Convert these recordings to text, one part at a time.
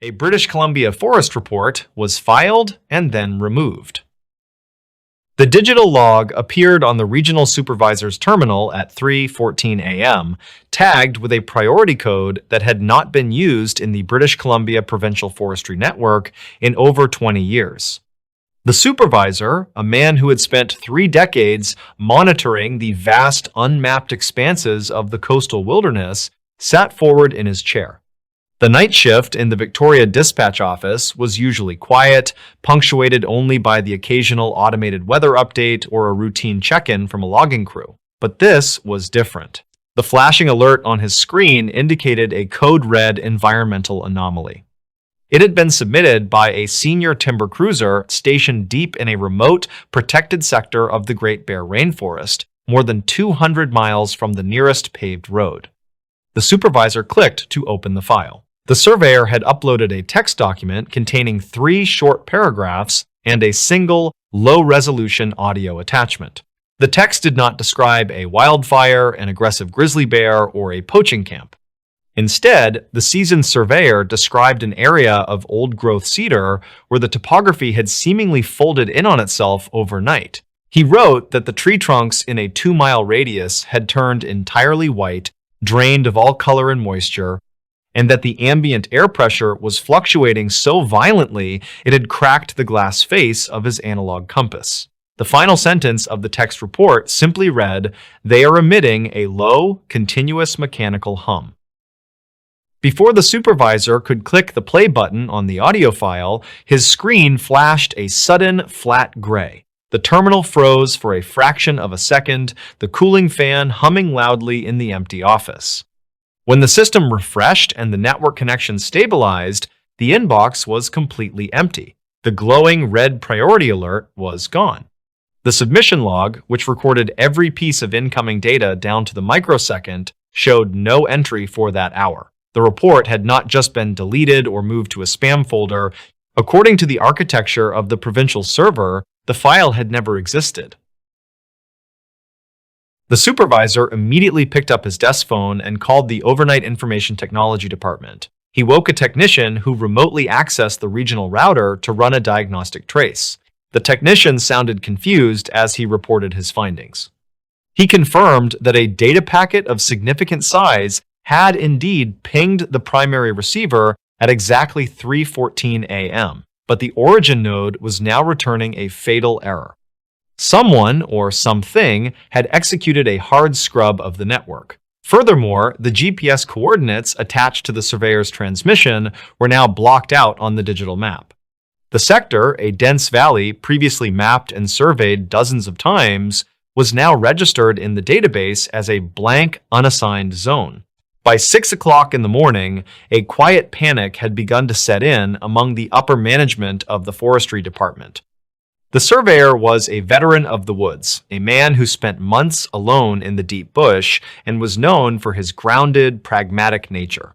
A British Columbia forest report was filed and then removed. The digital log appeared on the regional supervisor's terminal at 3:14 a.m., tagged with a priority code that had not been used in the British Columbia Provincial Forestry Network in over 20 years. The supervisor, a man who had spent 3 decades monitoring the vast unmapped expanses of the coastal wilderness, sat forward in his chair. The night shift in the Victoria Dispatch Office was usually quiet, punctuated only by the occasional automated weather update or a routine check-in from a logging crew. But this was different. The flashing alert on his screen indicated a code-red environmental anomaly. It had been submitted by a senior timber cruiser stationed deep in a remote, protected sector of the Great Bear Rainforest, more than 200 miles from the nearest paved road. The supervisor clicked to open the file. The surveyor had uploaded a text document containing 3 short paragraphs and a single, low-resolution audio attachment. The text did not describe a wildfire, an aggressive grizzly bear, or a poaching camp. Instead, the seasoned surveyor described an area of old-growth cedar where the topography had seemingly folded in on itself overnight. He wrote that the tree trunks in a 2-mile radius had turned entirely white, drained of all color and moisture, and that the ambient air pressure was fluctuating so violently it had cracked the glass face of his analog compass. The final sentence of the text report simply read, "They are emitting a low, continuous mechanical hum." Before the supervisor could click the play button on the audio file, his screen flashed a sudden flat gray. The terminal froze for a fraction of a second, the cooling fan humming loudly in the empty office. When the system refreshed and the network connection stabilized, the inbox was completely empty. The glowing red priority alert was gone. The submission log, which recorded every piece of incoming data down to the microsecond, showed no entry for that hour. The report had not just been deleted or moved to a spam folder. According to the architecture of the provincial server, the file had never existed. The supervisor immediately picked up his desk phone and called the Overnight Information Technology Department. He woke a technician who remotely accessed the regional router to run a diagnostic trace. The technician sounded confused as he reported his findings. He confirmed that a data packet of significant size had indeed pinged the primary receiver at exactly 3:14 a.m., but the origin node was now returning a fatal error. Someone or something had executed a hard scrub of the network. Furthermore, the GPS coordinates attached to the surveyor's transmission were now blocked out on the digital map. The sector, a dense valley previously mapped and surveyed dozens of times, was now registered in the database as a blank, unassigned zone. By 6 o'clock in the morning, a quiet panic had begun to set in among the upper management of the forestry department. The surveyor was a veteran of the woods, a man who spent months alone in the deep bush and was known for his grounded, pragmatic nature.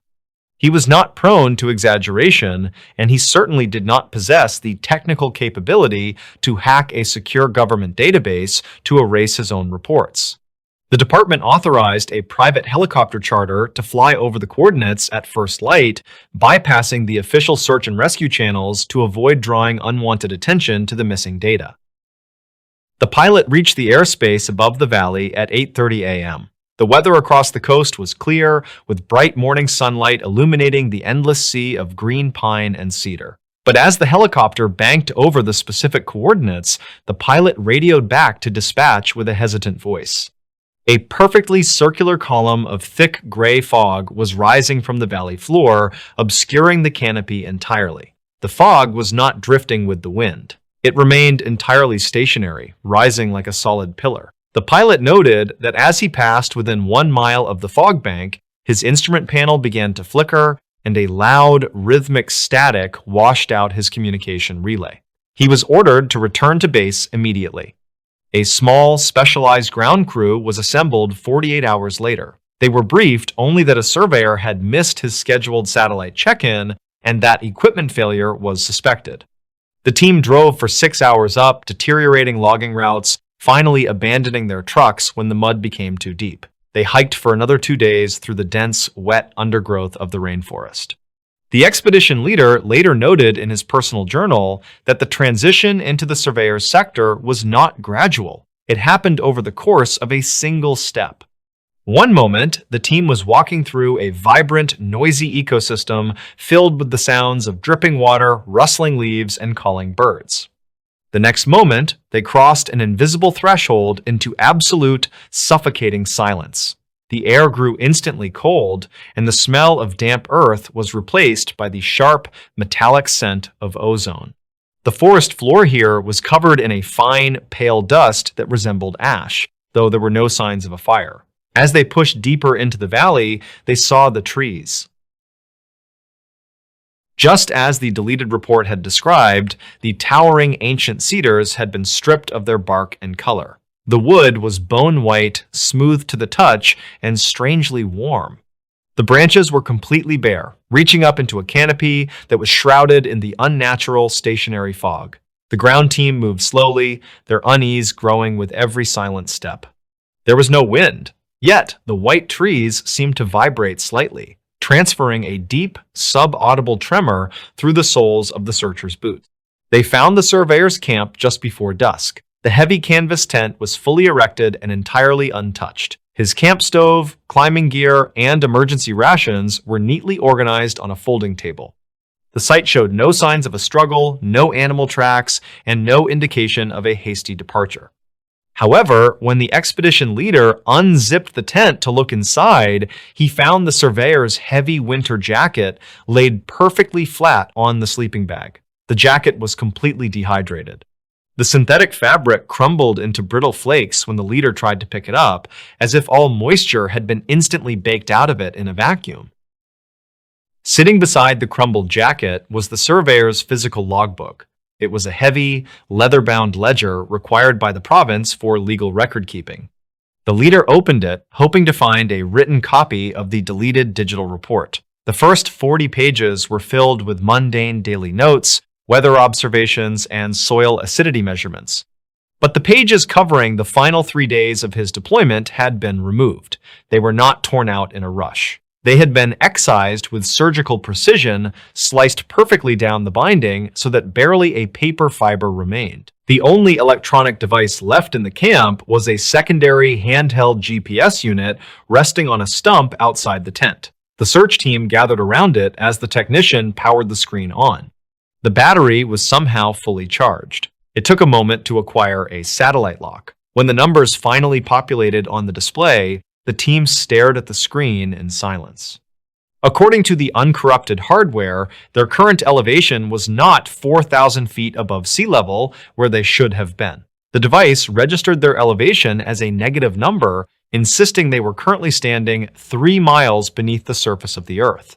He was not prone to exaggeration, and he certainly did not possess the technical capability to hack a secure government database to erase his own reports. The department authorized a private helicopter charter to fly over the coordinates at first light, bypassing the official search and rescue channels to avoid drawing unwanted attention to the missing data. The pilot reached the airspace above the valley at 8:30 a.m. The weather across the coast was clear, with bright morning sunlight illuminating the endless sea of green pine and cedar. But as the helicopter banked over the specific coordinates, the pilot radioed back to dispatch with a hesitant voice. A perfectly circular column of thick gray fog was rising from the valley floor, obscuring the canopy entirely. The fog was not drifting with the wind. It remained entirely stationary, rising like a solid pillar. The pilot noted that as he passed within 1 mile of the fog bank, his instrument panel began to flicker, and a loud, rhythmic static washed out his communication relay. He was ordered to return to base immediately. A small, specialized ground crew was assembled 48 hours later. They were briefed only that a surveyor had missed his scheduled satellite check-in and that equipment failure was suspected. The team drove for 6 hours up deteriorating logging routes, finally abandoning their trucks when the mud became too deep. They hiked for another 2 days through the dense, wet undergrowth of the rainforest. The expedition leader later noted in his personal journal that the transition into the surveyor's sector was not gradual. It happened over the course of a single step. One moment, the team was walking through a vibrant, noisy ecosystem filled with the sounds of dripping water, rustling leaves, and calling birds. The next moment, they crossed an invisible threshold into absolute, suffocating silence. The air grew instantly cold, and the smell of damp earth was replaced by the sharp, metallic scent of ozone. The forest floor here was covered in a fine, pale dust that resembled ash, though there were no signs of a fire. As they pushed deeper into the valley, they saw the trees. Just as the deleted report had described, the towering ancient cedars had been stripped of their bark and color. The wood was bone-white, smooth to the touch, and strangely warm. The branches were completely bare, reaching up into a canopy that was shrouded in the unnatural, stationary fog. The ground team moved slowly, their unease growing with every silent step. There was no wind, yet the white trees seemed to vibrate slightly, transferring a deep, sub-audible tremor through the soles of the searchers' boots. They found the surveyor's camp just before dusk. The heavy canvas tent was fully erected and entirely untouched. His camp stove, climbing gear, and emergency rations were neatly organized on a folding table. The site showed no signs of a struggle, no animal tracks, and no indication of a hasty departure. However, when the expedition leader unzipped the tent to look inside, he found the surveyor's heavy winter jacket laid perfectly flat on the sleeping bag. The jacket was completely dehydrated. The synthetic fabric crumbled into brittle flakes when the leader tried to pick it up, as if all moisture had been instantly baked out of it in a vacuum. Sitting beside the crumbled jacket was the surveyor's physical logbook. It was a heavy, leather-bound ledger required by the province for legal record-keeping. The leader opened it, hoping to find a written copy of the deleted digital report. The first 40 pages were filled with mundane daily notes, weather observations, and soil acidity measurements. But the pages covering the final 3 days of his deployment had been removed. They were not torn out in a rush. They had been excised with surgical precision, sliced perfectly down the binding so that barely a paper fiber remained. The only electronic device left in the camp was a secondary handheld GPS unit resting on a stump outside the tent. The search team gathered around it as the technician powered the screen on. The battery was somehow fully charged. It took a moment to acquire a satellite lock. When the numbers finally populated on the display, the team stared at the screen in silence. According to the uncorrupted hardware, their current elevation was not 4,000 feet above sea level, where they should have been. The device registered their elevation as a negative number, insisting they were currently standing 3 miles beneath the surface of the Earth.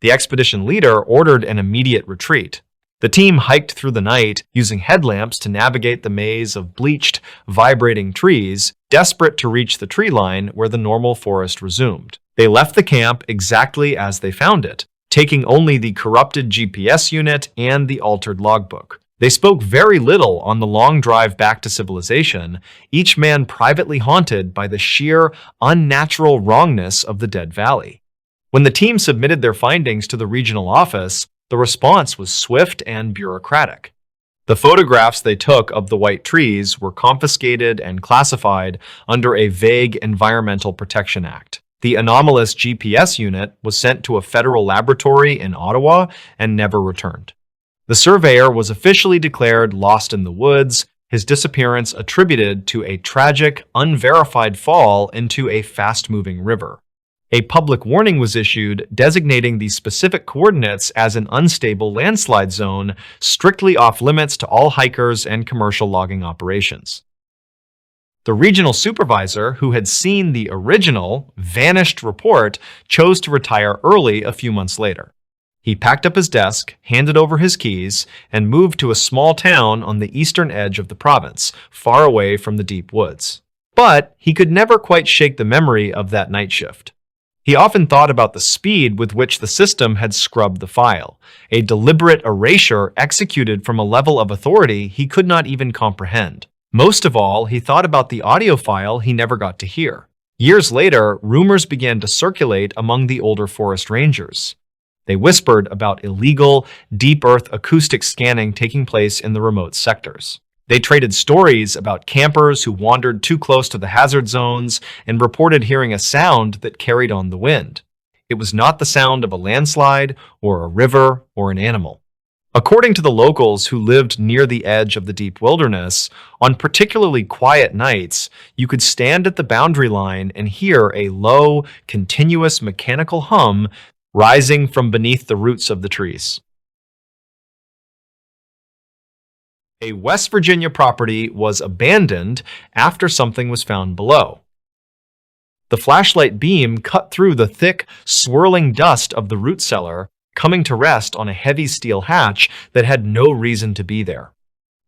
The expedition leader ordered an immediate retreat. The team hiked through the night, using headlamps to navigate the maze of bleached, vibrating trees, desperate to reach the tree line where the normal forest resumed. They left the camp exactly as they found it, taking only the corrupted GPS unit and the altered logbook. They spoke very little on the long drive back to civilization, each man privately haunted by the sheer, unnatural wrongness of the dead valley. When the team submitted their findings to the regional office, the response was swift and bureaucratic. The photographs they took of the white trees were confiscated and classified under a vague Environmental Protection Act. The anomalous GPS unit was sent to a federal laboratory in Ottawa and never returned. The surveyor was officially declared lost in the woods, his disappearance attributed to a tragic, unverified fall into a fast-moving river. A public warning was issued designating the specific coordinates as an unstable landslide zone, strictly off-limits to all hikers and commercial logging operations. The regional supervisor, who had seen the original, vanished report, chose to retire early a few months later. He packed up his desk, handed over his keys, and moved to a small town on the eastern edge of the province, far away from the deep woods. But he could never quite shake the memory of that night shift. He often thought about the speed with which the system had scrubbed the file, a deliberate erasure executed from a level of authority he could not even comprehend. Most of all, he thought about the audio file he never got to hear. Years later, rumors began to circulate among the older forest rangers. They whispered about illegal, deep earth acoustic scanning taking place in the remote sectors. They traded stories about campers who wandered too close to the hazard zones and reported hearing a sound that carried on the wind. It was not the sound of a landslide or a river or an animal. According to the locals who lived near the edge of the deep wilderness, on particularly quiet nights, you could stand at the boundary line and hear a low, continuous mechanical hum rising from beneath the roots of the trees. A West Virginia property was abandoned after something was found below. The flashlight beam cut through the thick, swirling dust of the root cellar, coming to rest on a heavy steel hatch that had no reason to be there.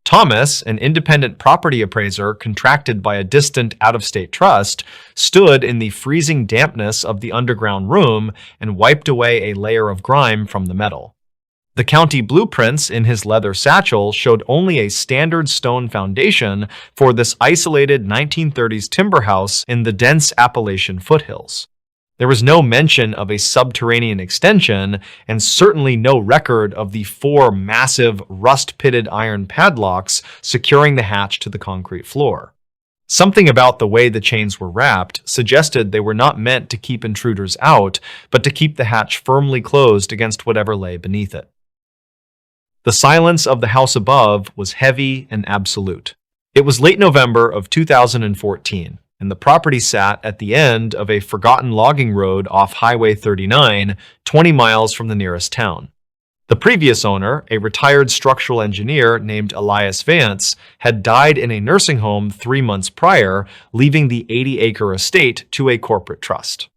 Thomas, an independent property appraiser contracted by a distant out-of-state trust, stood in the freezing dampness of the underground room and wiped away a layer of grime from the metal. The county blueprints in his leather satchel showed only a standard stone foundation for this isolated 1930s timber house in the dense Appalachian foothills. There was no mention of a subterranean extension, and certainly no record of the 4 massive, rust-pitted iron padlocks securing the hatch to the concrete floor. Something about the way the chains were wrapped suggested they were not meant to keep intruders out, but to keep the hatch firmly closed against whatever lay beneath it. The silence of the house above was heavy and absolute. It was late November of 2014, and the property sat at the end of a forgotten logging road off Highway 39, 20 miles from the nearest town. The previous owner, a retired structural engineer named Elias Vance, had died in a nursing home 3 months prior, leaving the 80-acre estate to a corporate trust.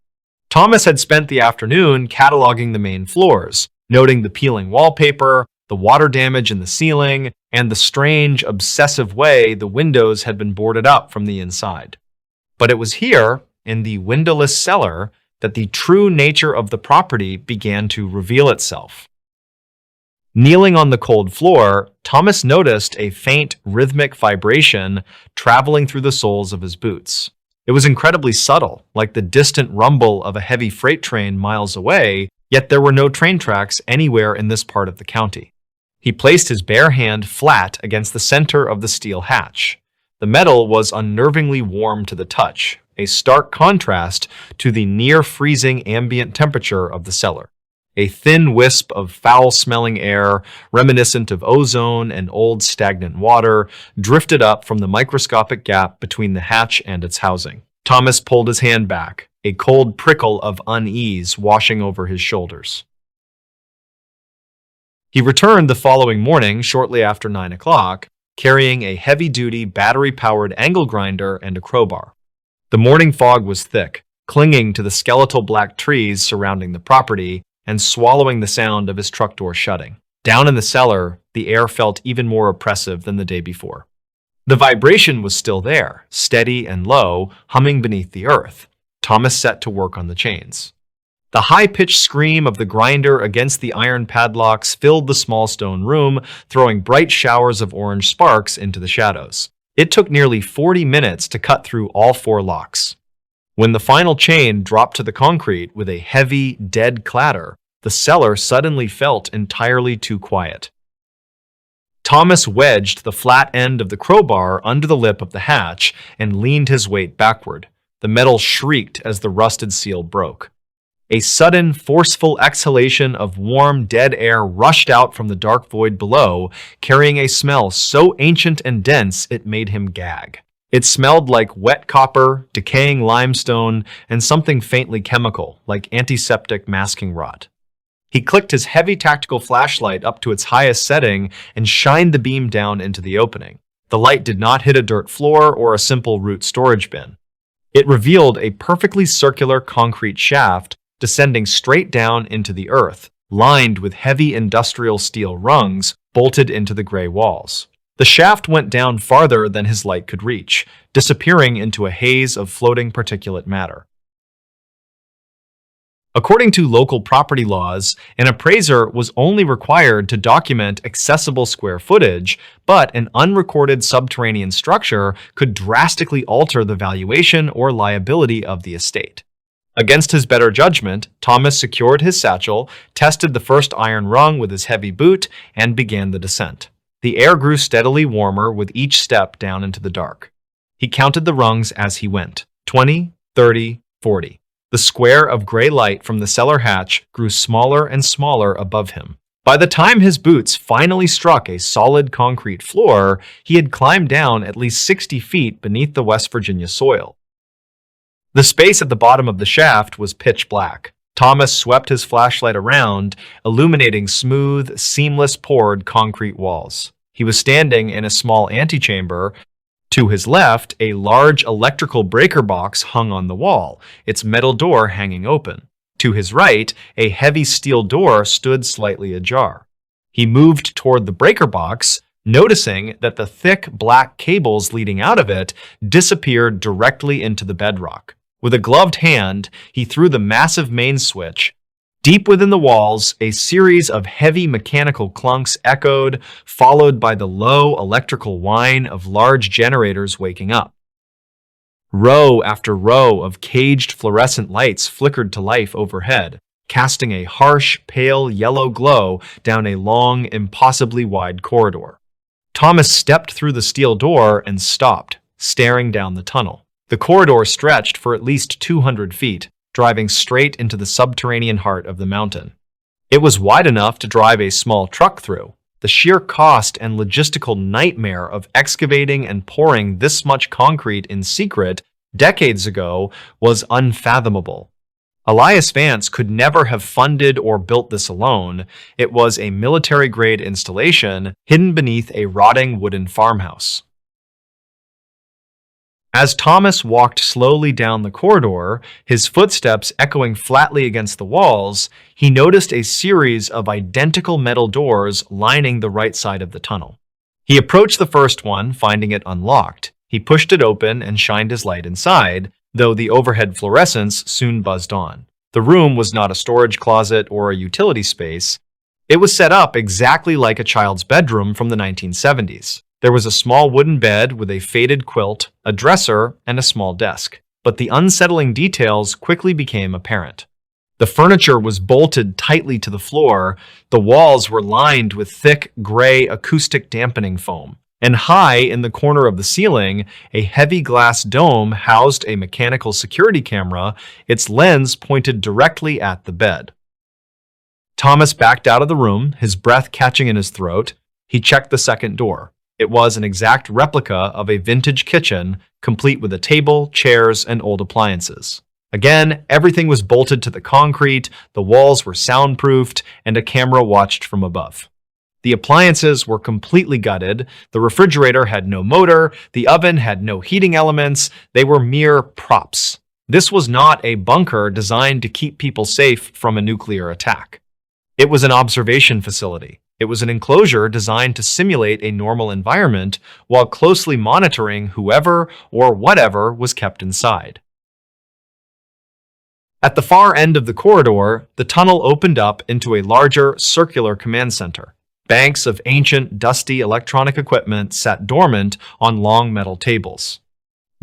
Thomas had spent the afternoon cataloging the main floors, noting the peeling wallpaper, the water damage in the ceiling, and the strange, obsessive way the windows had been boarded up from the inside. But it was here, in the windowless cellar, that the true nature of the property began to reveal itself. Kneeling on the cold floor, Thomas noticed a faint, rhythmic vibration traveling through the soles of his boots. It was incredibly subtle, like the distant rumble of a heavy freight train miles away, yet there were no train tracks anywhere in this part of the county. He placed his bare hand flat against the center of the steel hatch. The metal was unnervingly warm to the touch, a stark contrast to the near-freezing ambient temperature of the cellar. A thin wisp of foul-smelling air, reminiscent of ozone and old stagnant water, drifted up from the microscopic gap between the hatch and its housing. Thomas pulled his hand back, a cold prickle of unease washing over his shoulders. He returned the following morning shortly after 9 o'clock, carrying a heavy-duty battery-powered angle grinder and a crowbar. The morning fog was thick, clinging to the skeletal black trees surrounding the property and swallowing the sound of his truck door shutting. Down in the cellar, the air felt even more oppressive than the day before. The vibration was still there, steady and low, humming beneath the earth. Thomas set to work on the chains. The high-pitched scream of the grinder against the iron padlocks filled the small stone room, throwing bright showers of orange sparks into the shadows. It took nearly 40 minutes to cut through all 4 locks. When the final chain dropped to the concrete with a heavy, dead clatter, the cellar suddenly felt entirely too quiet. Thomas wedged the flat end of the crowbar under the lip of the hatch and leaned his weight backward. The metal shrieked as the rusted seal broke. A sudden, forceful exhalation of warm, dead air rushed out from the dark void below, carrying a smell so ancient and dense it made him gag. It smelled like wet copper, decaying limestone, and something faintly chemical, like antiseptic masking rot. He clicked his heavy tactical flashlight up to its highest setting and shined the beam down into the opening. The light did not hit a dirt floor or a simple root storage bin. It revealed a perfectly circular concrete shaft descending straight down into the earth, lined with heavy industrial steel rungs bolted into the gray walls. The shaft went down farther than his light could reach, disappearing into a haze of floating particulate matter. According to local property laws, an appraiser was only required to document accessible square footage, but an unrecorded subterranean structure could drastically alter the valuation or liability of the estate. Against his better judgment, Thomas secured his satchel, tested the first iron rung with his heavy boot, and began the descent. The air grew steadily warmer with each step down into the dark. He counted the rungs as he went. 20, 30, 40. The square of gray light from the cellar hatch grew smaller and smaller above him. By the time his boots finally struck a solid concrete floor, he had climbed down at least 60 feet beneath the West Virginia soil. The space at the bottom of the shaft was pitch black. Thomas swept his flashlight around, illuminating smooth, seamless poured concrete walls. He was standing in a small antechamber. To his left, a large electrical breaker box hung on the wall, its metal door hanging open. To his right, a heavy steel door stood slightly ajar. He moved toward the breaker box, noticing that the thick black cables leading out of it disappeared directly into the bedrock. With a gloved hand, he threw the massive main switch. Deep within the walls, a series of heavy mechanical clunks echoed, followed by the low electrical whine of large generators waking up. Row after row of caged fluorescent lights flickered to life overhead, casting a harsh, pale yellow glow down a long, impossibly wide corridor. Thomas stepped through the steel door and stopped, staring down the tunnel. The corridor stretched for at least 200 feet, driving straight into the subterranean heart of the mountain. It was wide enough to drive a small truck through. The sheer cost and logistical nightmare of excavating and pouring this much concrete in secret decades ago was unfathomable. Elias Vance could never have funded or built this alone. It was a military-grade installation hidden beneath a rotting wooden farmhouse. As Thomas walked slowly down the corridor, his footsteps echoing flatly against the walls, he noticed a series of identical metal doors lining the right side of the tunnel. He approached the first one, finding it unlocked. He pushed it open and shined his light inside, though the overhead fluorescence soon buzzed on. The room was not a storage closet or a utility space. It was set up exactly like a child's bedroom from the 1970s. There was a small wooden bed with a faded quilt, a dresser, and a small desk. But the unsettling details quickly became apparent. The furniture was bolted tightly to the floor, the walls were lined with thick, gray acoustic dampening foam, and high in the corner of the ceiling, a heavy glass dome housed a mechanical security camera, its lens pointed directly at the bed. Thomas backed out of the room, his breath catching in his throat. He checked the second door. It was an exact replica of a vintage kitchen, complete with a table, chairs, and old appliances. Again, everything was bolted to the concrete, the walls were soundproofed, and a camera watched from above. The appliances were completely gutted, the refrigerator had no motor, the oven had no heating elements, they were mere props. This was not a bunker designed to keep people safe from a nuclear attack. It was an observation facility. It was an enclosure designed to simulate a normal environment while closely monitoring whoever or whatever was kept inside. At the far end of the corridor, the tunnel opened up into a larger, circular command center. Banks of ancient, dusty electronic equipment sat dormant on long metal tables.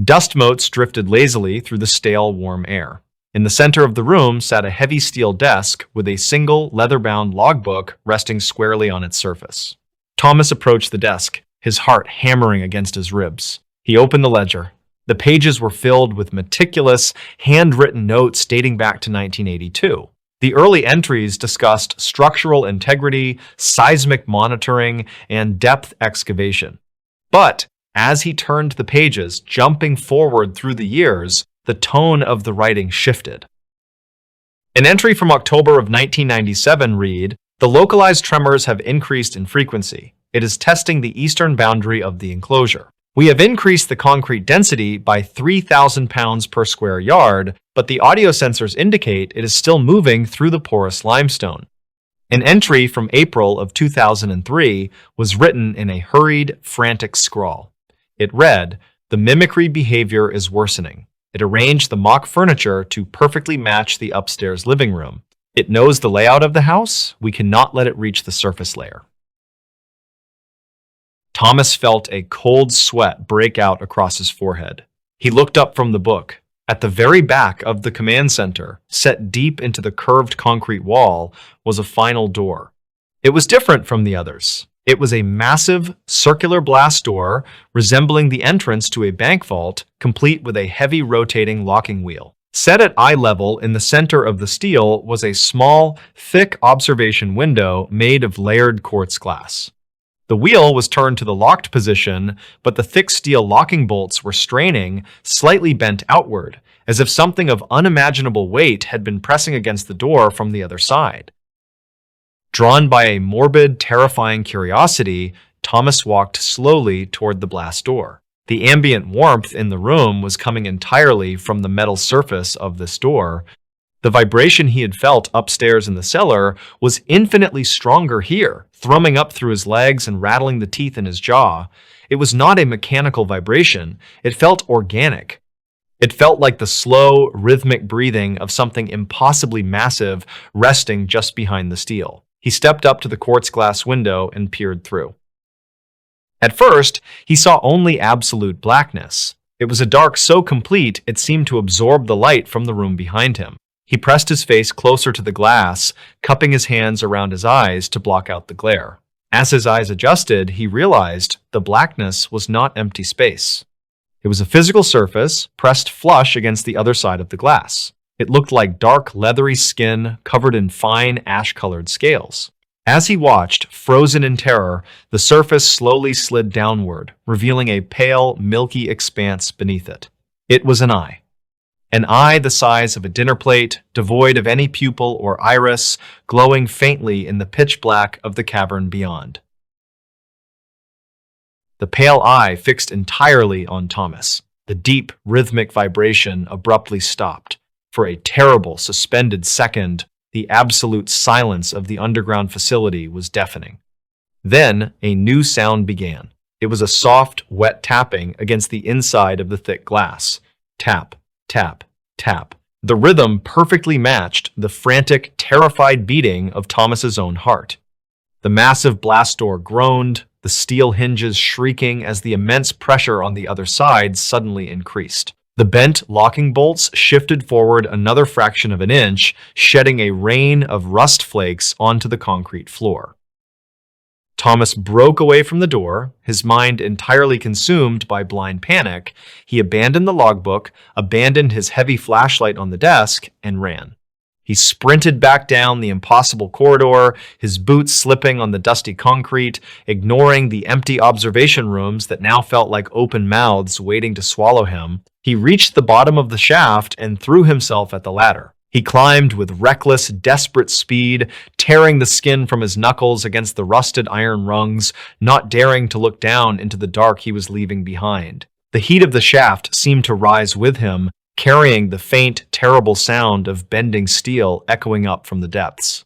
Dust motes drifted lazily through the stale, warm air. In the center of the room sat a heavy steel desk with a single leather-bound logbook resting squarely on its surface. Thomas approached the desk, his heart hammering against his ribs. He opened the ledger. The pages were filled with meticulous, handwritten notes dating back to 1982. The early entries discussed structural integrity, seismic monitoring, and depth excavation. But as he turned the pages, jumping forward through the years, the tone of the writing shifted. An entry from October of 1997 read, "The localized tremors have increased in frequency. It is testing the eastern boundary of the enclosure. We have increased the concrete density by 3,000 pounds per square yard, but the audio sensors indicate it is still moving through the porous limestone." An entry from April of 2003 was written in a hurried, frantic scrawl. It read, "The mimicry behavior is worsening. It arranged the mock furniture to perfectly match the upstairs living room. It knows the layout of the house. We cannot let it reach the surface layer. Thomas felt a cold sweat break out across his forehead. He looked up from the book. At the very back of the command center, set deep into the curved concrete wall, was a final door. It was different from the others. It was a massive, circular blast door resembling the entrance to a bank vault, complete with a heavy rotating locking wheel. Set at eye level in the center of the steel was a small, thick observation window made of layered quartz glass. The wheel was turned to the locked position, but the thick steel locking bolts were straining, slightly bent outward, as if something of unimaginable weight had been pressing against the door from the other side. Drawn by a morbid, terrifying curiosity, Thomas walked slowly toward the blast door. The ambient warmth in the room was coming entirely from the metal surface of this door. The vibration he had felt upstairs in the cellar was infinitely stronger here, thrumming up through his legs and rattling the teeth in his jaw. It was not a mechanical vibration. It felt organic. It felt like the slow, rhythmic breathing of something impossibly massive resting just behind the steel. He stepped up to the quartz glass window and peered through. At first, he saw only absolute blackness. It was a dark so complete it seemed to absorb the light from the room behind him. He pressed his face closer to the glass, cupping his hands around his eyes to block out the glare. As his eyes adjusted, he realized the blackness was not empty space. It was a physical surface pressed flush against the other side of the glass. It looked like dark, leathery skin covered in fine, ash-colored scales. As he watched, frozen in terror, the surface slowly slid downward, revealing a pale, milky expanse beneath it. It was an eye. An eye the size of a dinner plate, devoid of any pupil or iris, glowing faintly in the pitch black of the cavern beyond. The pale eye fixed entirely on Thomas. The deep, rhythmic vibration abruptly stopped. For a terrible, suspended second, the absolute silence of the underground facility was deafening. Then, a new sound began. It was a soft, wet tapping against the inside of the thick glass. Tap, tap, tap. The rhythm perfectly matched the frantic, terrified beating of Thomas's own heart. The massive blast door groaned, the steel hinges shrieking as the immense pressure on the other side suddenly increased. The bent locking bolts shifted forward another fraction of an inch, shedding a rain of rust flakes onto the concrete floor. Thomas broke away from the door, his mind entirely consumed by blind panic. He abandoned the logbook, abandoned his heavy flashlight on the desk, and ran. He sprinted back down the impossible corridor, his boots slipping on the dusty concrete, ignoring the empty observation rooms that now felt like open mouths waiting to swallow him. He reached the bottom of the shaft and threw himself at the ladder. He climbed with reckless, desperate speed, tearing the skin from his knuckles against the rusted iron rungs, not daring to look down into the dark he was leaving behind. The heat of the shaft seemed to rise with him, carrying the faint, terrible sound of bending steel echoing up from the depths.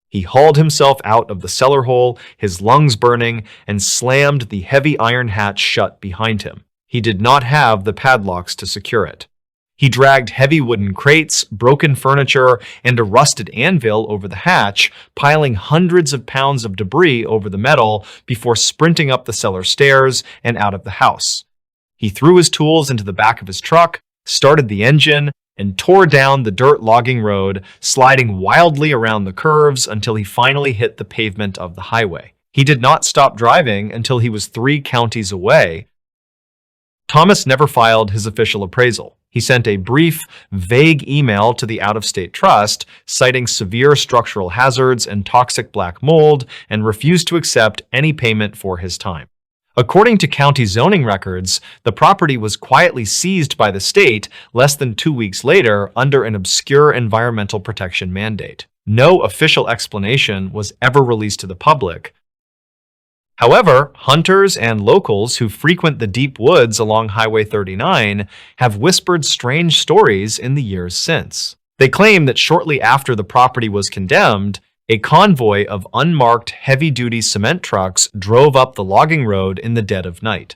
He hauled himself out of the cellar hole, his lungs burning, and slammed the heavy iron hatch shut behind him. He did not have the padlocks to secure it. He dragged heavy wooden crates, broken furniture, and a rusted anvil over the hatch, piling hundreds of pounds of debris over the metal before sprinting up the cellar stairs and out of the house. He threw his tools into the back of his truck, started the engine, and tore down the dirt logging road, sliding wildly around the curves until he finally hit the pavement of the highway. He did not stop driving until he was 3 counties away. Thomas never filed his official appraisal. He sent a brief, vague email to the out-of-state trust, citing severe structural hazards and toxic black mold, and refused to accept any payment for his time. According to county zoning records, the property was quietly seized by the state less than 2 weeks later under an obscure environmental protection mandate. No official explanation was ever released to the public. However, hunters and locals who frequent the deep woods along Highway 39 have whispered strange stories in the years since. They claim that shortly after the property was condemned, a convoy of unmarked heavy-duty cement trucks drove up the logging road in the dead of night.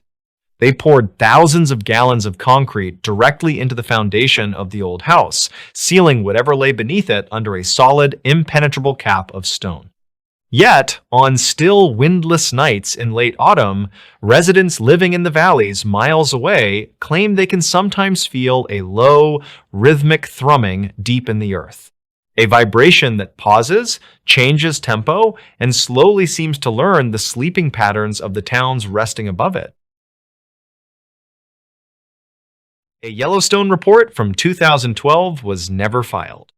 They poured thousands of gallons of concrete directly into the foundation of the old house, sealing whatever lay beneath it under a solid, impenetrable cap of stone. Yet, on still, windless nights in late autumn, residents living in the valleys miles away claim they can sometimes feel a low, rhythmic thrumming deep in the earth. A vibration that pauses, changes tempo, and slowly seems to learn the sleeping patterns of the towns resting above it. A Yellowstone report from 2012 was never filed.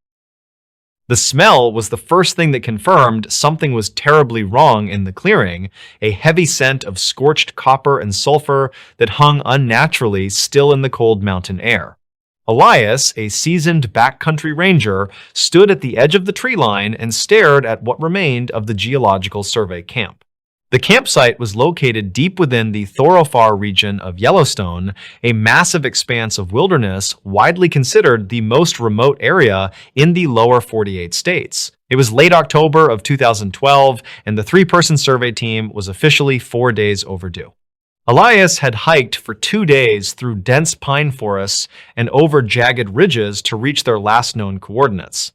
The smell was the first thing that confirmed something was terribly wrong in the clearing, a heavy scent of scorched copper and sulfur that hung unnaturally still in the cold mountain air. Elias, a seasoned backcountry ranger, stood at the edge of the tree line and stared at what remained of the Geological Survey camp. The campsite was located deep within the Thoroughfare region of Yellowstone, a massive expanse of wilderness widely considered the most remote area in the lower 48 states. It was late October of 2012, and the three-person survey team was officially 4 days overdue. Elias had hiked for 2 days through dense pine forests and over jagged ridges to reach their last known coordinates.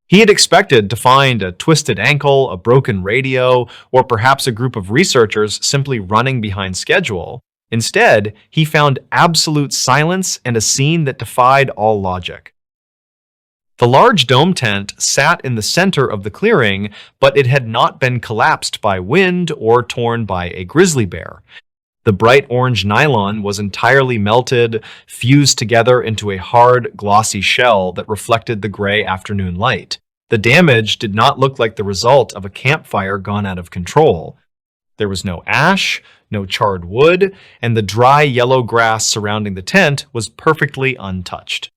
He had expected to find a twisted ankle, a broken radio, or perhaps a group of researchers simply running behind schedule. Instead, he found absolute silence and a scene that defied all logic. The large dome tent sat in the center of the clearing, but it had not been collapsed by wind or torn by a grizzly bear. The bright orange nylon was entirely melted, fused together into a hard, glossy shell that reflected the gray afternoon light. The damage did not look like the result of a campfire gone out of control. There was no ash, no charred wood, and the dry yellow grass surrounding the tent was perfectly untouched.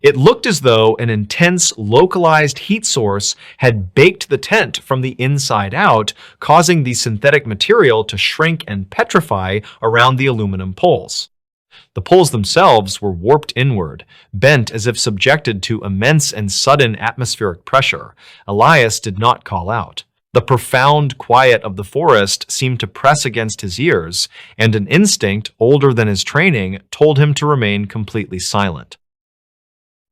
It looked as though an intense, localized heat source had baked the tent from the inside out, causing the synthetic material to shrink and petrify around the aluminum poles. The poles themselves were warped inward, bent as if subjected to immense and sudden atmospheric pressure. Elias did not call out. The profound quiet of the forest seemed to press against his ears, and an instinct older than his training told him to remain completely silent.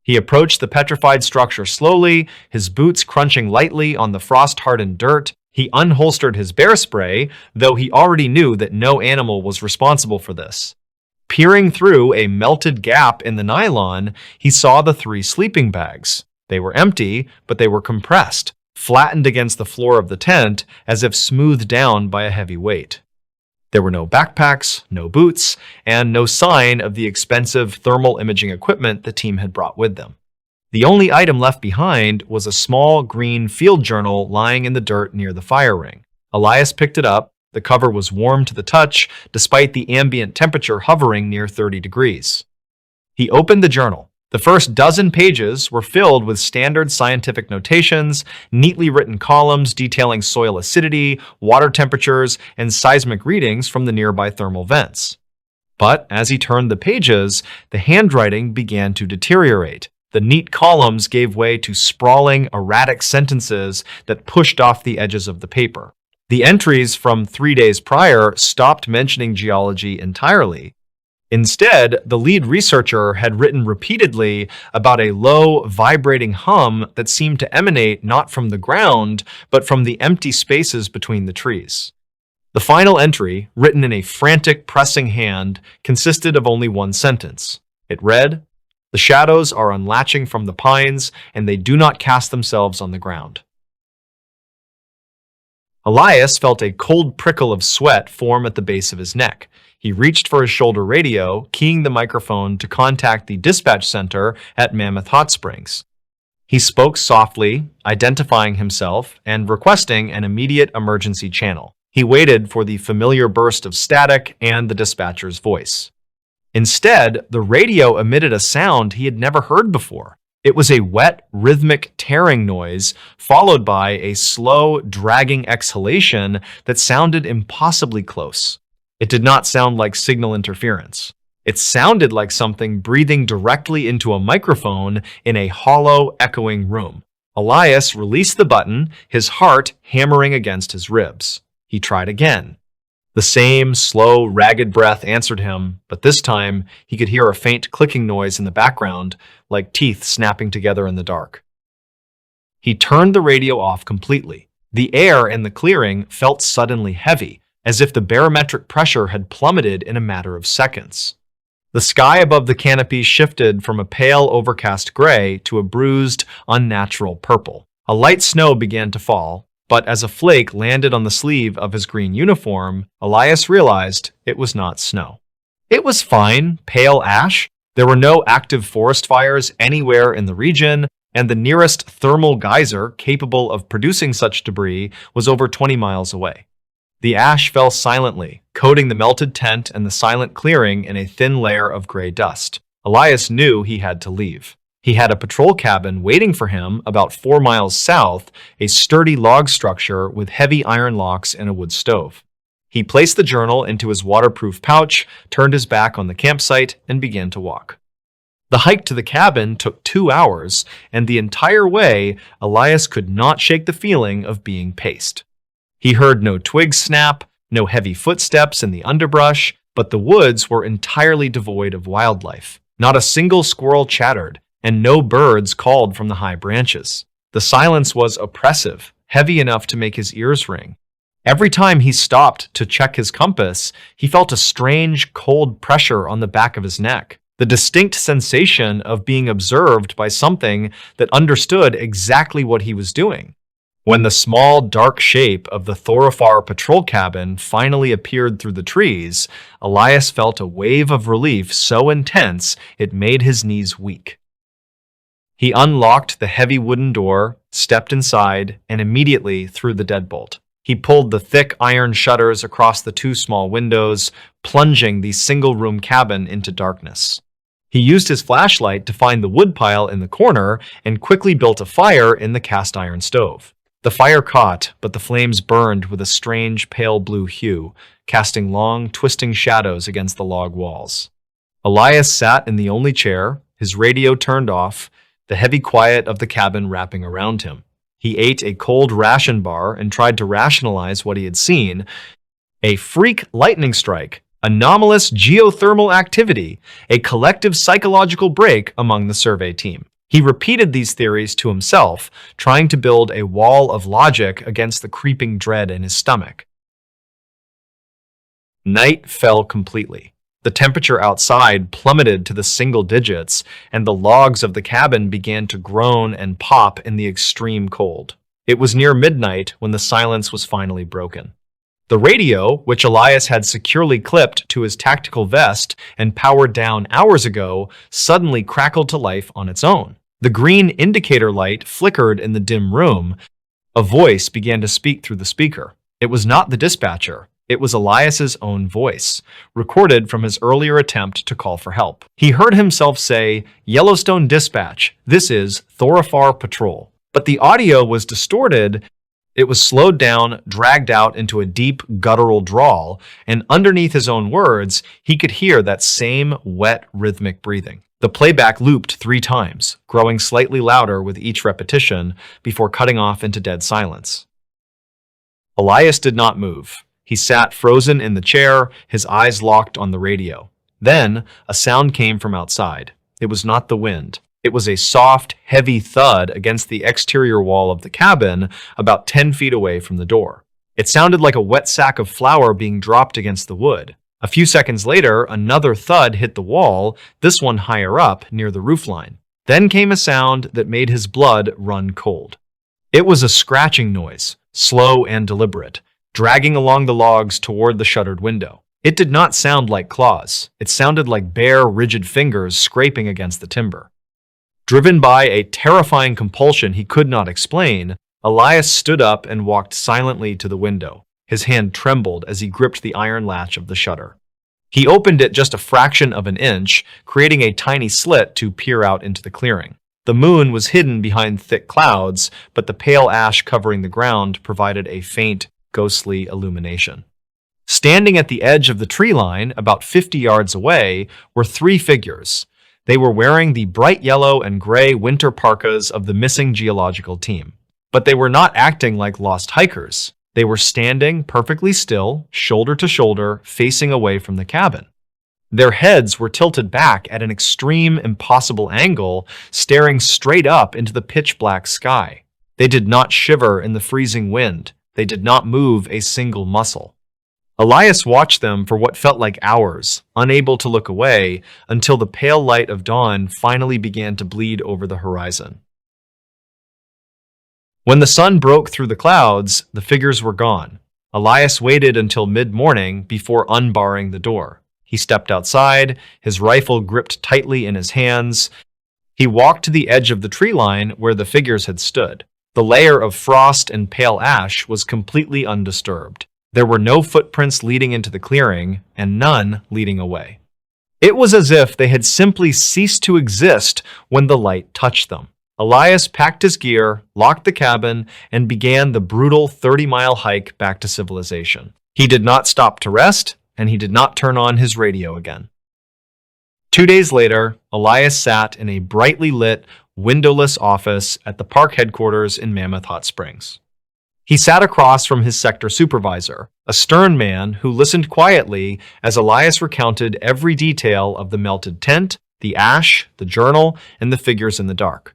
He approached the petrified structure slowly, his boots crunching lightly on the frost-hardened dirt. He unholstered his bear spray, though he already knew that no animal was responsible for this. Peering through a melted gap in the nylon, he saw the 3 sleeping bags. They were empty, but they were compressed, flattened against the floor of the tent as if smoothed down by a heavy weight. There were no backpacks, no boots, and no sign of the expensive thermal imaging equipment the team had brought with them. The only item left behind was a small green field journal lying in the dirt near the fire ring. Elias picked it up. The cover was warm to the touch, despite the ambient temperature hovering near 30 degrees. He opened the journal. The first dozen pages were filled with standard scientific notations, neatly written columns detailing soil acidity, water temperatures, and seismic readings from the nearby thermal vents. But as he turned the pages, the handwriting began to deteriorate. The neat columns gave way to sprawling, erratic sentences that pushed off the edges of the paper. The entries from 3 days prior stopped mentioning geology entirely. Instead, the lead researcher had written repeatedly about a low, vibrating hum that seemed to emanate not from the ground, but from the empty spaces between the trees. The final entry, written in a frantic, pressing hand, consisted of only one sentence. It read, "The shadows are unlatching from the pines, and they do not cast themselves on the ground." Elias felt a cold prickle of sweat form at the base of his neck. He reached for his shoulder radio, keying the microphone to contact the dispatch center at Mammoth Hot Springs. He spoke softly, identifying himself and requesting an immediate emergency channel. He waited for the familiar burst of static and the dispatcher's voice. Instead, the radio emitted a sound he had never heard before. It was a wet, rhythmic tearing noise, followed by a slow, dragging exhalation that sounded impossibly close. It did not sound like signal interference. It sounded like something breathing directly into a microphone in a hollow, echoing room. Elias released the button, his heart hammering against his ribs. He tried again. The same slow, ragged breath answered him, but this time he could hear a faint clicking noise in the background, like teeth snapping together in the dark. He turned the radio off completely. The air in the clearing felt suddenly heavy, as if the barometric pressure had plummeted in a matter of seconds. The sky above the canopy shifted from a pale, overcast gray to a bruised, unnatural purple. A light snow began to fall, but as a flake landed on the sleeve of his green uniform, Elias realized it was not snow. It was fine, pale ash. There were no active forest fires anywhere in the region, and the nearest thermal geyser capable of producing such debris was over 20 miles away. The ash fell silently, coating the melted tent and the silent clearing in a thin layer of gray dust. Elias knew he had to leave. He had a patrol cabin waiting for him about 4 miles south, a sturdy log structure with heavy iron locks and a wood stove. He placed the journal into his waterproof pouch, turned his back on the campsite, and began to walk. The hike to the cabin took 2 hours, and the entire way, Elias could not shake the feeling of being paced. He heard no twigs snap, no heavy footsteps in the underbrush, but the woods were entirely devoid of wildlife. Not a single squirrel chattered, and no birds called from the high branches. The silence was oppressive, heavy enough to make his ears ring. Every time he stopped to check his compass, he felt a strange, cold pressure on the back of his neck, the distinct sensation of being observed by something that understood exactly what he was doing. When the small, dark shape of the Thorofar patrol cabin finally appeared through the trees, Elias felt a wave of relief so intense it made his knees weak. He unlocked the heavy wooden door, stepped inside, and immediately threw the deadbolt. He pulled the thick iron shutters across the 2 small windows, plunging the single-room cabin into darkness. He used his flashlight to find the woodpile in the corner and quickly built a fire in the cast-iron stove. The fire caught, but the flames burned with a strange pale blue hue, casting long, twisting shadows against the log walls. Elias sat in the only chair, his radio turned off, the heavy quiet of the cabin wrapping around him. He ate a cold ration bar and tried to rationalize what he had seen. A freak lightning strike, anomalous geothermal activity, a collective psychological break among the survey team. He repeated these theories to himself, trying to build a wall of logic against the creeping dread in his stomach. Night fell completely. The temperature outside plummeted to the single digits, and the logs of the cabin began to groan and pop in the extreme cold. It was near midnight when the silence was finally broken. The radio, which Elias had securely clipped to his tactical vest and powered down hours ago, suddenly crackled to life on its own. The green indicator light flickered in the dim room. A voice began to speak through the speaker. It was not the dispatcher. It was Elias's own voice, recorded from his earlier attempt to call for help. He heard himself say, "Yellowstone Dispatch, this is Thorofar Patrol." But the audio was distorted. It was slowed down, dragged out into a deep, guttural drawl, and underneath his own words, he could hear that same wet, rhythmic breathing. The playback looped 3 times, growing slightly louder with each repetition before cutting off into dead silence. Elias did not move. He sat frozen in the chair, his eyes locked on the radio. Then, a sound came from outside. It was not the wind. It was a soft, heavy thud against the exterior wall of the cabin, about 10 feet away from the door. It sounded like a wet sack of flour being dropped against the wood. A few seconds later, another thud hit the wall, this one higher up, near the roofline. Then came a sound that made his blood run cold. It was a scratching noise, slow and deliberate, dragging along the logs toward the shuttered window. It did not sound like claws. It sounded like bare, rigid fingers scraping against the timber. Driven by a terrifying compulsion he could not explain, Elias stood up and walked silently to the window. His hand trembled as he gripped the iron latch of the shutter. He opened it just a fraction of an inch, creating a tiny slit to peer out into the clearing. The moon was hidden behind thick clouds, but the pale ash covering the ground provided a faint, ghostly illumination. Standing at the edge of the tree line, about 50 yards away, were 3 figures. They were wearing the bright yellow and gray winter parkas of the missing geological team. But they were not acting like lost hikers. They were standing perfectly still, shoulder to shoulder, facing away from the cabin. Their heads were tilted back at an extreme, impossible angle, staring straight up into the pitch-black sky. They did not shiver in the freezing wind. They did not move a single muscle. Elias watched them for what felt like hours, unable to look away, until the pale light of dawn finally began to bleed over the horizon. When the sun broke through the clouds, the figures were gone. Elias waited until mid-morning before unbarring the door. He stepped outside, his rifle gripped tightly in his hands. He walked to the edge of the tree line where the figures had stood. The layer of frost and pale ash was completely undisturbed. There were no footprints leading into the clearing, and none leading away. It was as if they had simply ceased to exist when the light touched them. Elias packed his gear, locked the cabin, and began the brutal 30-mile hike back to civilization. He did not stop to rest, and he did not turn on his radio again. 2 days later, Elias sat in a brightly lit, windowless office at the park headquarters in Mammoth Hot Springs. He sat across from his sector supervisor, a stern man who listened quietly as Elias recounted every detail of the melted tent, the ash, the journal, and the figures in the dark.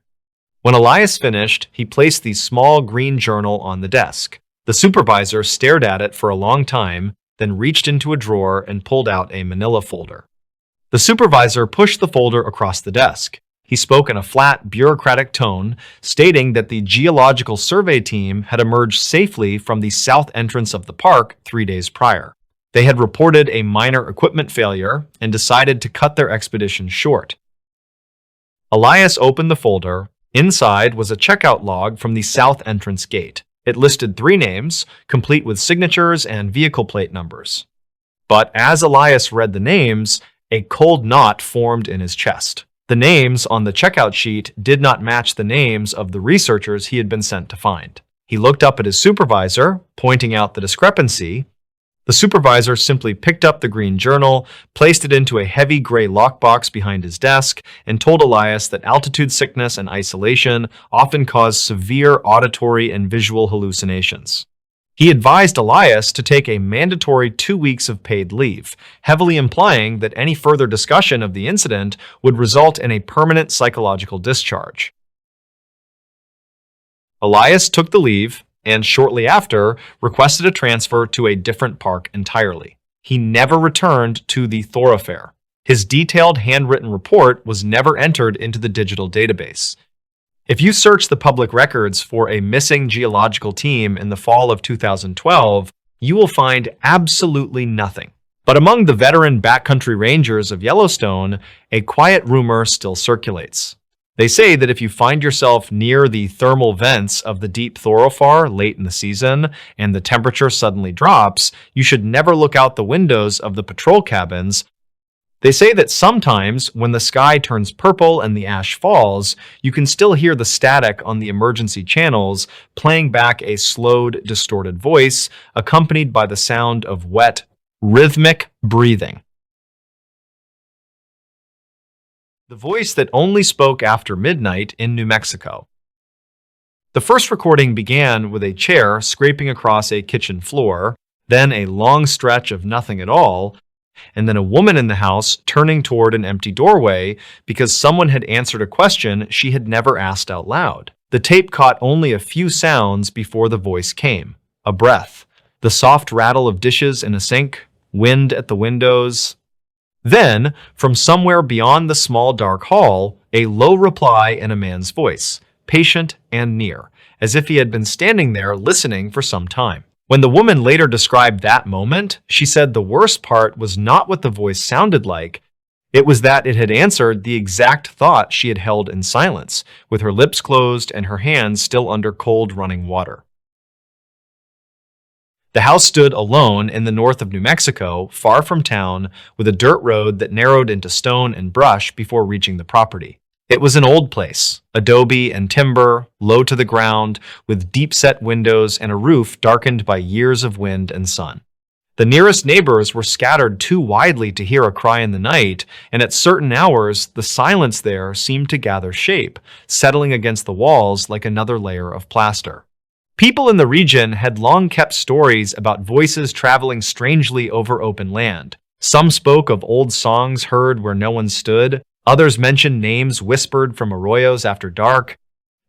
When Elias finished, he placed the small green journal on the desk. The supervisor stared at it for a long time, then reached into a drawer and pulled out a manila folder. The supervisor pushed the folder across the desk. He spoke in a flat, bureaucratic tone, stating that the geological survey team had emerged safely from the south entrance of the park 3 days prior. They had reported a minor equipment failure and decided to cut their expedition short. Elias opened the folder. Inside was a checkout log from the south entrance gate. It listed 3 names, complete with signatures and vehicle plate numbers. But as Elias read the names, a cold knot formed in his chest. The names on the checkout sheet did not match the names of the researchers he had been sent to find. He looked up at his supervisor, pointing out the discrepancy. The supervisor simply picked up the green journal, placed it into a heavy gray lockbox behind his desk, and told Elias that altitude sickness and isolation often cause severe auditory and visual hallucinations. He advised Elias to take a mandatory 2 weeks of paid leave, heavily implying that any further discussion of the incident would result in a permanent psychological discharge. Elias took the leave and shortly after requested a transfer to a different park entirely. He never returned to the thoroughfare. His detailed handwritten report was never entered into the digital database. If you search the public records for a missing geological team in the fall of 2012, you will find absolutely nothing. But among the veteran backcountry rangers of Yellowstone, a quiet rumor still circulates. They say that if you find yourself near the thermal vents of the deep thoroughfare late in the season and the temperature suddenly drops, you should never look out the windows of the patrol cabins. They say that sometimes when the sky turns purple and the ash falls, you can still hear the static on the emergency channels playing back a slowed, distorted voice accompanied by the sound of wet, rhythmic breathing. The voice that only spoke after midnight in New Mexico. The first recording began with a chair scraping across a kitchen floor, then a long stretch of nothing at all, and then a woman in the house turning toward an empty doorway because someone had answered a question she had never asked out loud. The tape caught only a few sounds before the voice came. A breath, the soft rattle of dishes in a sink, wind at the windows. Then, from somewhere beyond the small dark hall, a low reply in a man's voice, patient and near, as if he had been standing there listening for some time. When the woman later described that moment, she said the worst part was not what the voice sounded like, it was that it had answered the exact thought she had held in silence, with her lips closed and her hands still under cold running water. The house stood alone in the north of New Mexico, far from town, with a dirt road that narrowed into stone and brush before reaching the property. It was an old place, adobe and timber, low to the ground, with deep-set windows and a roof darkened by years of wind and sun. The nearest neighbors were scattered too widely to hear a cry in the night, and at certain hours, the silence there seemed to gather shape, settling against the walls like another layer of plaster. People in the region had long kept stories about voices traveling strangely over open land. Some spoke of old songs heard where no one stood. Others mentioned names whispered from arroyos after dark.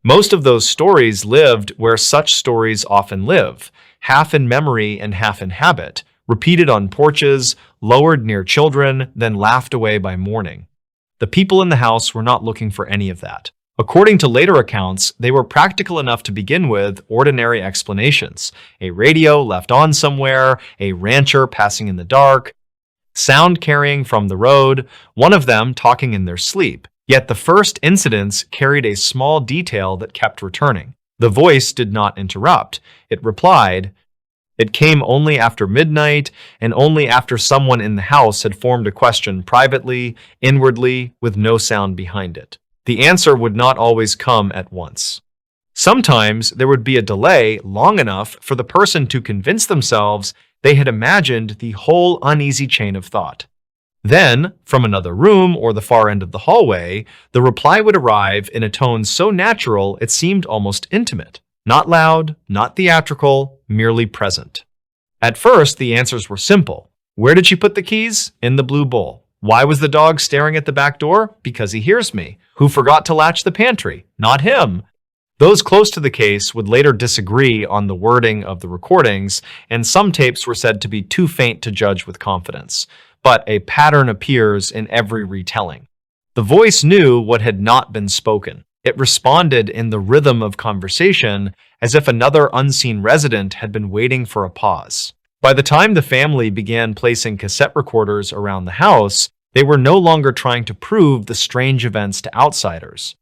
Most of those stories lived where such stories often live, half in memory and half in habit, repeated on porches, lowered near children, then laughed away by morning. The people in the house were not looking for any of that. According to later accounts, they were practical enough to begin with ordinary explanations. A radio left on somewhere, a rancher passing in the dark, sound carrying from the road, one of them talking in their sleep. Yet the first incidents carried a small detail that kept returning. The voice did not interrupt. It replied. It came only after midnight, and only after someone in the house had formed a question privately, inwardly, with no sound behind it. The answer would not always come at once. Sometimes there would be a delay long enough for the person to convince themselves they had imagined the whole uneasy chain of thought. Then, from another room or the far end of the hallway, the reply would arrive in a tone so natural it seemed almost intimate. Not loud, not theatrical, merely present. At first, the answers were simple. Where did she put the keys? In the blue bowl. Why was the dog staring at the back door? Because he hears me. Who forgot to latch the pantry? Not him. Those close to the case would later disagree on the wording of the recordings, and some tapes were said to be too faint to judge with confidence. But a pattern appears in every retelling. The voice knew what had not been spoken. It responded in the rhythm of conversation, as if another unseen resident had been waiting for a pause. By the time the family began placing cassette recorders around the house, they were no longer trying to prove the strange events to outsiders.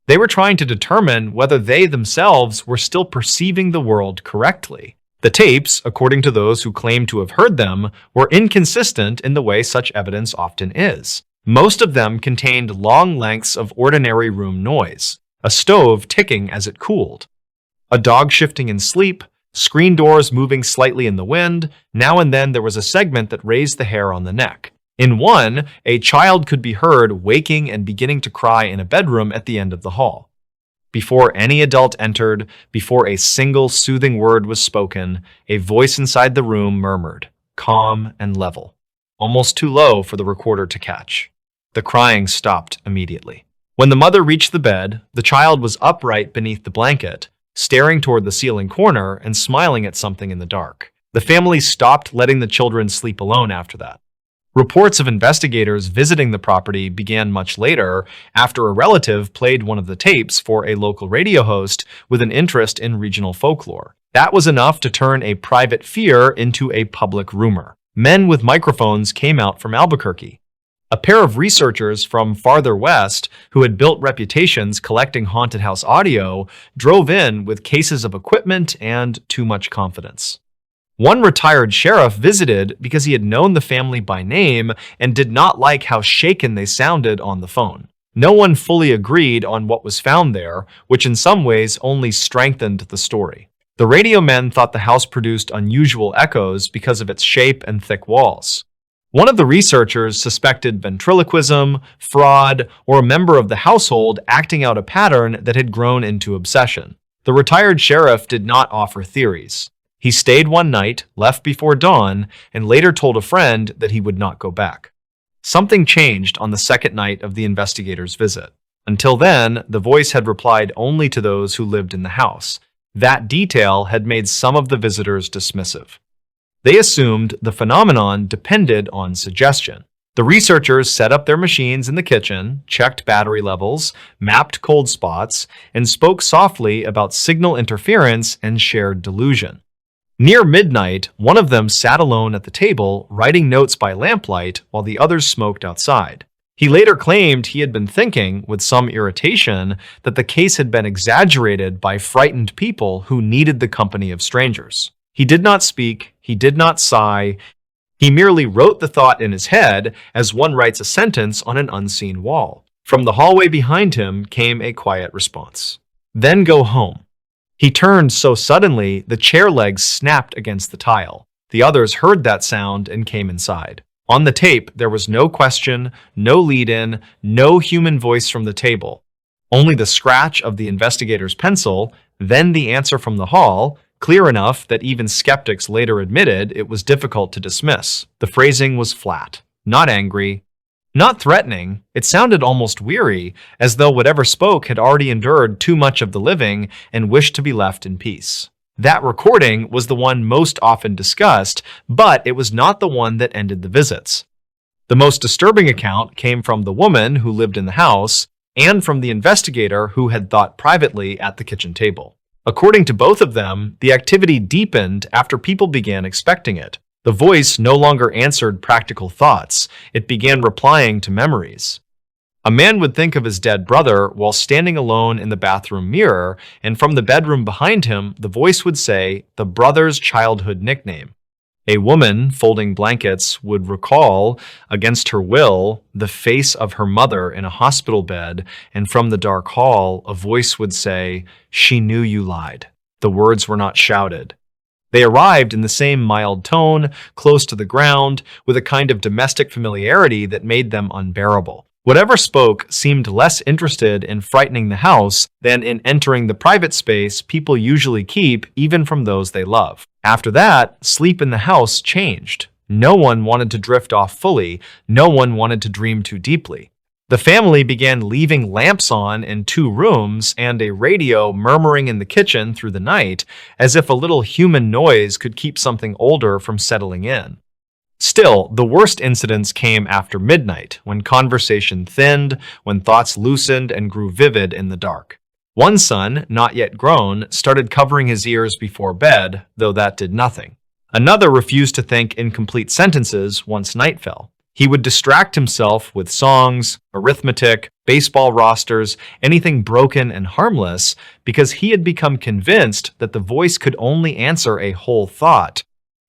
They were trying to determine whether they themselves were still perceiving the world correctly. The tapes, according to those who claimed to have heard them, were inconsistent in the way such evidence often is. Most of them contained long lengths of ordinary room noise, a stove ticking as it cooled, a dog shifting in sleep, screen doors moving slightly in the wind. Now and then there was a segment that raised the hair on the neck. In one, a child could be heard waking and beginning to cry in a bedroom at the end of the hall. Before any adult entered, before a single soothing word was spoken, a voice inside the room murmured, calm and level, almost too low for the recorder to catch. The crying stopped immediately. When the mother reached the bed, the child was upright beneath the blanket, staring toward the ceiling corner and smiling at something in the dark. The family stopped letting the children sleep alone after that. Reports of investigators visiting the property began much later, after a relative played one of the tapes for a local radio host with an interest in regional folklore. That was enough to turn a private fear into a public rumor. Men with microphones came out from Albuquerque. A pair of researchers from farther west, who had built reputations collecting haunted house audio, drove in with cases of equipment and too much confidence. One retired sheriff visited because he had known the family by name and did not like how shaken they sounded on the phone. No one fully agreed on what was found there, which in some ways only strengthened the story. The radio men thought the house produced unusual echoes because of its shape and thick walls. One of the researchers suspected ventriloquism, fraud, or a member of the household acting out a pattern that had grown into obsession. The retired sheriff did not offer theories. He stayed one night, left before dawn, and later told a friend that he would not go back. Something changed on the second night of the investigators' visit. Until then, the voice had replied only to those who lived in the house. That detail had made some of the visitors dismissive. They assumed the phenomenon depended on suggestion. The researchers set up their machines in the kitchen, checked battery levels, mapped cold spots, and spoke softly about signal interference and shared delusion. Near midnight, one of them sat alone at the table, writing notes by lamplight while the others smoked outside. He later claimed he had been thinking, with some irritation, that the case had been exaggerated by frightened people who needed the company of strangers. He did not speak, he did not sigh, he merely wrote the thought in his head as one writes a sentence on an unseen wall. From the hallway behind him came a quiet response. Then go home. He turned so suddenly the chair legs snapped against the tile. The others heard that sound and came inside. On the tape, there was no question, no lead-in, no human voice from the table. Only the scratch of the investigator's pencil, then the answer from the hall, clear enough that even skeptics later admitted it was difficult to dismiss. The phrasing was flat, not angry, not threatening. It sounded almost weary, as though whatever spoke had already endured too much of the living and wished to be left in peace. That recording was the one most often discussed, but it was not the one that ended the visits. The most disturbing account came from the woman who lived in the house and from the investigator who had thought privately at the kitchen table. According to both of them, the activity deepened after people began expecting it. The voice no longer answered practical thoughts. It began replying to memories. A man would think of his dead brother while standing alone in the bathroom mirror, and from the bedroom behind him, the voice would say the brother's childhood nickname. A woman folding blankets would recall, against her will, the face of her mother in a hospital bed, and from the dark hall, a voice would say, "She knew you lied." The words were not shouted. They arrived in the same mild tone, close to the ground, with a kind of domestic familiarity that made them unbearable. Whatever spoke seemed less interested in frightening the house than in entering the private space people usually keep even from those they love. After that, sleep in the house changed. No one wanted to drift off fully. No one wanted to dream too deeply. The family began leaving lamps on in 2 rooms and a radio murmuring in the kitchen through the night, as if a little human noise could keep something older from settling in. Still, the worst incidents came after midnight, when conversation thinned, when thoughts loosened and grew vivid in the dark. One son, not yet grown, started covering his ears before bed, though that did nothing. Another refused to think in complete sentences once night fell. He would distract himself with songs, arithmetic, baseball rosters, anything broken and harmless, because he had become convinced that the voice could only answer a whole thought.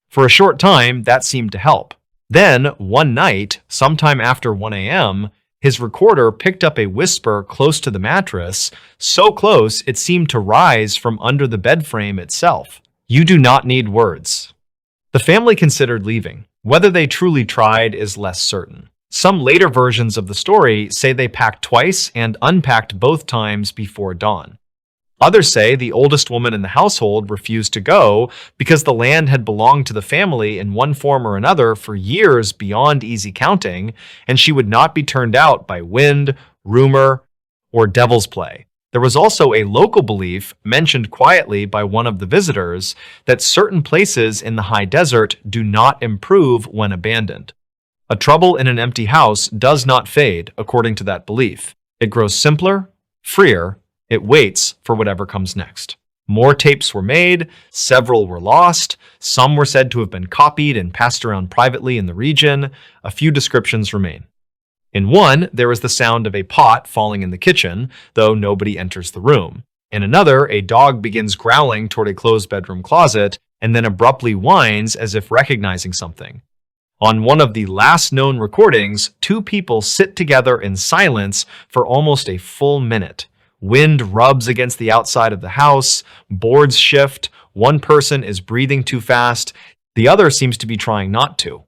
For a short time, that seemed to help. Then, one night, sometime after 1 a.m., his recorder picked up a whisper close to the mattress, so close it seemed to rise from under the bed frame itself. "You do not need words." The family considered leaving. Whether they truly tried is less certain. Some later versions of the story say they packed twice and unpacked both times before dawn. Others say the oldest woman in the household refused to go because the land had belonged to the family in one form or another for years beyond easy counting, and she would not be turned out by wind, rumor, or devil's play. There was also a local belief, mentioned quietly by one of the visitors, that certain places in the high desert do not improve when abandoned. A trouble in an empty house does not fade, according to that belief. It grows simpler, freer. It waits for whatever comes next. More tapes were made, several were lost, some were said to have been copied and passed around privately in the region. A few descriptions remain. In one, there is the sound of a pot falling in the kitchen, though nobody enters the room. In another, a dog begins growling toward a closed bedroom closet and then abruptly whines as if recognizing something. On one of the last known recordings, 2 people sit together in silence for almost a full minute. Wind rubs against the outside of the house, boards shift, one person is breathing too fast, the other seems to be trying not to.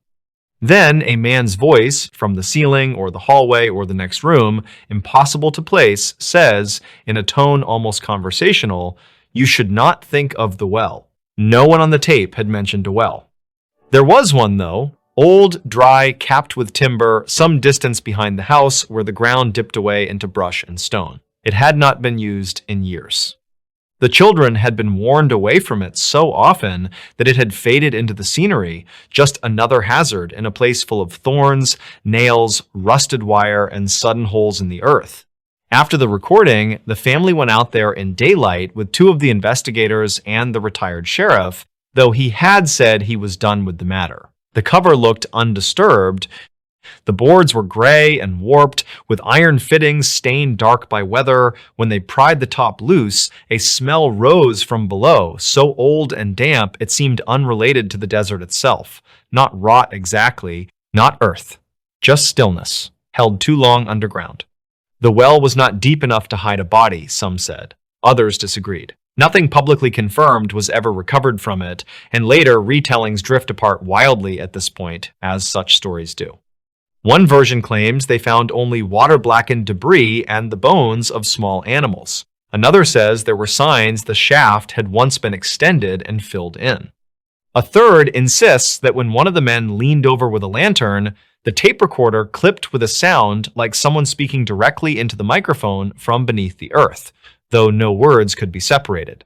Then a man's voice from the ceiling or the hallway or the next room, impossible to place, says, in a tone almost conversational, "You should not think of the well." No one on the tape had mentioned a well. There was one, though, old, dry, capped with timber, some distance behind the house where the ground dipped away into brush and stone. It had not been used in years. The children had been warned away from it so often that it had faded into the scenery, just another hazard in a place full of thorns, nails, rusted wire, and sudden holes in the earth. After the recording, the family went out there in daylight with 2 of the investigators and the retired sheriff, though he had said he was done with the matter. The cover looked undisturbed. The boards were gray and warped, with iron fittings stained dark by weather. When they pried the top loose, a smell rose from below, so old and damp it seemed unrelated to the desert itself. Not rot exactly, not earth, just stillness, held too long underground. The well was not deep enough to hide a body, some said. Others disagreed. Nothing publicly confirmed was ever recovered from it, and later retellings drift apart wildly at this point, as such stories do. One version claims they found only water-blackened debris and the bones of small animals. Another says there were signs the shaft had once been extended and filled in. A third insists that when one of the men leaned over with a lantern, the tape recorder clipped with a sound like someone speaking directly into the microphone from beneath the earth, though no words could be separated.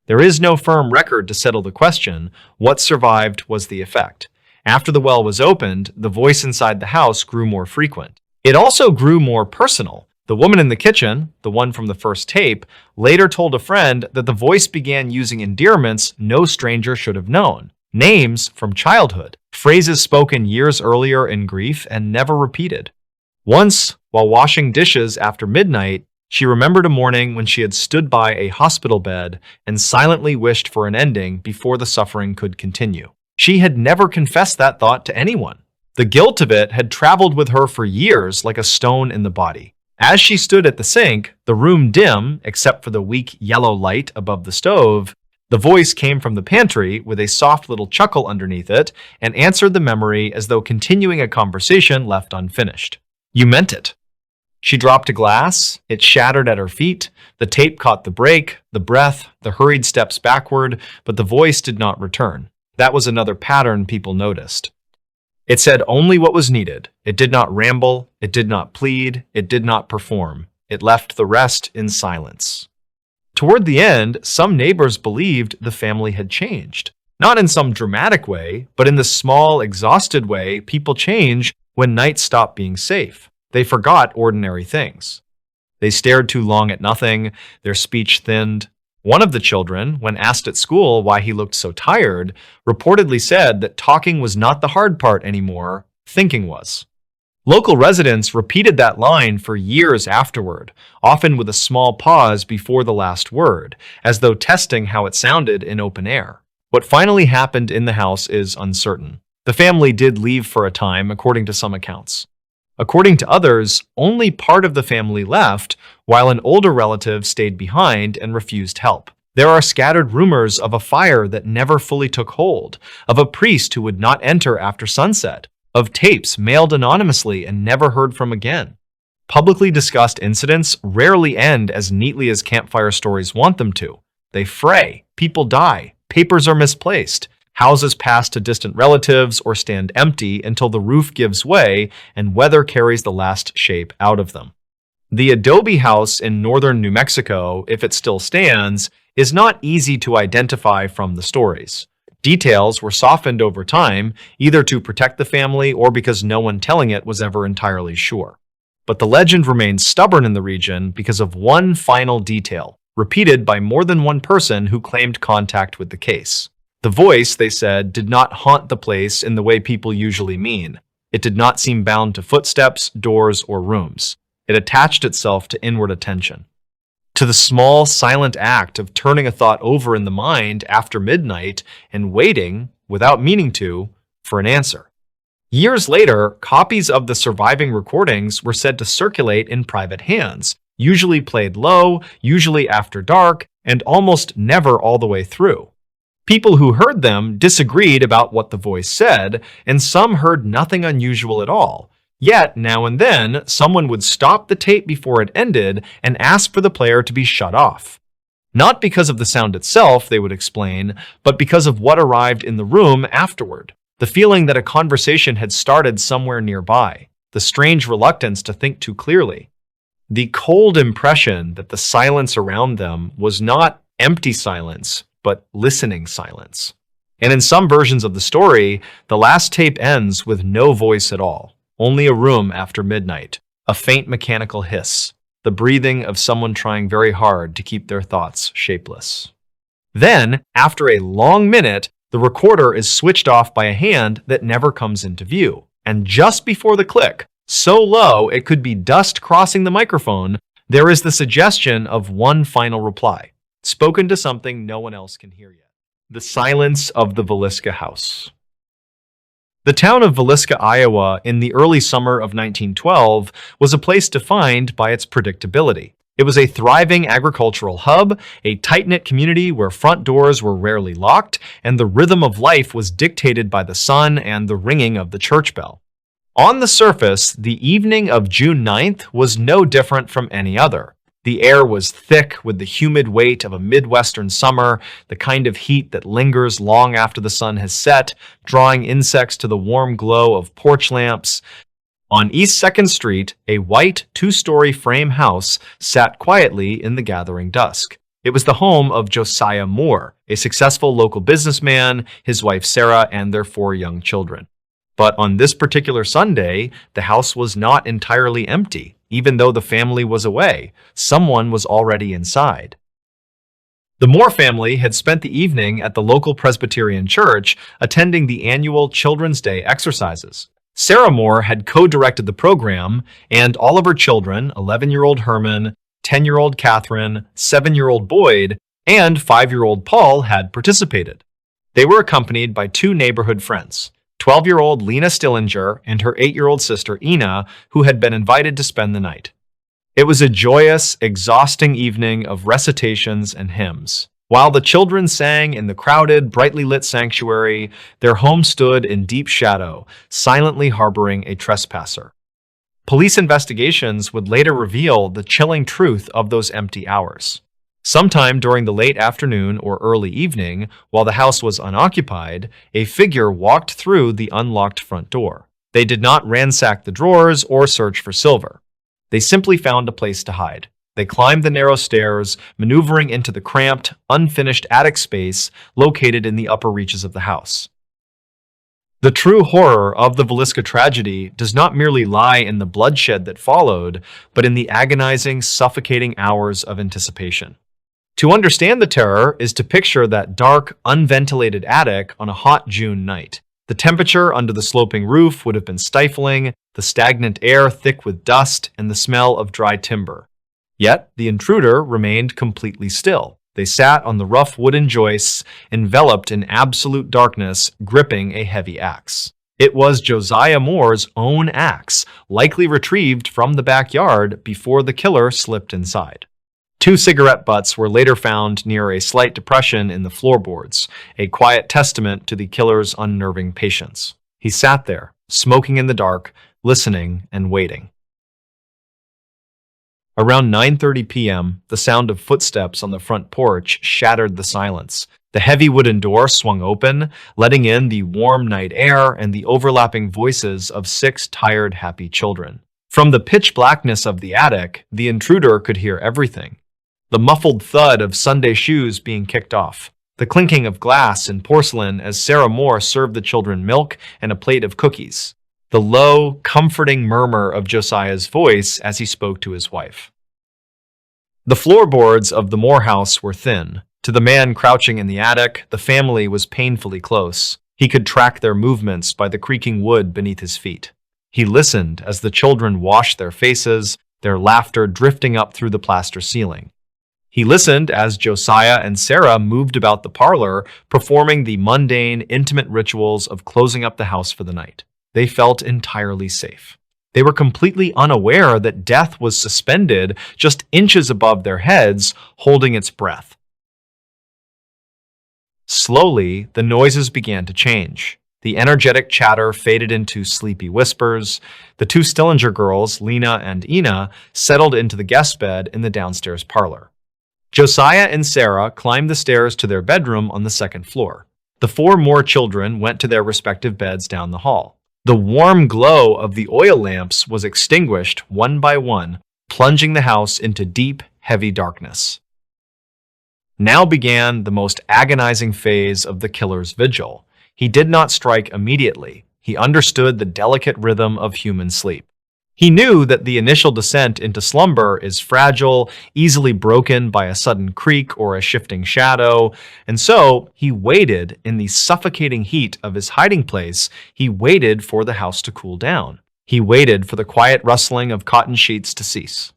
There is no firm record to settle the question. What survived was the effect. After the well was opened, the voice inside the house grew more frequent. It also grew more personal. The woman in the kitchen, the one from the first tape, later told a friend that the voice began using endearments no stranger should have known. Names from childhood, phrases spoken years earlier in grief and never repeated. Once, while washing dishes after midnight, she remembered a morning when she had stood by a hospital bed and silently wished for an ending before the suffering could continue. She had never confessed that thought to anyone. The guilt of it had traveled with her for years like a stone in the body. As she stood at the sink, the room dim except for the weak yellow light above the stove, the voice came from the pantry with a soft little chuckle underneath it and answered the memory as though continuing a conversation left unfinished. "You meant it." She dropped a glass. It shattered at her feet. The tape caught the break, the breath, the hurried steps backward, but the voice did not return. That was another pattern people noticed. It said only what was needed. It did not ramble. It did not plead. It did not perform. It left the rest in silence. Toward the end, some neighbors believed the family had changed. Not in some dramatic way, but in the small, exhausted way people change when nights stop being safe. They forgot ordinary things. They stared too long at nothing. Their speech thinned. One of the children, when asked at school why he looked so tired, reportedly said that talking was not the hard part anymore, thinking was. Local residents repeated that line for years afterward, often with a small pause before the last word, as though testing how it sounded in open air. What finally happened in the house is uncertain. The family did leave for a time, according to some accounts. According to others, only part of the family left, while an older relative stayed behind and refused help. There are scattered rumors of a fire that never fully took hold, of a priest who would not enter after sunset, of tapes mailed anonymously and never heard from again. Publicly discussed incidents rarely end as neatly as campfire stories want them to. They fray, people die, papers are misplaced, houses pass to distant relatives or stand empty until the roof gives way and weather carries the last shape out of them. The adobe house in northern New Mexico, if it still stands, is not easy to identify from the stories. Details were softened over time, either to protect the family or because no one telling it was ever entirely sure. But the legend remains stubborn in the region because of one final detail, repeated by more than one person who claimed contact with the case. The voice, they said, did not haunt the place in the way people usually mean. It did not seem bound to footsteps, doors, or rooms. It attached itself to inward attention. To the small, silent act of turning a thought over in the mind after midnight and waiting, without meaning to, for an answer. Years later, copies of the surviving recordings were said to circulate in private hands, usually played low, usually after dark, and almost never all the way through. People who heard them disagreed about what the voice said, and some heard nothing unusual at all. Yet, now and then, someone would stop the tape before it ended and ask for the player to be shut off. Not because of the sound itself, they would explain, but because of what arrived in the room afterward. The feeling that a conversation had started somewhere nearby. The strange reluctance to think too clearly. The cold impression that the silence around them was not empty silence, but listening silence. And in some versions of the story, the last tape ends with no voice at all, only a room after midnight, a faint mechanical hiss, the breathing of someone trying very hard to keep their thoughts shapeless. Then, after a long minute, the recorder is switched off by a hand that never comes into view. And just before the click, so low it could be dust crossing the microphone, there is the suggestion of one final reply, spoken to something no one else can hear yet. The silence of the Villisca house. The town of Villisca, Iowa, in the early summer of 1912 was a place defined by its predictability. It was a thriving agricultural hub, a tight-knit community where front doors were rarely locked, and the rhythm of life was dictated by the sun and the ringing of the church bell. On the surface, the evening of June 9th was no different from any other. The air was thick with the humid weight of a Midwestern summer, the kind of heat that lingers long after the sun has set, drawing insects to the warm glow of porch lamps. On East 2nd Street, a white two-story frame house sat quietly in the gathering dusk. It was the home of Josiah Moore, a successful local businessman, his wife Sarah, and their 4 young children. But on this particular Sunday, the house was not entirely empty. Even though the family was away, someone was already inside. The Moore family had spent the evening at the local Presbyterian church attending the annual Children's Day exercises. Sarah Moore had co-directed the program, and all of her children, 11-year-old Herman, 10-year-old Catherine, 7-year-old Boyd, and 5-year-old Paul had participated. They were accompanied by 2 neighborhood friends, 12-year-old Lena Stillinger and her 8-year-old sister Ina, who had been invited to spend the night. It was a joyous, exhausting evening of recitations and hymns. While the children sang in the crowded, brightly lit sanctuary, their home stood in deep shadow, silently harboring a trespasser. Police investigations would later reveal the chilling truth of those empty hours. Sometime during the late afternoon or early evening, while the house was unoccupied, a figure walked through the unlocked front door. They did not ransack the drawers or search for silver. They simply found a place to hide. They climbed the narrow stairs, maneuvering into the cramped, unfinished attic space located in the upper reaches of the house. The true horror of the Villisca tragedy does not merely lie in the bloodshed that followed, but in the agonizing, suffocating hours of anticipation. To understand the terror is to picture that dark, unventilated attic on a hot June night. The temperature under the sloping roof would have been stifling, the stagnant air thick with dust, and the smell of dry timber. Yet, the intruder remained completely still. They sat on the rough wooden joists, enveloped in absolute darkness, gripping a heavy axe. It was Josiah Moore's own axe, likely retrieved from the backyard before the killer slipped inside. 2 cigarette butts were later found near a slight depression in the floorboards, a quiet testament to the killer's unnerving patience. He sat there, smoking in the dark, listening and waiting. Around 9:30 p.m., the sound of footsteps on the front porch shattered the silence. The heavy wooden door swung open, letting in the warm night air and the overlapping voices of 6 tired, happy children. From the pitch blackness of the attic, the intruder could hear everything. The muffled thud of Sunday shoes being kicked off, the clinking of glass and porcelain as Sarah Moore served the children milk and a plate of cookies, the low, comforting murmur of Josiah's voice as he spoke to his wife. The floorboards of the Moore house were thin. To the man crouching in the attic, the family was painfully close. He could track their movements by the creaking wood beneath his feet. He listened as the children washed their faces, their laughter drifting up through the plaster ceiling. He listened as Josiah and Sarah moved about the parlor, performing the mundane, intimate rituals of closing up the house for the night. They felt entirely safe. They were completely unaware that death was suspended just inches above their heads, holding its breath. Slowly, the noises began to change. The energetic chatter faded into sleepy whispers. The 2 Stillinger girls, Lena and Ina, settled into the guest bed in the downstairs parlor. Josiah and Sarah climbed the stairs to their bedroom on the 2nd floor. The 4 more children went to their respective beds down the hall. The warm glow of the oil lamps was extinguished one by one, plunging the house into deep, heavy darkness. Now began the most agonizing phase of the killer's vigil. He did not strike immediately. He understood the delicate rhythm of human sleep. He knew that the initial descent into slumber is fragile, easily broken by a sudden creak or a shifting shadow, and so he waited in the suffocating heat of his hiding place. He waited for the house to cool down. He waited for the quiet rustling of cotton sheets to cease.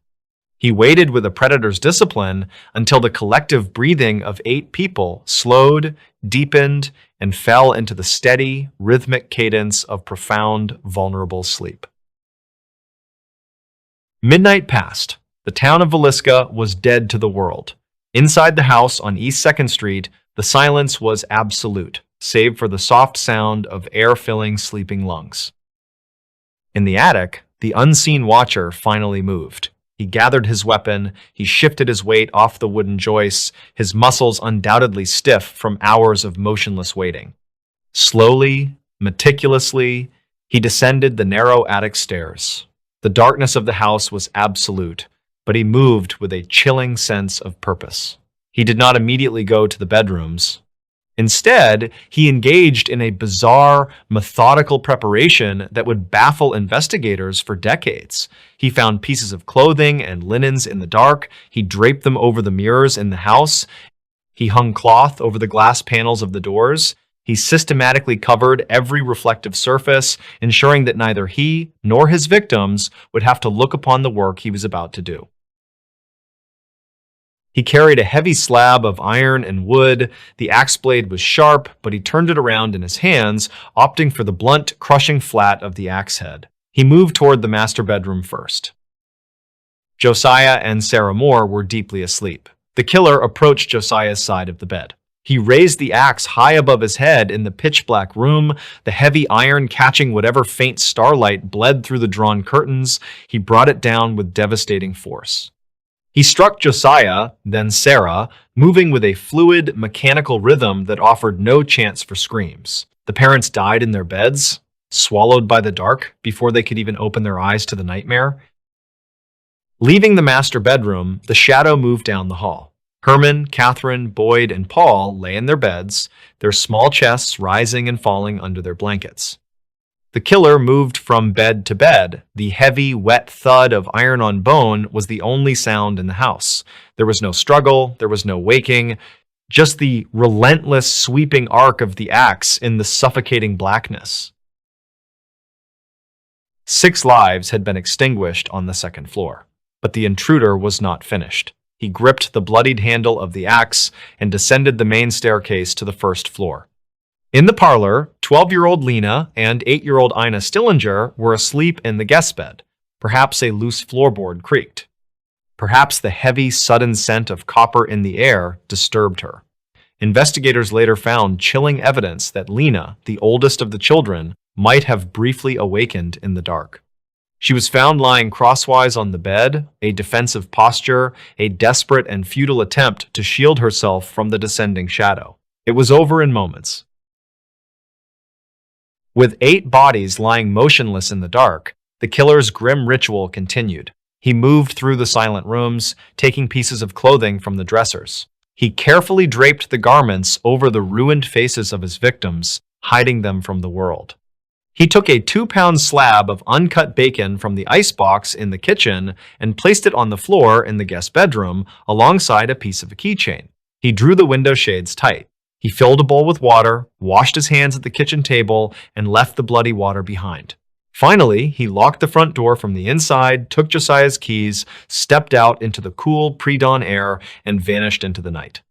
He waited with a predator's discipline until the collective breathing of 8 people slowed, deepened, and fell into the steady, rhythmic cadence of profound, vulnerable sleep. Midnight passed. The town of Villisca was dead to the world. Inside the house on East 2nd Street, the silence was absolute, save for the soft sound of air filling sleeping lungs. In the attic, the unseen watcher finally moved. He gathered his weapon, he shifted his weight off the wooden joists, his muscles undoubtedly stiff from hours of motionless waiting. Slowly, meticulously, he descended the narrow attic stairs. The darkness of the house was absolute, but he moved with a chilling sense of purpose. He did not immediately go to the bedrooms. Instead, he engaged in a bizarre, methodical preparation that would baffle investigators for decades. He found pieces of clothing and linens in the dark. He draped them over the mirrors in the house. He hung cloth over the glass panels of the doors. He systematically covered every reflective surface, ensuring that neither he nor his victims would have to look upon the work he was about to do. He carried a heavy slab of iron and wood. The axe blade was sharp, but he turned it around in his hands, opting for the blunt, crushing flat of the axe head. He moved toward the master bedroom first. Josiah and Sarah Moore were deeply asleep. The killer approached Josiah's side of the bed. He raised the axe high above his head in the pitch-black room, the heavy iron catching whatever faint starlight bled through the drawn curtains. He brought it down with devastating force. He struck Josiah, then Sarah, moving with a fluid, mechanical rhythm that offered no chance for screams. The parents died in their beds, swallowed by the dark before they could even open their eyes to the nightmare. Leaving the master bedroom, the shadow moved down the hall. Herman, Catherine, Boyd, and Paul lay in their beds, their small chests rising and falling under their blankets. The killer moved from bed to bed. The heavy, wet thud of iron on bone was the only sound in the house. There was no struggle, there was no waking, just the relentless, sweeping arc of the axe in the suffocating blackness. 6 lives had been extinguished on the second floor, but the intruder was not finished. He gripped the bloodied handle of the axe and descended the main staircase to the first floor. In the parlor, 12-year-old Lena and 8-year-old Ina Stillinger were asleep in the guest bed. Perhaps a loose floorboard creaked. Perhaps the heavy, sudden scent of copper in the air disturbed her. Investigators later found chilling evidence that Lena, the oldest of the children, might have briefly awakened in the dark. She was found lying crosswise on the bed, a defensive posture, a desperate and futile attempt to shield herself from the descending shadow. It was over in moments. With 8 bodies lying motionless in the dark, the killer's grim ritual continued. He moved through the silent rooms, taking pieces of clothing from the dressers. He carefully draped the garments over the ruined faces of his victims, hiding them from the world. He took a 2-pound slab of uncut bacon from the icebox in the kitchen and placed it on the floor in the guest bedroom alongside a piece of a keychain. He drew the window shades tight. He filled a bowl with water, washed his hands at the kitchen table, and left the bloody water behind. Finally, he locked the front door from the inside, took Josiah's keys, stepped out into the cool pre-dawn air, and vanished into the night.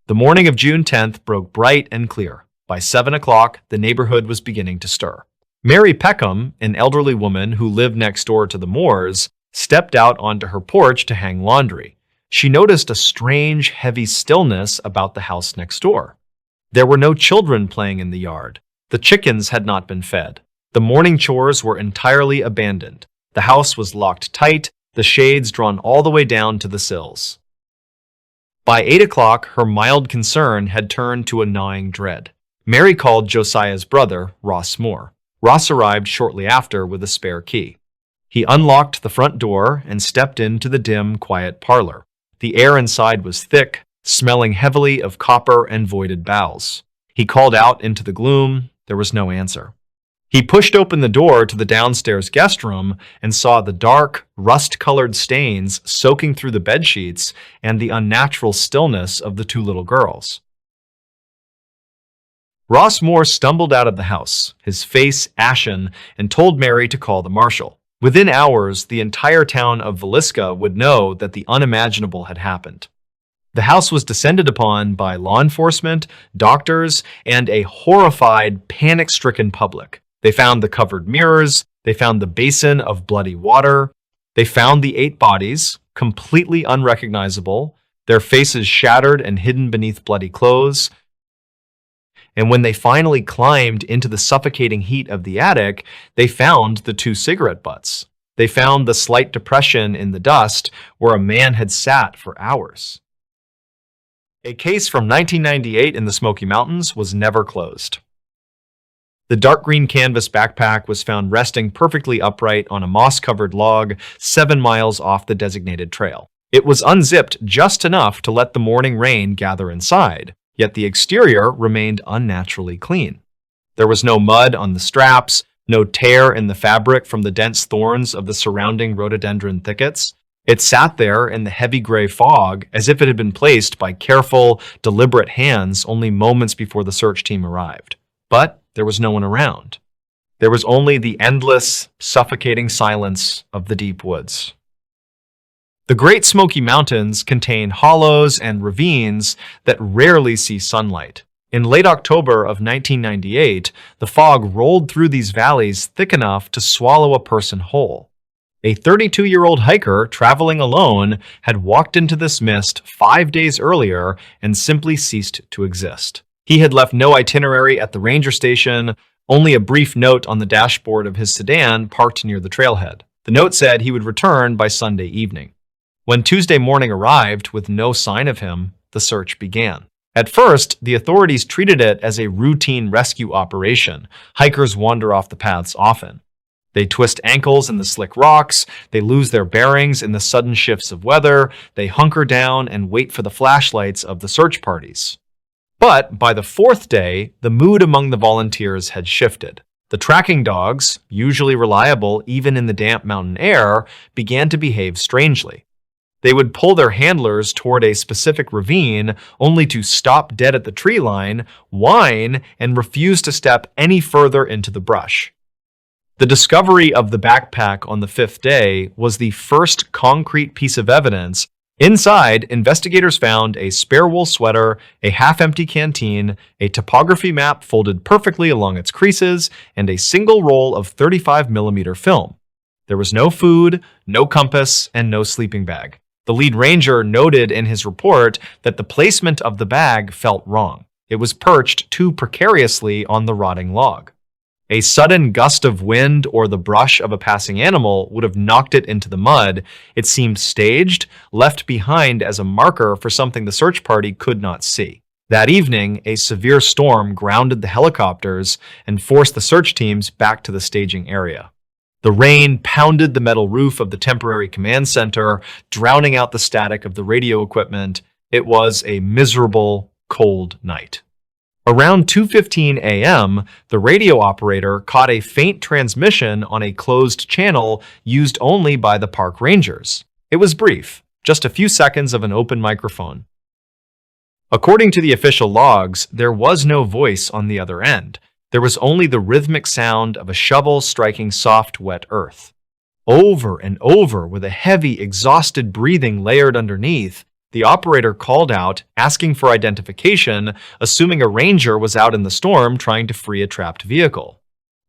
The morning of June 10th broke bright and clear. By 7 o'clock, the neighborhood was beginning to stir. Mary Peckham, an elderly woman who lived next door to the Moores, stepped out onto her porch to hang laundry. She noticed a strange, heavy stillness about the house next door. There were no children playing in the yard. The chickens had not been fed. The morning chores were entirely abandoned. The house was locked tight, the shades drawn all the way down to the sills. By 8 o'clock, her mild concern had turned to a gnawing dread. Mary called Josiah's brother, Ross Moore. Ross arrived shortly after with a spare key. He unlocked the front door and stepped into the dim, quiet parlor. The air inside was thick, smelling heavily of copper and voided bowels. He called out into the gloom. There was no answer. He pushed open the door to the downstairs guest room and saw the dark, rust-colored stains soaking through the bedsheets and the unnatural stillness of the 2 little girls. Ross Moore stumbled out of the house, his face ashen, and told Mary to call the marshal. Within hours, the entire town of Villisca would know that the unimaginable had happened. The house was descended upon by law enforcement, doctors, and a horrified, panic-stricken public. They found the covered mirrors, they found the basin of bloody water, they found the 8 bodies, completely unrecognizable, their faces shattered and hidden beneath bloody clothes. And when they finally climbed into the suffocating heat of the attic, they found the two cigarette butts. They found the slight depression in the dust where a man had sat for hours. A case from 1998 in the Smoky Mountains was never closed. The dark green canvas backpack was found resting perfectly upright on a moss-covered log 7 miles off the designated trail. It was unzipped just enough to let the morning rain gather inside, yet the exterior remained unnaturally clean. There was no mud on the straps, no tear in the fabric from the dense thorns of the surrounding rhododendron thickets. It sat there in the heavy gray fog as if it had been placed by careful, deliberate hands only moments before the search team arrived. But there was no one around. There was only the endless, suffocating silence of the deep woods. The Great Smoky Mountains contain hollows and ravines that rarely see sunlight. In late October of 1998, the fog rolled through these valleys thick enough to swallow a person whole. A 32-year-old hiker traveling alone had walked into this mist 5 days earlier and simply ceased to exist. He had left no itinerary at the ranger station, only a brief note on the dashboard of his sedan parked near the trailhead. The note said he would return by Sunday evening. When Tuesday morning arrived with no sign of him, the search began. At first, the authorities treated it as a routine rescue operation. Hikers wander off the paths often. They twist ankles in the slick rocks, they lose their bearings in the sudden shifts of weather, they hunker down and wait for the flashlights of the search parties. But by the 4th day, the mood among the volunteers had shifted. The tracking dogs, usually reliable even in the damp mountain air, began to behave strangely. They would pull their handlers toward a specific ravine only to stop dead at the tree line, whine, and refuse to step any further into the brush. The discovery of the backpack on the 5th day was the first concrete piece of evidence. Inside, investigators found a spare wool sweater, a half-empty canteen, a topography map folded perfectly along its creases, and a single roll of 35mm film. There was no food, no compass, and no sleeping bag. The lead ranger noted in his report that the placement of the bag felt wrong. It was perched too precariously on the rotting log. A sudden gust of wind or the brush of a passing animal would have knocked it into the mud. It seemed staged, left behind as a marker for something the search party could not see. That evening, a severe storm grounded the helicopters and forced the search teams back to the staging area. The rain pounded the metal roof of the temporary command center, drowning out the static of the radio equipment. It was a miserable, cold night. Around 2:15 a.m., the radio operator caught a faint transmission on a closed channel used only by the park rangers. It was brief, just a few seconds of an open microphone. According to the official logs, there was no voice on the other end. There was only the rhythmic sound of a shovel striking soft, wet earth. Over and over, with a heavy, exhausted breathing layered underneath, the operator called out, asking for identification, assuming a ranger was out in the storm trying to free a trapped vehicle.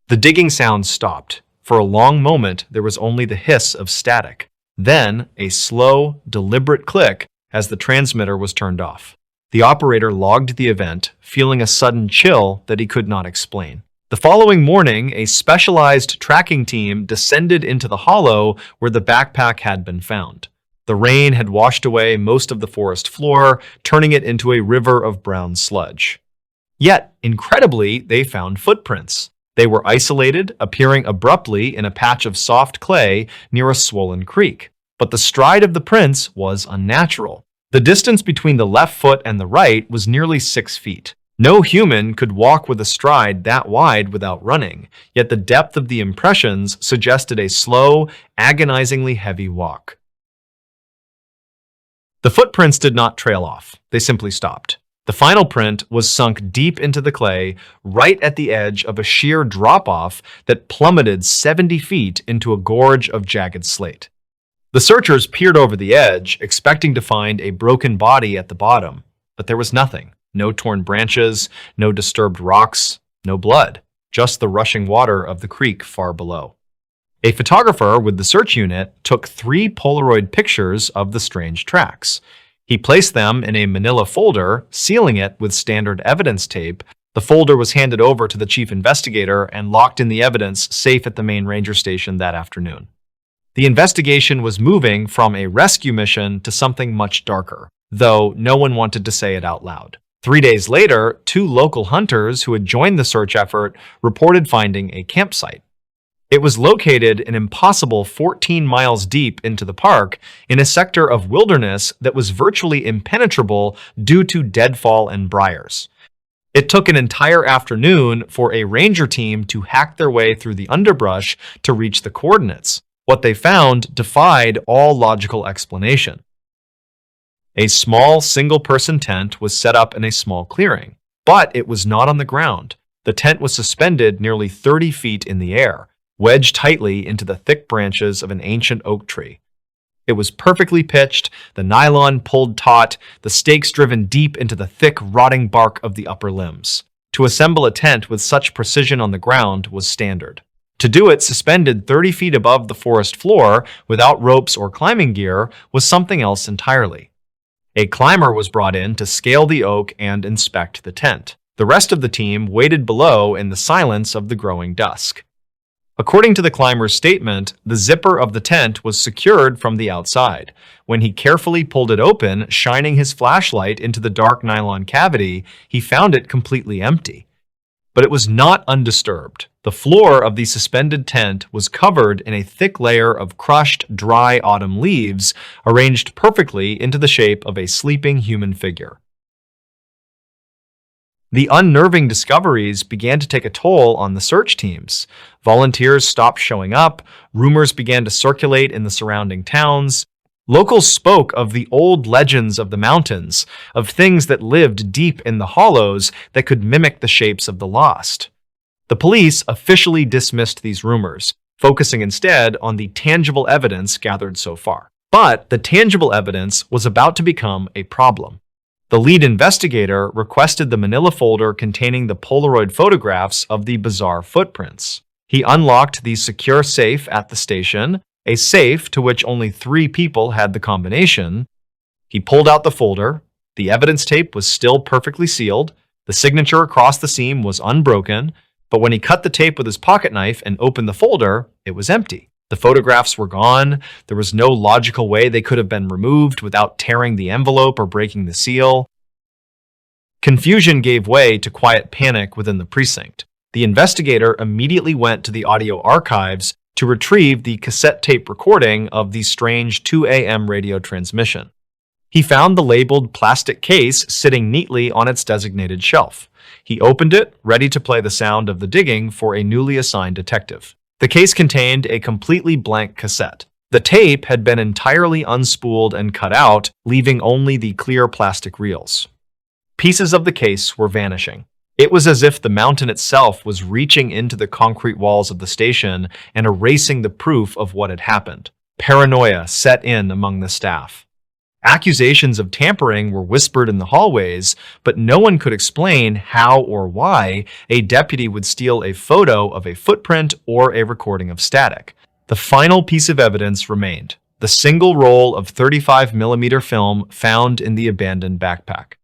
The digging sound stopped. For a long moment, there was only the hiss of static. Then, a slow, deliberate click as the transmitter was turned off. The operator logged the event, feeling a sudden chill that he could not explain. The following morning, a specialized tracking team descended into the hollow where the backpack had been found. The rain had washed away most of the forest floor, turning it into a river of brown sludge. Yet, incredibly, they found footprints. They were isolated, appearing abruptly in a patch of soft clay near a swollen creek. But the stride of the prints was unnatural. The distance between the left foot and the right was nearly 6 feet. No human could walk with a stride that wide without running, yet the depth of the impressions suggested a slow, agonizingly heavy walk. The footprints did not trail off. They simply stopped. The final print was sunk deep into the clay, right at the edge of a sheer drop-off that plummeted 70 feet into a gorge of jagged slate. The searchers peered over the edge, expecting to find a broken body at the bottom, but there was nothing. No torn branches, no disturbed rocks, no blood, just the rushing water of the creek far below. A photographer with the search unit took 3 Polaroid pictures of the strange tracks. He placed them in a manila folder, sealing it with standard evidence tape, The folder was handed over to the chief investigator and locked in the evidence safe at the main ranger station that afternoon. The investigation was moving from a rescue mission to something much darker, though no one wanted to say it out loud. 3 days later, 2 local hunters who had joined the search effort reported finding a campsite. It was located an impossible 14 miles deep into the park in a sector of wilderness that was virtually impenetrable due to deadfall and briars. It took an entire afternoon for a ranger team to hack their way through the underbrush to reach the coordinates. What they found defied all logical explanation. A small single-person tent was set up in a small clearing, but it was not on the ground. The tent was suspended nearly 30 feet in the air, wedged tightly into the thick branches of an ancient oak tree. It was perfectly pitched, the nylon pulled taut, the stakes driven deep into the thick, rotting bark of the upper limbs. To assemble a tent with such precision on the ground was standard. To do it suspended 30 feet above the forest floor without ropes or climbing gear was something else entirely. A climber was brought in to scale the oak and inspect the tent. The rest of the team waited below in the silence of the growing dusk. According to the climber's statement, the zipper of the tent was secured from the outside. When he carefully pulled it open, shining his flashlight into the dark nylon cavity, he found it completely empty. But it was not undisturbed. The floor of the suspended tent was covered in a thick layer of crushed, dry autumn leaves, arranged perfectly into the shape of a sleeping human figure. The unnerving discoveries began to take a toll on the search teams. Volunteers stopped showing up, rumors began to circulate in the surrounding towns. Locals spoke of the old legends of the mountains, of things that lived deep in the hollows that could mimic the shapes of the lost. The police officially dismissed these rumors, focusing instead on the tangible evidence gathered so far. But the tangible evidence was about to become a problem. The lead investigator requested the manila folder containing the Polaroid photographs of the bizarre footprints. He unlocked the secure safe at the station, a safe to which only 3 people had the combination. He pulled out the folder. The evidence tape was still perfectly sealed. The signature across the seam was unbroken, but when he cut the tape with his pocket knife and opened the folder, it was empty. The photographs were gone. There was no logical way they could have been removed without tearing the envelope or breaking the seal. Confusion gave way to quiet panic within the precinct. The investigator immediately went to the audio archives to retrieve the cassette tape recording of the strange 2 a.m. radio transmission. He found the labeled plastic case sitting neatly on its designated shelf. He opened it, ready to play the sound of the digging for a newly assigned detective. The case contained a completely blank cassette. The tape had been entirely unspooled and cut out, leaving only the clear plastic reels. Pieces of the case were vanishing. It was as if the mountain itself was reaching into the concrete walls of the station and erasing the proof of what had happened. Paranoia set in among the staff. Accusations of tampering were whispered in the hallways, but no one could explain how or why a deputy would steal a photo of a footprint or a recording of static. The final piece of evidence remained: the single roll of 35mm film found in the abandoned backpack.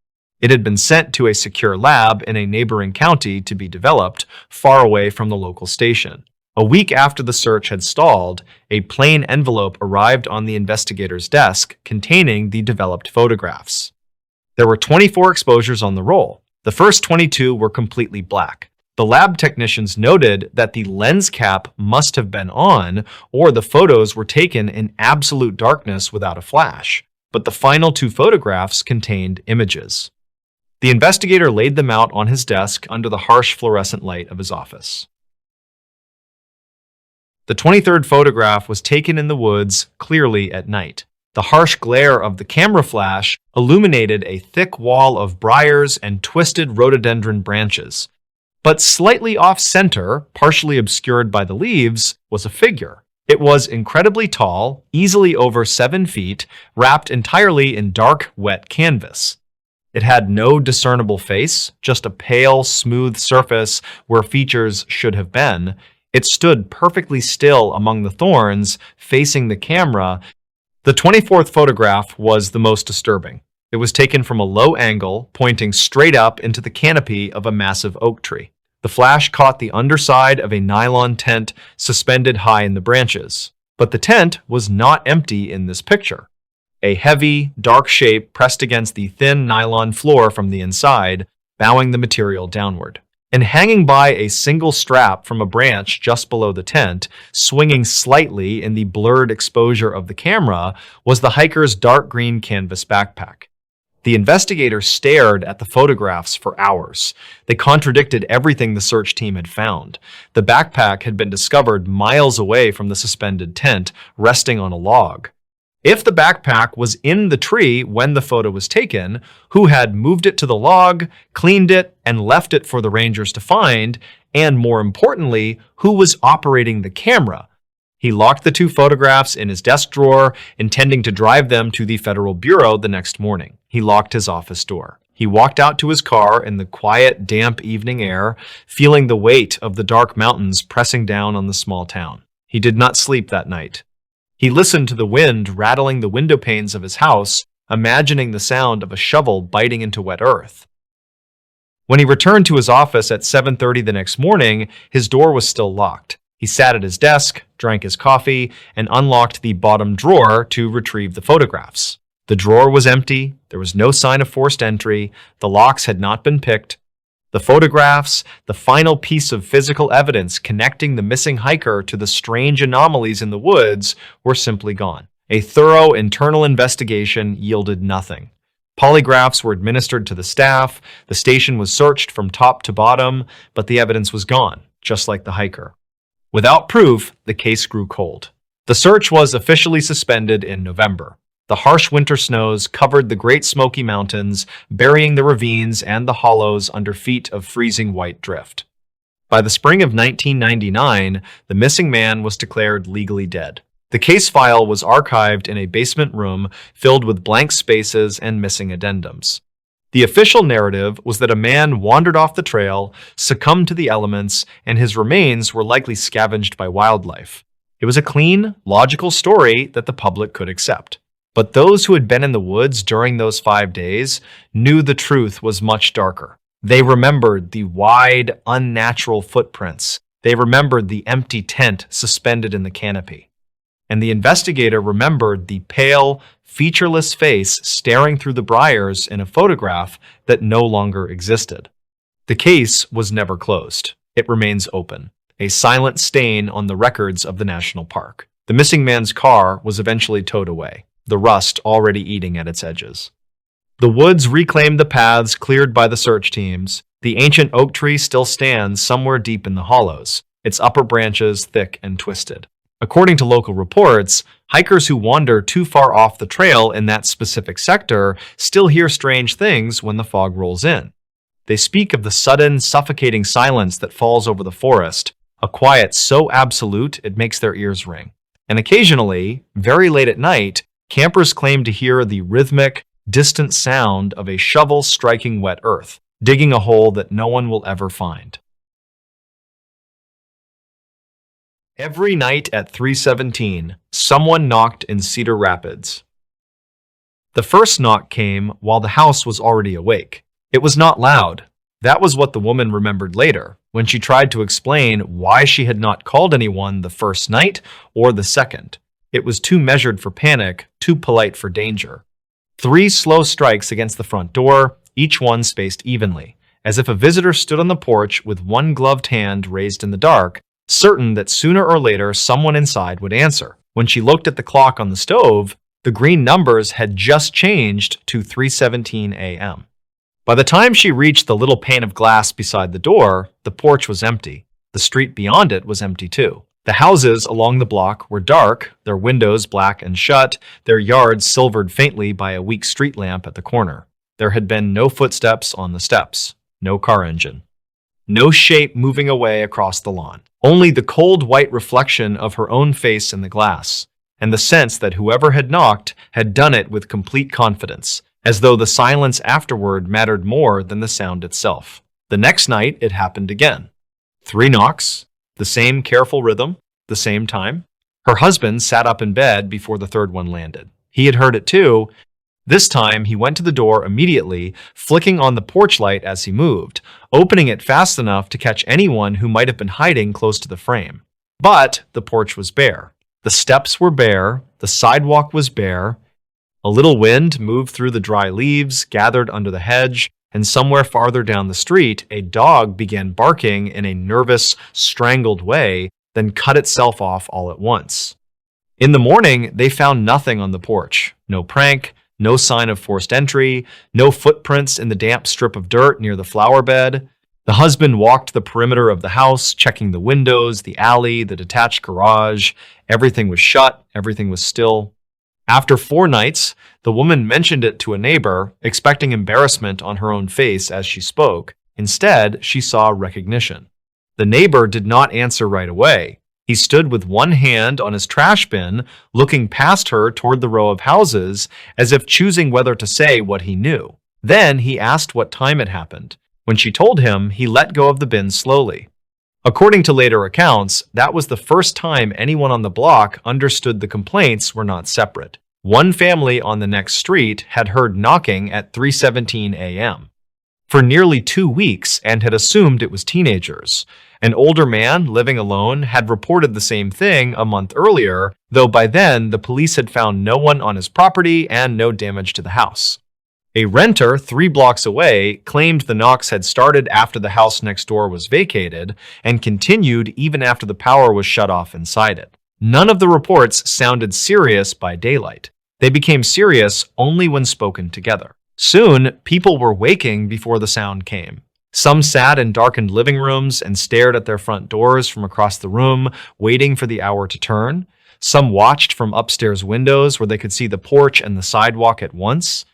It had been sent to a secure lab in a neighboring county to be developed, far away from the local station. A week after the search had stalled, a plain envelope arrived on the investigator's desk containing the developed photographs. There were 24 exposures on the roll. The first 22 were completely black. The lab technicians noted that the lens cap must have been on, or the photos were taken in absolute darkness without a flash. But the final 2 photographs contained images. The investigator laid them out on his desk under the harsh fluorescent light of his office. The 23rd photograph was taken in the woods, clearly at night. The harsh glare of the camera flash illuminated a thick wall of briars and twisted rhododendron branches. But slightly off-center, partially obscured by the leaves, was a figure. It was incredibly tall, easily over 7 feet, wrapped entirely in dark, wet canvas. It had no discernible face, just a pale, smooth surface where features should have been. It stood perfectly still among the thorns, facing the camera. The 24th photograph was the most disturbing. It was taken from a low angle, pointing straight up into the canopy of a massive oak tree. The flash caught the underside of a nylon tent suspended high in the branches. But the tent was not empty in this picture. A heavy, dark shape pressed against the thin nylon floor from the inside, bowing the material downward. And hanging by a single strap from a branch just below the tent, swinging slightly in the blurred exposure of the camera, was the hiker's dark green canvas backpack. The investigators stared at the photographs for hours. They contradicted everything the search team had found. The backpack had been discovered miles away from the suspended tent, resting on a log. If the backpack was in the tree when the photo was taken, who had moved it to the log, cleaned it, and left it for the rangers to find, and more importantly, who was operating the camera? He locked the two photographs in his desk drawer, intending to drive them to the Federal Bureau the next morning. He locked his office door. He walked out to his car in the quiet, damp evening air, feeling the weight of the dark mountains pressing down on the small town. He did not sleep that night. He listened to the wind rattling the window panes of his house, imagining the sound of a shovel biting into wet earth. When he returned to his office at 7:30 the next morning, his door was still locked. He sat at his desk, drank his coffee, and unlocked the bottom drawer to retrieve the photographs. The drawer was empty, there was no sign of forced entry, the locks had not been picked. The photographs, the final piece of physical evidence connecting the missing hiker to the strange anomalies in the woods, were simply gone. A thorough internal investigation yielded nothing. Polygraphs were administered to the staff, the station was searched from top to bottom, but the evidence was gone, just like the hiker. Without proof, the case grew cold. The search was officially suspended in November. The harsh winter snows covered the Great Smoky Mountains, burying the ravines and the hollows under feet of freezing white drift. By the spring of 1999, the missing man was declared legally dead. The case file was archived in a basement room filled with blank spaces and missing addendums. The official narrative was that a man wandered off the trail, succumbed to the elements, and his remains were likely scavenged by wildlife. It was a clean, logical story that the public could accept. But those who had been in the woods during those 5 days knew the truth was much darker. They remembered the wide, unnatural footprints. They remembered the empty tent suspended in the canopy. And the investigator remembered the pale, featureless face staring through the briars in a photograph that no longer existed. The case was never closed. It remains open, a silent stain on the records of the national park. The missing man's car was eventually towed away, the rust already eating at its edges. The woods reclaimed the paths cleared by the search teams. The ancient oak tree still stands somewhere deep in the hollows, its upper branches thick and twisted. According to local reports, hikers who wander too far off the trail in that specific sector still hear strange things when the fog rolls in. They speak of the sudden, suffocating silence that falls over the forest, a quiet so absolute it makes their ears ring. And occasionally, very late at night, campers claim to hear the rhythmic, distant sound of a shovel striking wet earth, digging a hole that no one will ever find. Every night at 3:17, someone knocked in Cedar Rapids. The first knock came while the house was already awake. It was not loud. That was what the woman remembered later, when she tried to explain why she had not called anyone the first night or the second. It was too measured for panic, too polite for danger. 3 slow strikes against the front door, each one spaced evenly, as if a visitor stood on the porch with one gloved hand raised in the dark, certain that sooner or later someone inside would answer. When she looked at the clock on the stove, the green numbers had just changed to 3:17 a.m. By the time she reached the little pane of glass beside the door, the porch was empty. The street beyond it was empty too. The houses along the block were dark, their windows black and shut, their yards silvered faintly by a weak street lamp at the corner. There had been no footsteps on the steps, no car engine, no shape moving away across the lawn. Only the cold white reflection of her own face in the glass, and the sense that whoever had knocked had done it with complete confidence, as though the silence afterward mattered more than the sound itself. The next night, it happened again. 3 knocks, the same careful rhythm, the same time. Her husband sat up in bed before the third one landed. He had heard it too, This time, he went to the door immediately, flicking on the porch light as he moved, opening it fast enough to catch anyone who might have been hiding close to the frame. But the porch was bare. The steps were bare, the sidewalk was bare. A little wind moved through the dry leaves gathered under the hedge, and somewhere farther down the street, a dog began barking in a nervous, strangled way, then cut itself off all at once. In the morning, they found nothing on the porch. No prank, no sign of forced entry, no footprints in the damp strip of dirt near the flower bed. The husband walked the perimeter of the house, checking the windows, the alley, the detached garage. Everything was shut, everything was still. After 4 nights, the woman mentioned it to a neighbor, expecting embarrassment on her own face as she spoke. Instead, she saw recognition. The neighbor did not answer right away. He stood with one hand on his trash bin, looking past her toward the row of houses, as if choosing whether to say what he knew. Then he asked what time it happened. When she told him, he let go of the bin slowly. According to later accounts, that was the first time anyone on the block understood the complaints were not separate. One family on the next street had heard knocking at 3:17 a.m. for nearly 2 weeks and had assumed it was teenagers. An older man living alone had reported the same thing a month earlier, though by then the police had found no one on his property and no damage to the house. A renter 3 blocks away claimed the knocks had started after the house next door was vacated and continued even after the power was shut off inside it. None of the reports sounded serious by daylight. They became serious only when spoken together. Soon, people were waking before the sound came. Some sat in darkened living rooms and stared at their front doors from across the room, waiting for the hour to turn. Some watched from upstairs windows where they could see the porch and the sidewalk at once.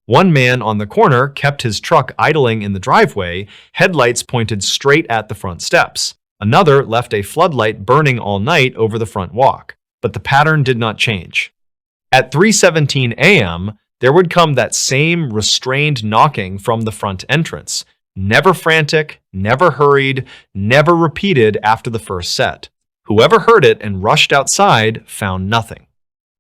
One man on the corner kept his truck idling in the driveway, headlights pointed straight at the front steps. Another left a floodlight burning all night over the front walk, but the pattern did not change. At 3:17 a.m., there would come that same restrained knocking from the front entrance. Never frantic, never hurried, never repeated after the first set. Whoever heard it and rushed outside found nothing.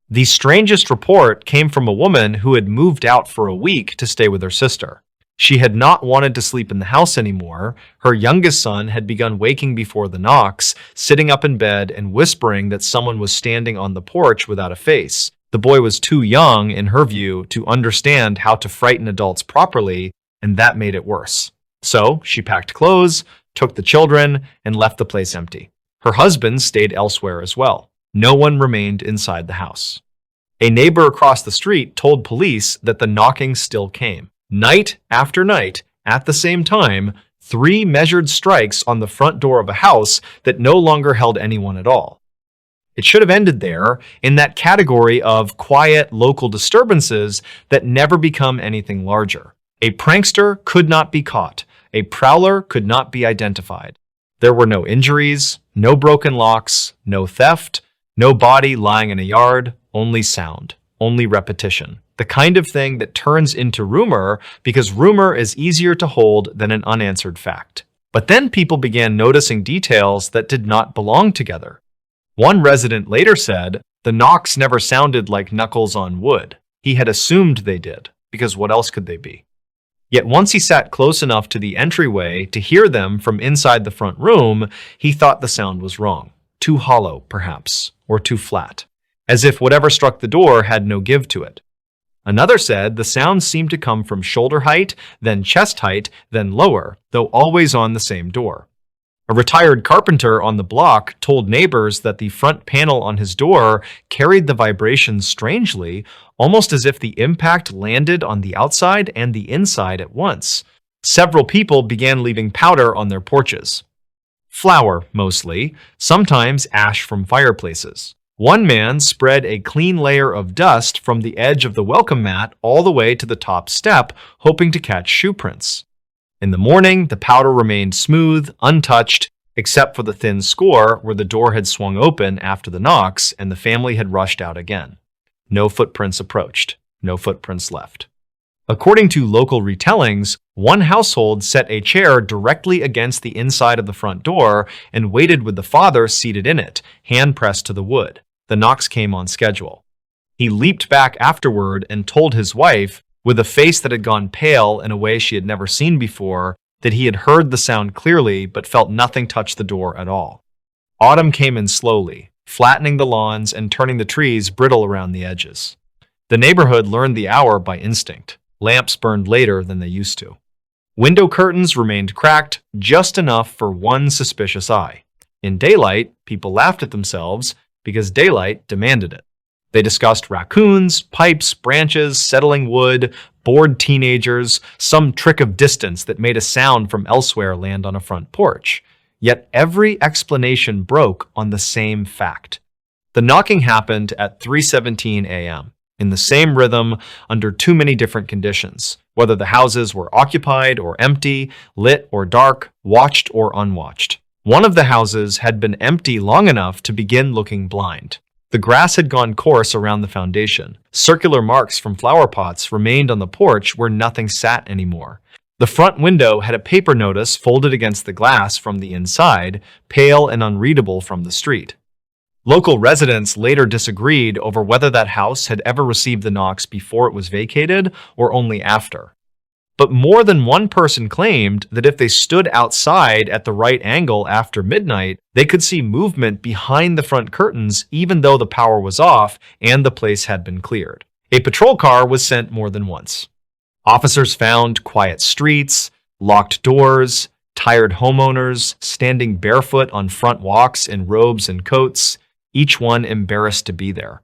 The strangest report came from a woman who had moved out for a week to stay with her sister. She had not wanted to sleep in the house anymore. Her youngest son had begun waking before the knocks, sitting up in bed and whispering that someone was standing on the porch without a face. The boy was too young, in her view, to understand how to frighten adults properly, and that made it worse. So she packed clothes, took the children, and left the place empty. Her husband stayed elsewhere as well. No one remained inside the house. A neighbor across the street told police that the knocking still came. Night after night, at the same time, 3 measured strikes on the front door of a house that no longer held anyone at all. It should have ended there, in that category of quiet local disturbances that never become anything larger. A prankster could not be caught. A prowler could not be identified. There were no injuries, no broken locks, no theft, no body lying in a yard, only sound, only repetition. The kind of thing that turns into rumor because rumor is easier to hold than an unanswered fact. But then people began noticing details that did not belong together. One resident later said, the knocks never sounded like knuckles on wood. He had assumed they did, because what else could they be? Yet once he sat close enough to the entryway to hear them from inside the front room, he thought the sound was wrong. Too hollow, perhaps, or too flat, as if whatever struck the door had no give to it. Another said the sound seemed to come from shoulder height, then chest height, then lower, though always on the same door. A retired carpenter on the block told neighbors that the front panel on his door carried the vibrations strangely, almost as if the impact landed on the outside and the inside at once. Several people began leaving powder on their porches. Flour, mostly, sometimes ash from fireplaces. One man spread a clean layer of dust from the edge of the welcome mat all the way to the top step, hoping to catch shoe prints. In the morning, the powder remained smooth, untouched, except for the thin score where the door had swung open after the knocks and the family had rushed out again. No footprints approached. No footprints left. According to local retellings, one household set a chair directly against the inside of the front door and waited with the father seated in it, hand pressed to the wood. The knocks came on schedule. He leaped back afterward and told his wife, with a face that had gone pale in a way she had never seen before, that he had heard the sound clearly but felt nothing touch the door at all. Autumn came in slowly, flattening the lawns and turning the trees brittle around the edges. The neighborhood learned the hour by instinct. Lamps burned later than they used to. Window curtains remained cracked, just enough for one suspicious eye. In daylight, people laughed at themselves because daylight demanded it. They discussed raccoons, pipes, branches, settling wood, bored teenagers, some trick of distance that made a sound from elsewhere land on a front porch. Yet every explanation broke on the same fact. The knocking happened at 3:17 a.m., in the same rhythm, under too many different conditions, whether the houses were occupied or empty, lit or dark, watched or unwatched. One of the houses had been empty long enough to begin looking blind. The grass had gone coarse around the foundation. Circular marks from flower pots remained on the porch where nothing sat anymore. The front window had a paper notice folded against the glass from the inside, pale and unreadable from the street. Local residents later disagreed over whether that house had ever received the knocks before it was vacated or only after. But more than one person claimed that if they stood outside at the right angle after midnight, they could see movement behind the front curtains even though the power was off and the place had been cleared. A patrol car was sent more than once. Officers found quiet streets, locked doors, tired homeowners standing barefoot on front walks in robes and coats, each one embarrassed to be there.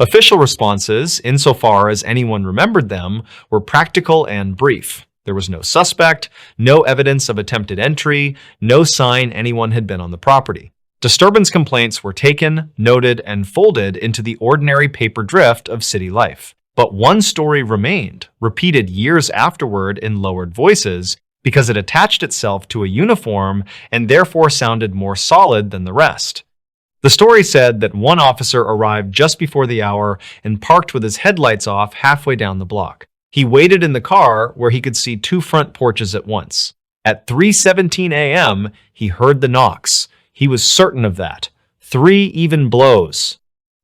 Official responses, insofar as anyone remembered them, were practical and brief. There was no suspect, no evidence of attempted entry, no sign anyone had been on the property. Disturbance complaints were taken, noted, and folded into the ordinary paper drift of city life. But one story remained, repeated years afterward in lowered voices, because it attached itself to a uniform and therefore sounded more solid than the rest. The story said that one officer arrived just before the hour and parked with his headlights off halfway down the block. He waited in the car where he could see two front porches at once. At 3:17 a.m., he heard the knocks. He was certain of that. 3 even blows.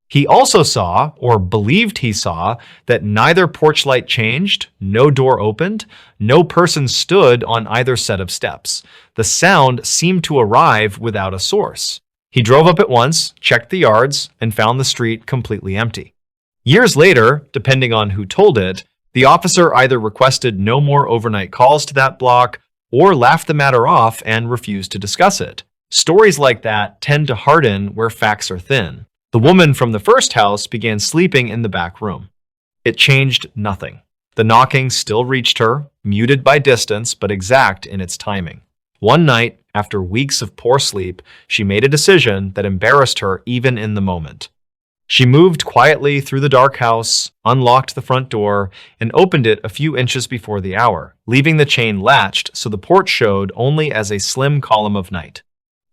He also saw, or believed he saw, that neither porch light changed, no door opened, no person stood on either set of steps. The sound seemed to arrive without a source. He drove up at once, checked the yards, and found the street completely empty. Years later, depending on who told it, the officer either requested no more overnight calls to that block or laughed the matter off and refused to discuss it. Stories like that tend to harden where facts are thin. The woman from the first house began sleeping in the back room. It changed nothing. The knocking still reached her, muted by distance but exact in its timing. One night, after weeks of poor sleep, she made a decision that embarrassed her even in the moment. She moved quietly through the dark house, unlocked the front door, and opened it a few inches before the hour, leaving the chain latched so the porch showed only as a slim column of night.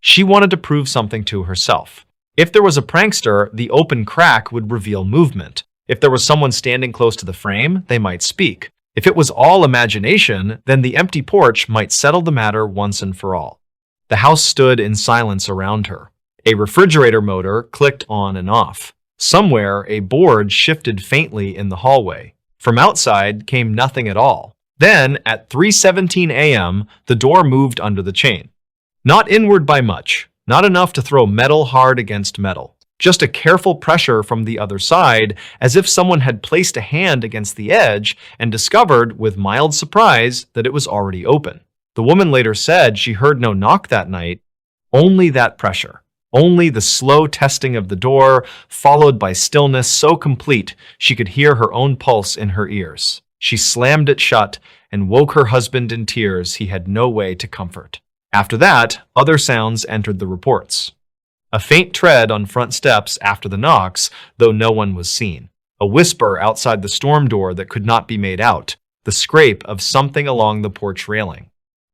She wanted to prove something to herself. If there was a prankster, the open crack would reveal movement. If there was someone standing close to the frame, they might speak. If it was all imagination, then the empty porch might settle the matter once and for all. The house stood in silence around her. A refrigerator motor clicked on and off. Somewhere, a board shifted faintly in the hallway. From outside came nothing at all. Then, at 3:17 a.m., the door moved under the chain. Not inward by much, not enough to throw metal hard against metal. Just a careful pressure from the other side, as if someone had placed a hand against the edge and discovered, with mild surprise, that it was already open. The woman later said she heard no knock that night, only that pressure. Only the slow testing of the door, followed by stillness so complete she could hear her own pulse in her ears. She slammed it shut and woke her husband in tears he had no way to comfort. After that, other sounds entered the reports. A faint tread on front steps after the knocks, though no one was seen. A whisper outside the storm door that could not be made out. The scrape of something along the porch railing.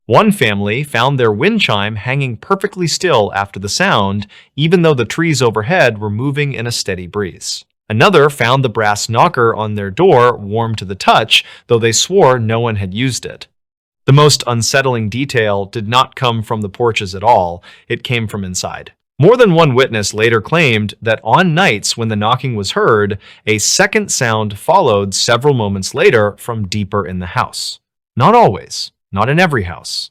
One family found their wind chime hanging perfectly still after the sound, even though the trees overhead were moving in a steady breeze. Another found the brass knocker on their door warm to the touch, though they swore no one had used it. The most unsettling detail did not come from the porches at all, it came from inside. More than one witness later claimed that on nights when the knocking was heard, a second sound followed several moments later from deeper in the house. Not always, not in every house,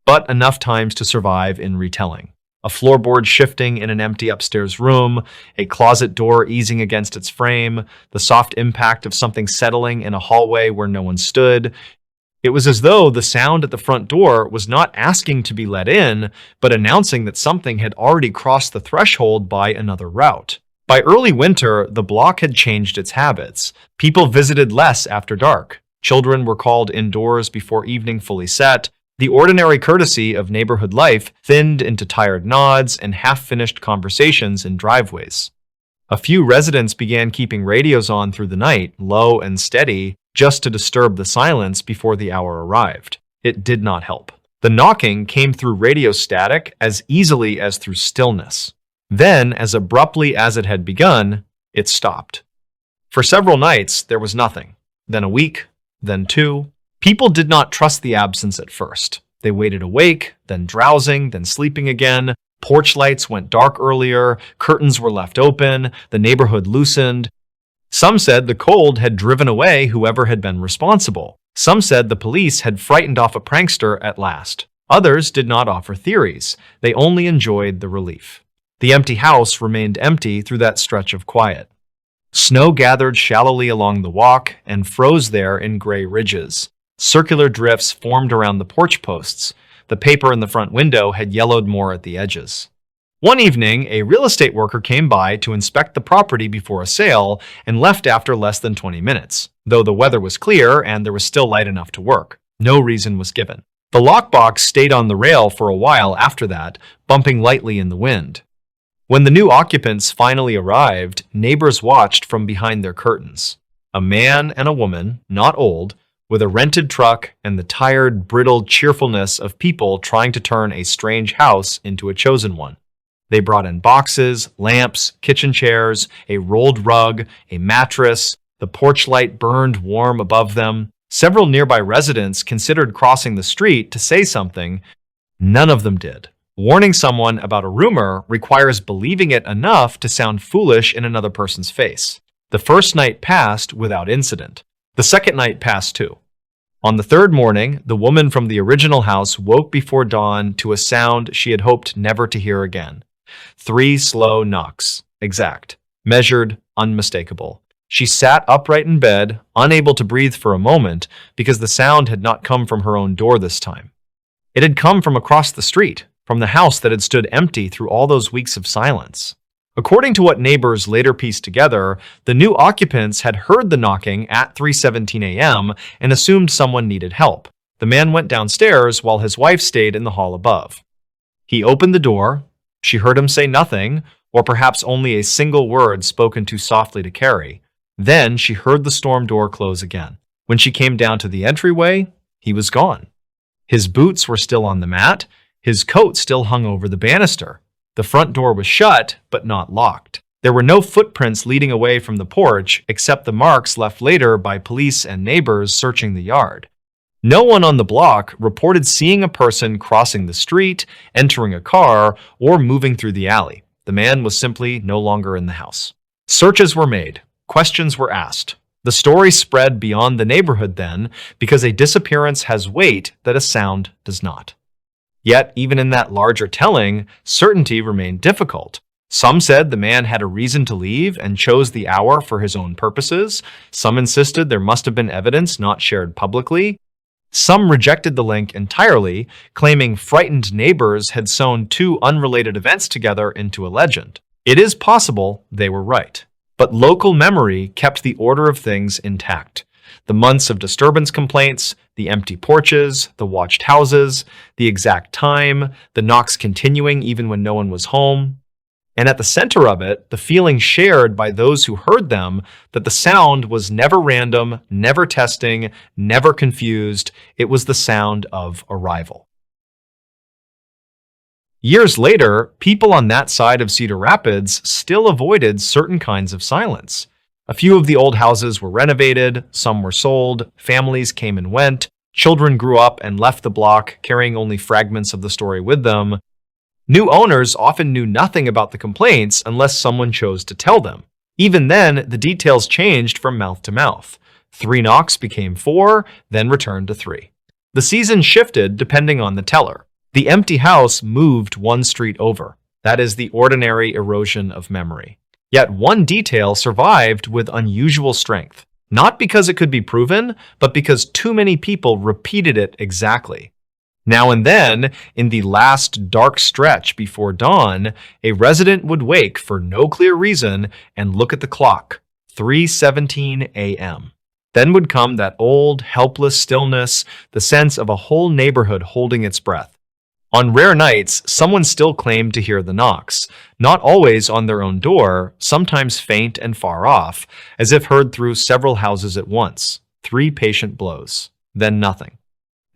but enough times to survive in retelling. A floorboard shifting in an empty upstairs room, a closet door easing against its frame, the soft impact of something settling in a hallway where no one stood. It was as though the sound at the front door was not asking to be let in, but announcing that something had already crossed the threshold by another route. By early winter, the block had changed its habits. People visited less after dark. Children were called indoors before evening fully set. The ordinary courtesy of neighborhood life thinned into tired nods and half-finished conversations in driveways. A few residents began keeping radios on through the night, low and steady, just to disturb the silence before the hour arrived. It did not help. The knocking came through radio static as easily as through stillness. Then, as abruptly as it had begun, it stopped. For several nights, there was nothing. Then a week, then two. People did not trust the absence at first. They waited awake, then drowsing, then sleeping again. Porch lights went dark earlier, curtains were left open, the neighborhood loosened. Some said the cold had driven away whoever had been responsible. Some said the police had frightened off a prankster at last. Others did not offer theories. They only enjoyed the relief. The empty house remained empty through that stretch of quiet. Snow gathered shallowly along the walk and froze there in gray ridges. Circular drifts formed around the porch posts. The paper in the front window had yellowed more at the edges. One evening, a real estate worker came by to inspect the property before a sale and left after less than 20 minutes, though the weather was clear and there was still light enough to work. No reason was given. The lockbox stayed on the rail for a while after that, bumping lightly in the wind. When the new occupants finally arrived, neighbors watched from behind their curtains. A man and a woman, not old, with a rented truck and the tired, brittle cheerfulness of people trying to turn a strange house into a chosen one. They brought in boxes, lamps, kitchen chairs, a rolled rug, a mattress. The porch light burned warm above them. Several nearby residents considered crossing the street to say something. None of them did. Warning someone about a rumor requires believing it enough to sound foolish in another person's face. The first night passed without incident. The second night passed too. On the third morning, the woman from the original house woke before dawn to a sound she had hoped never to hear again. 3 slow knocks, exact, measured, unmistakable. She sat upright in bed, unable to breathe for a moment because the sound had not come from her own door this time. It had come from across the street, from the house that had stood empty through all those weeks of silence. According to what neighbors later pieced together, the new occupants had heard the knocking at 3:17 a.m. and assumed someone needed help. The man went downstairs while his wife stayed in the hall above. He opened the door. She heard him say nothing, or perhaps only a single word spoken too softly to carry. Then she heard the storm door close again. When she came down to the entryway, he was gone. His boots were still on the mat. His coat still hung over the banister. The front door was shut, but not locked. There were no footprints leading away from the porch, except the marks left later by police and neighbors searching the yard. No one on the block reported seeing a person crossing the street, entering a car, or moving through the alley. The man was simply no longer in the house. Searches were made. Questions were asked. The story spread beyond the neighborhood then, because a disappearance has weight that a sound does not. Yet, even in that larger telling, certainty remained difficult. Some said the man had a reason to leave and chose the hour for his own purposes. Some insisted there must have been evidence not shared publicly. Some rejected the link entirely, claiming frightened neighbors had sewn 2 unrelated events together into a legend. It is possible they were right. But local memory kept the order of things intact. The months of disturbance complaints, the empty porches, the watched houses, the exact time, the knocks continuing even when no one was home. And at the center of it, the feeling shared by those who heard them that the sound was never random, never testing, never confused. It was the sound of arrival. Years later, people on that side of Cedar Rapids still avoided certain kinds of silence. A few of the old houses were renovated, some were sold, families came and went, children grew up and left the block, carrying only fragments of the story with them. New owners often knew nothing about the complaints unless someone chose to tell them. Even then, the details changed from mouth to mouth. 3 knocks became 4, then returned to 3. The season shifted depending on the teller. The empty house moved 1 street over. That is the ordinary erosion of memory. Yet one detail survived with unusual strength. Not because it could be proven, but because too many people repeated it exactly. Now and then, in the last dark stretch before dawn, a resident would wake for no clear reason and look at the clock, 3:17 a.m. Then would come that old, helpless stillness, the sense of a whole neighborhood holding its breath. On rare nights, someone still claimed to hear the knocks, not always on their own door, sometimes faint and far off, as if heard through several houses at once. 3 patient blows, then nothing.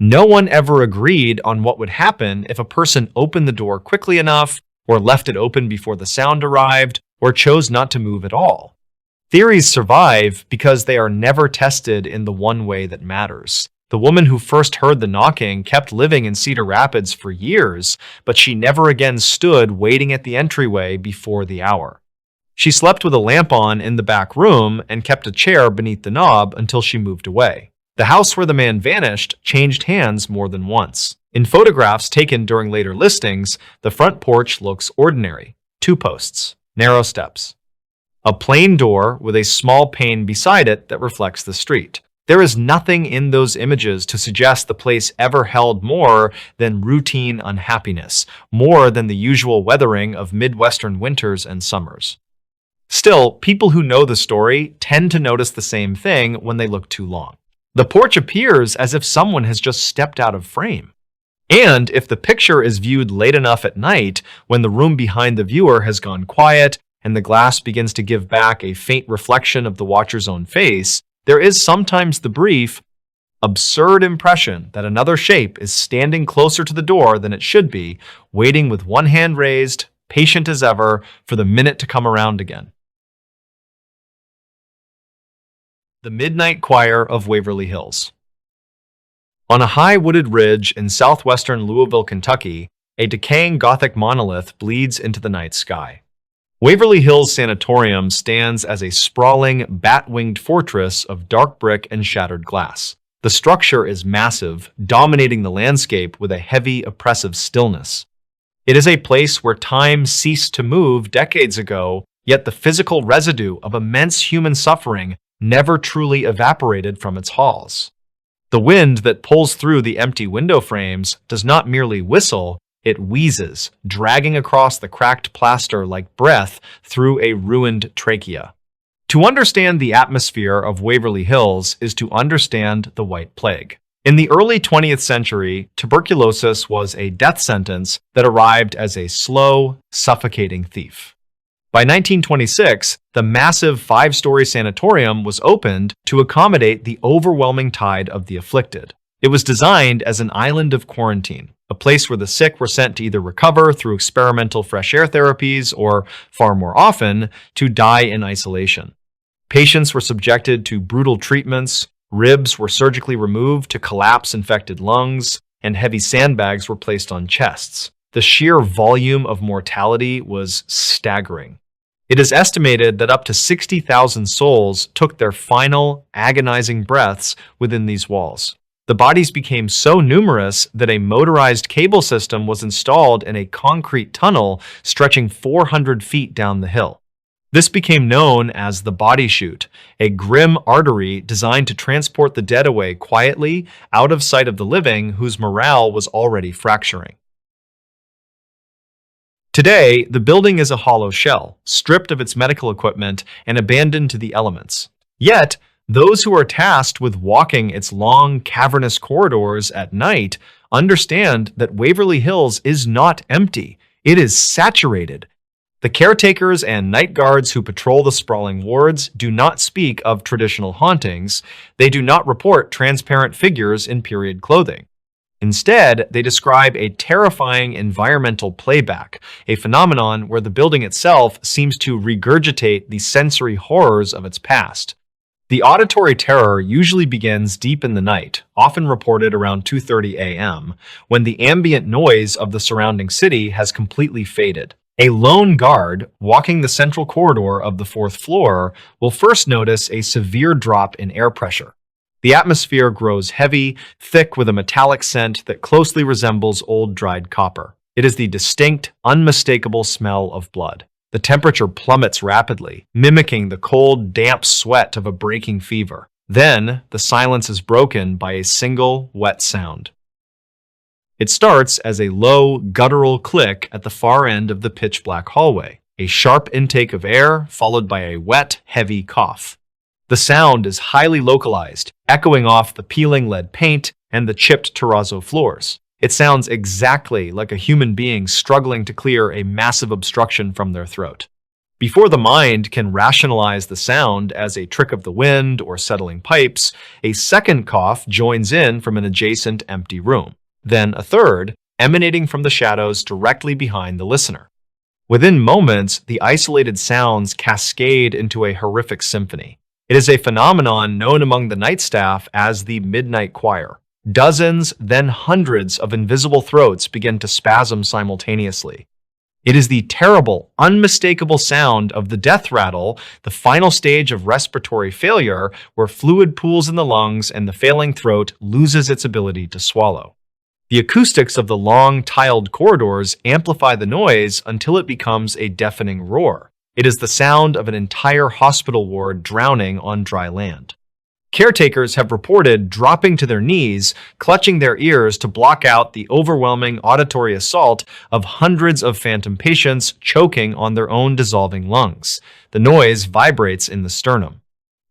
No one ever agreed on what would happen if a person opened the door quickly enough, or left it open before the sound arrived, or chose not to move at all. Theories survive because they are never tested in the one way that matters. The woman who first heard the knocking kept living in Cedar Rapids for years, but she never again stood waiting at the entryway before the hour. She slept with a lamp on in the back room and kept a chair beneath the knob until she moved away. The house where the man vanished changed hands more than once. In photographs taken during later listings, the front porch looks ordinary. 2 posts, narrow steps. A plain door with a small pane beside it that reflects the street. There is nothing in those images to suggest the place ever held more than routine unhappiness, more than the usual weathering of Midwestern winters and summers. Still, people who know the story tend to notice the same thing when they look too long. The porch appears as if someone has just stepped out of frame. And if the picture is viewed late enough at night, when the room behind the viewer has gone quiet and the glass begins to give back a faint reflection of the watcher's own face, there is sometimes the brief, absurd impression that another shape is standing closer to the door than it should be, waiting with one hand raised, patient as ever, for the minute to come around again. The Midnight Choir of Waverly Hills. On a high wooded ridge in southwestern Louisville, Kentucky, a decaying Gothic monolith bleeds into the night sky. Waverly Hills Sanatorium stands as a sprawling, bat-winged fortress of dark brick and shattered glass. The structure is massive, dominating the landscape with a heavy, oppressive stillness. It is a place where time ceased to move decades ago, yet the physical residue of immense human suffering never truly evaporated from its halls. The wind that pulls through the empty window frames does not merely whistle, it wheezes, dragging across the cracked plaster like breath through a ruined trachea. To understand the atmosphere of Waverly Hills is to understand the White Plague. In the early 20th century, tuberculosis was a death sentence that arrived as a slow, suffocating thief. By 1926, the massive 5-story sanatorium was opened to accommodate the overwhelming tide of the afflicted. It was designed as an island of quarantine, a place where the sick were sent to either recover through experimental fresh air therapies or, far more often, to die in isolation. Patients were subjected to brutal treatments, ribs were surgically removed to collapse infected lungs, and heavy sandbags were placed on chests. The sheer volume of mortality was staggering. It is estimated that up to 60,000 souls took their final, agonizing breaths within these walls. The bodies became so numerous that a motorized cable system was installed in a concrete tunnel stretching 400 feet down the hill. This became known as the body chute, a grim artery designed to transport the dead away quietly, out of sight of the living whose morale was already fracturing. Today, the building is a hollow shell, stripped of its medical equipment and abandoned to the elements. Yet, those who are tasked with walking its long, cavernous corridors at night understand that Waverly Hills is not empty. It is saturated. The caretakers and night guards who patrol the sprawling wards do not speak of traditional hauntings. They do not report transparent figures in period clothing. Instead, they describe a terrifying environmental playback, a phenomenon where the building itself seems to regurgitate the sensory horrors of its past. The auditory terror usually begins deep in the night, often reported around 2:30 a.m., when the ambient noise of the surrounding city has completely faded. A lone guard walking the central corridor of the fourth floor will first notice a severe drop in air pressure. The atmosphere grows heavy, thick with a metallic scent that closely resembles old dried copper. It is the distinct, unmistakable smell of blood. The temperature plummets rapidly, mimicking the cold, damp sweat of a breaking fever. Then, the silence is broken by a single, wet sound. It starts as a low, guttural click at the far end of the pitch-black hallway, a sharp intake of air followed by a wet, heavy cough. The sound is highly localized, echoing off the peeling lead paint and the chipped terrazzo floors. It sounds exactly like a human being struggling to clear a massive obstruction from their throat. Before the mind can rationalize the sound as a trick of the wind or settling pipes, a second cough joins in from an adjacent empty room. Then a third, emanating from the shadows directly behind the listener. Within moments, the isolated sounds cascade into a horrific symphony. It is a phenomenon known among the night staff as the midnight choir. Dozens, then hundreds of invisible throats begin to spasm simultaneously. It is the terrible, unmistakable sound of the death rattle, the final stage of respiratory failure, where fluid pools in the lungs and the failing throat loses its ability to swallow. The acoustics of the long, tiled corridors amplify the noise until it becomes a deafening roar. It is the sound of an entire hospital ward drowning on dry land. Caretakers have reported dropping to their knees, clutching their ears to block out the overwhelming auditory assault of hundreds of phantom patients choking on their own dissolving lungs. The noise vibrates in the sternum.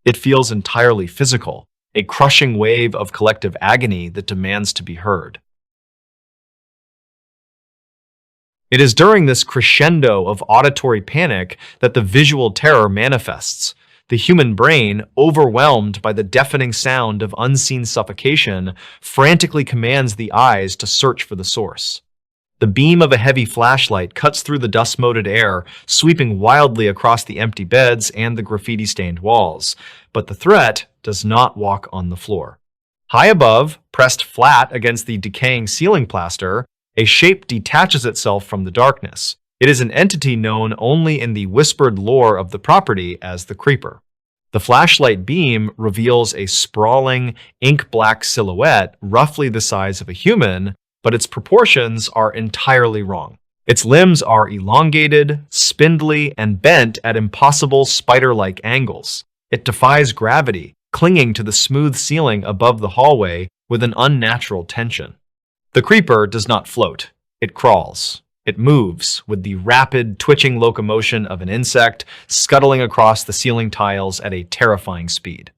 It feels entirely physical, a crushing wave of collective agony that demands to be heard. It is during this crescendo of auditory panic that the visual terror manifests. The human brain, overwhelmed by the deafening sound of unseen suffocation, frantically commands the eyes to search for the source. The beam of a heavy flashlight cuts through the dust-moted air, sweeping wildly across the empty beds and the graffiti-stained walls. But the threat does not walk on the floor. High above, pressed flat against the decaying ceiling plaster, a shape detaches itself from the darkness. It is an entity known only in the whispered lore of the property as the Creeper. The flashlight beam reveals a sprawling, ink-black silhouette roughly the size of a human, but its proportions are entirely wrong. Its limbs are elongated, spindly, and bent at impossible spider-like angles. It defies gravity, clinging to the smooth ceiling above the hallway with an unnatural tension. The Creeper does not float. It crawls. It moves with the rapid, twitching locomotion of an insect, scuttling across the ceiling tiles at a terrifying speed.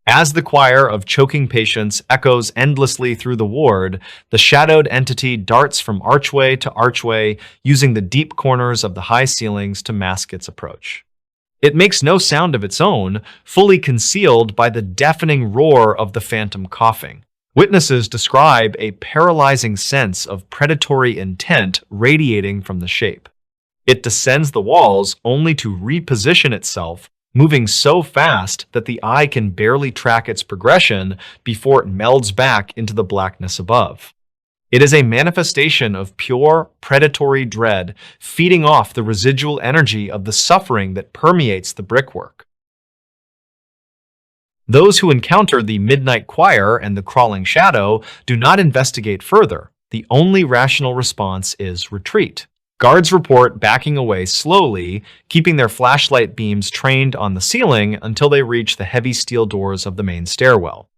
As the choir of choking patients echoes endlessly through the ward, the shadowed entity darts from archway to archway, using the deep corners of the high ceilings to mask its approach. It makes no sound of its own, fully concealed by the deafening roar of the phantom coughing. Witnesses describe a paralyzing sense of predatory intent radiating from the shape. It descends the walls only to reposition itself, moving so fast that the eye can barely track its progression before it melds back into the blackness above. It is a manifestation of pure, predatory dread, feeding off the residual energy of the suffering that permeates the brickwork. Those who encounter the midnight choir and the crawling shadow do not investigate further. The only rational response is retreat. Guards report backing away slowly, keeping their flashlight beams trained on the ceiling until they reach the heavy steel doors of the main stairwell.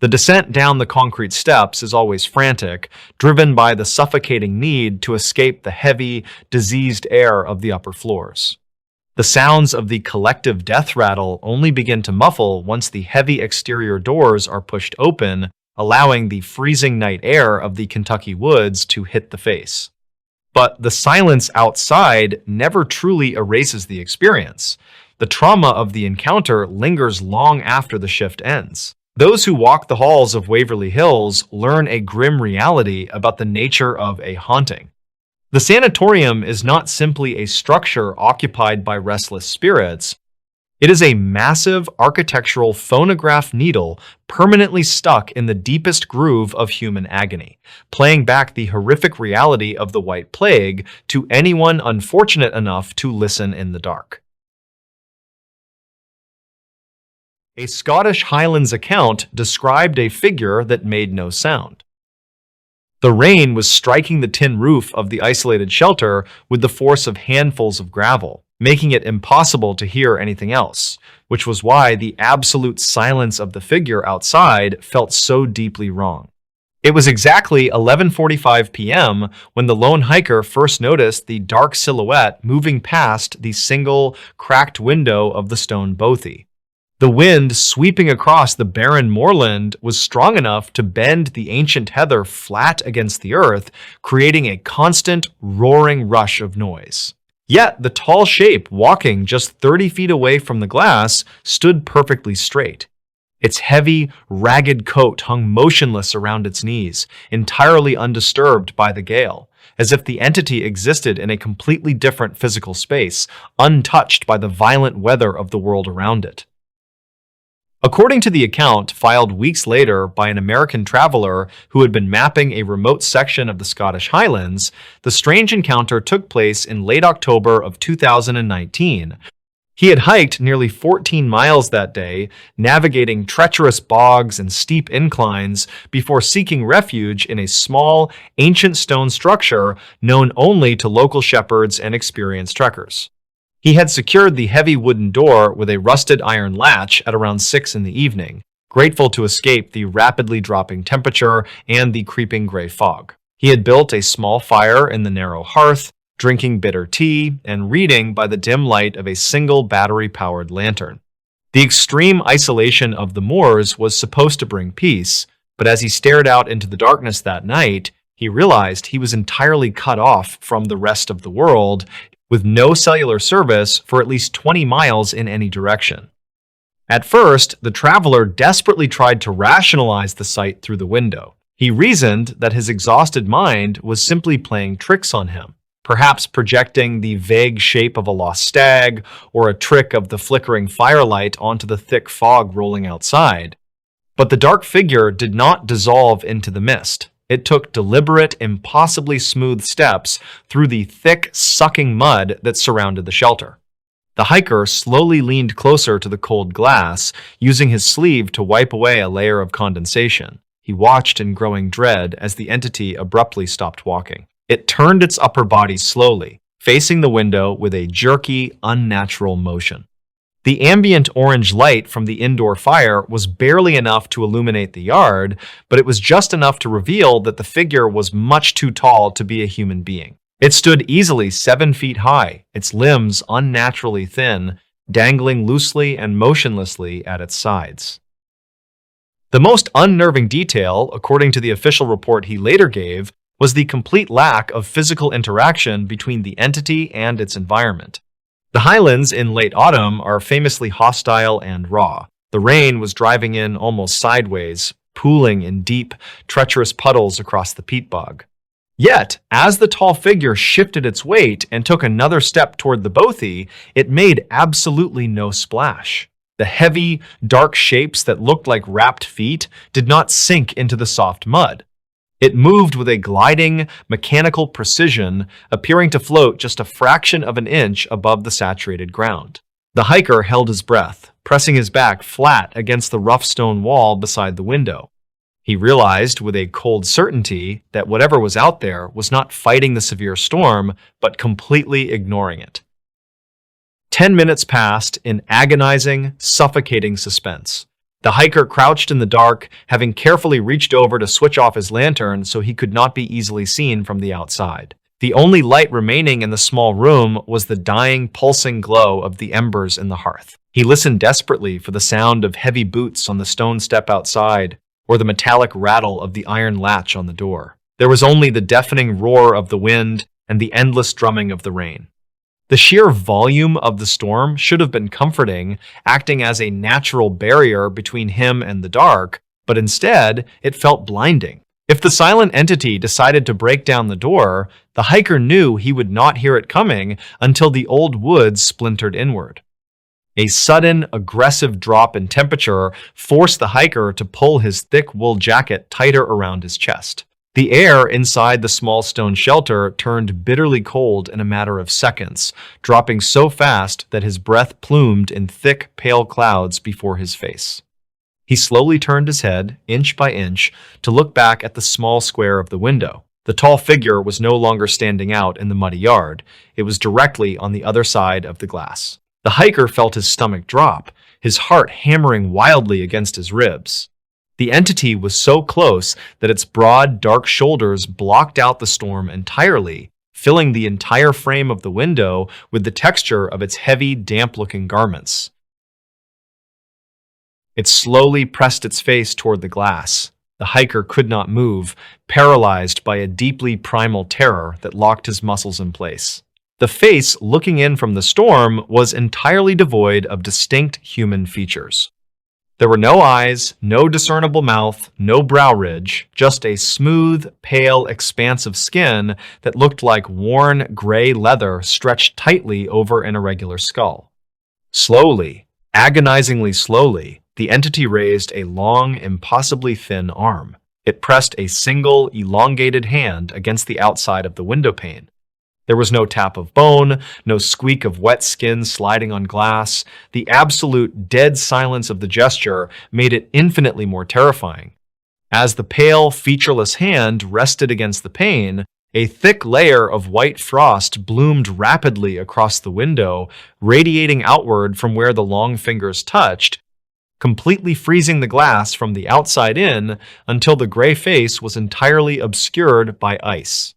The descent down the concrete steps is always frantic, driven by the suffocating need to escape the heavy, diseased air of the upper floors. The sounds of the collective death rattle only begin to muffle once the heavy exterior doors are pushed open, allowing the freezing night air of the Kentucky woods to hit the face. But the silence outside never truly erases the experience. The trauma of the encounter lingers long after the shift ends. Those who walk the halls of Waverly Hills learn a grim reality about the nature of a haunting. The sanatorium is not simply a structure occupied by restless spirits. It is a massive architectural phonograph needle permanently stuck in the deepest groove of human agony, playing back the horrific reality of the White Plague to anyone unfortunate enough to listen in the dark. A Scottish Highlands account described a figure that made no sound. The rain was striking the tin roof of the isolated shelter with the force of handfuls of gravel, making it impossible to hear anything else, which was why the absolute silence of the figure outside felt so deeply wrong. It was exactly 11:45 p.m. when the lone hiker first noticed the dark silhouette moving past the single, cracked window of the stone bothy. The wind sweeping across the barren moorland was strong enough to bend the ancient heather flat against the earth, creating a constant, roaring rush of noise. Yet the tall shape walking just 30 feet away from the glass stood perfectly straight. Its heavy, ragged coat hung motionless around its knees, entirely undisturbed by the gale, as if the entity existed in a completely different physical space, untouched by the violent weather of the world around it. According to the account filed weeks later by an American traveler who had been mapping a remote section of the Scottish Highlands, the strange encounter took place in late October of 2019. He had hiked nearly 14 miles that day, navigating treacherous bogs and steep inclines before seeking refuge in a small, ancient stone structure known only to local shepherds and experienced trekkers. He had secured the heavy wooden door with a rusted iron latch at around 6 in the evening, grateful to escape the rapidly dropping temperature and the creeping gray fog. He had built a small fire in the narrow hearth, drinking bitter tea and reading by the dim light of a single battery-powered lantern. The extreme isolation of the moors was supposed to bring peace, but as he stared out into the darkness that night, he realized he was entirely cut off from the rest of the world, with no cellular service for at least 20 miles in any direction. At first, the traveler desperately tried to rationalize the sight through the window. He reasoned that his exhausted mind was simply playing tricks on him, perhaps projecting the vague shape of a lost stag or a trick of the flickering firelight onto the thick fog rolling outside. But the dark figure did not dissolve into the mist. It took deliberate, impossibly smooth steps through the thick, sucking mud that surrounded the shelter. The hiker slowly leaned closer to the cold glass, using his sleeve to wipe away a layer of condensation. He watched in growing dread as the entity abruptly stopped walking. It turned its upper body slowly, facing the window with a jerky, unnatural motion. The ambient orange light from the indoor fire was barely enough to illuminate the yard, but it was just enough to reveal that the figure was much too tall to be a human being. It stood easily 7 feet high, its limbs unnaturally thin, dangling loosely and motionlessly at its sides. The most unnerving detail, according to the official report he later gave, was the complete lack of physical interaction between the entity and its environment. The Highlands in late autumn are famously hostile and raw. The rain was driving in almost sideways, pooling in deep, treacherous puddles across the peat bog. Yet, as the tall figure shifted its weight and took another step toward the bothy, it made absolutely no splash. The heavy, dark shapes that looked like wrapped feet did not sink into the soft mud. It moved with a gliding, mechanical precision, appearing to float just a fraction of an inch above the saturated ground. The hiker held his breath, pressing his back flat against the rough stone wall beside the window. He realized with a cold certainty that whatever was out there was not fighting the severe storm, but completely ignoring it. 10 minutes passed in agonizing, suffocating suspense. The hiker crouched in the dark, having carefully reached over to switch off his lantern so he could not be easily seen from the outside. The only light remaining in the small room was the dying, pulsing glow of the embers in the hearth. He listened desperately for the sound of heavy boots on the stone step outside, or the metallic rattle of the iron latch on the door. There was only the deafening roar of the wind and the endless drumming of the rain. The sheer volume of the storm should have been comforting, acting as a natural barrier between him and the dark, but instead, it felt blinding. If the silent entity decided to break down the door, the hiker knew he would not hear it coming until the old wood splintered inward. A sudden, aggressive drop in temperature forced the hiker to pull his thick wool jacket tighter around his chest. The air inside the small stone shelter turned bitterly cold in a matter of seconds, dropping so fast that his breath plumed in thick, pale clouds before his face. He slowly turned his head, inch by inch, to look back at the small square of the window. The tall figure was no longer standing out in the muddy yard. It was directly on the other side of the glass. The hiker felt his stomach drop, his heart hammering wildly against his ribs. The entity was so close that its broad, dark shoulders blocked out the storm entirely, filling the entire frame of the window with the texture of its heavy, damp-looking garments. It slowly pressed its face toward the glass. The hiker could not move, paralyzed by a deeply primal terror that locked his muscles in place. The face looking in from the storm was entirely devoid of distinct human features. There were no eyes, no discernible mouth, no brow ridge, just a smooth, pale expanse of skin that looked like worn gray leather stretched tightly over an irregular skull. Slowly, agonizingly slowly, the entity raised a long, impossibly thin arm. It pressed a single, elongated hand against the outside of the window pane. There was no tap of bone, no squeak of wet skin sliding on glass. The absolute dead silence of the gesture made it infinitely more terrifying. As the pale, featureless hand rested against the pane, a thick layer of white frost bloomed rapidly across the window, radiating outward from where the long fingers touched, completely freezing the glass from the outside in until the gray face was entirely obscured by ice.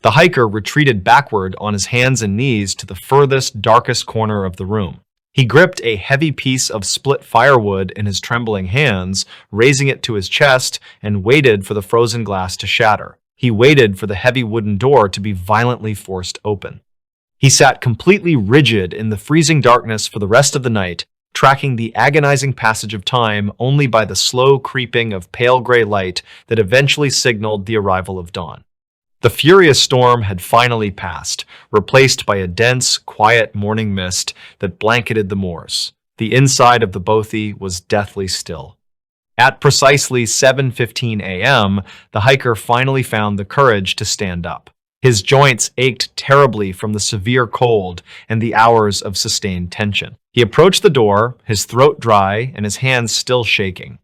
The hiker retreated backward on his hands and knees to the furthest, darkest corner of the room. He gripped a heavy piece of split firewood in his trembling hands, raising it to his chest, and waited for the frozen glass to shatter. He waited for the heavy wooden door to be violently forced open. He sat completely rigid in the freezing darkness for the rest of the night, tracking the agonizing passage of time only by the slow creeping of pale gray light that eventually signaled the arrival of dawn. The furious storm had finally passed, replaced by a dense, quiet morning mist that blanketed the moors. The inside of the bothy was deathly still. At precisely 7:15 a.m., the hiker finally found the courage to stand up. His joints ached terribly from the severe cold and the hours of sustained tension. He approached the door, his throat dry and his hands still shaking.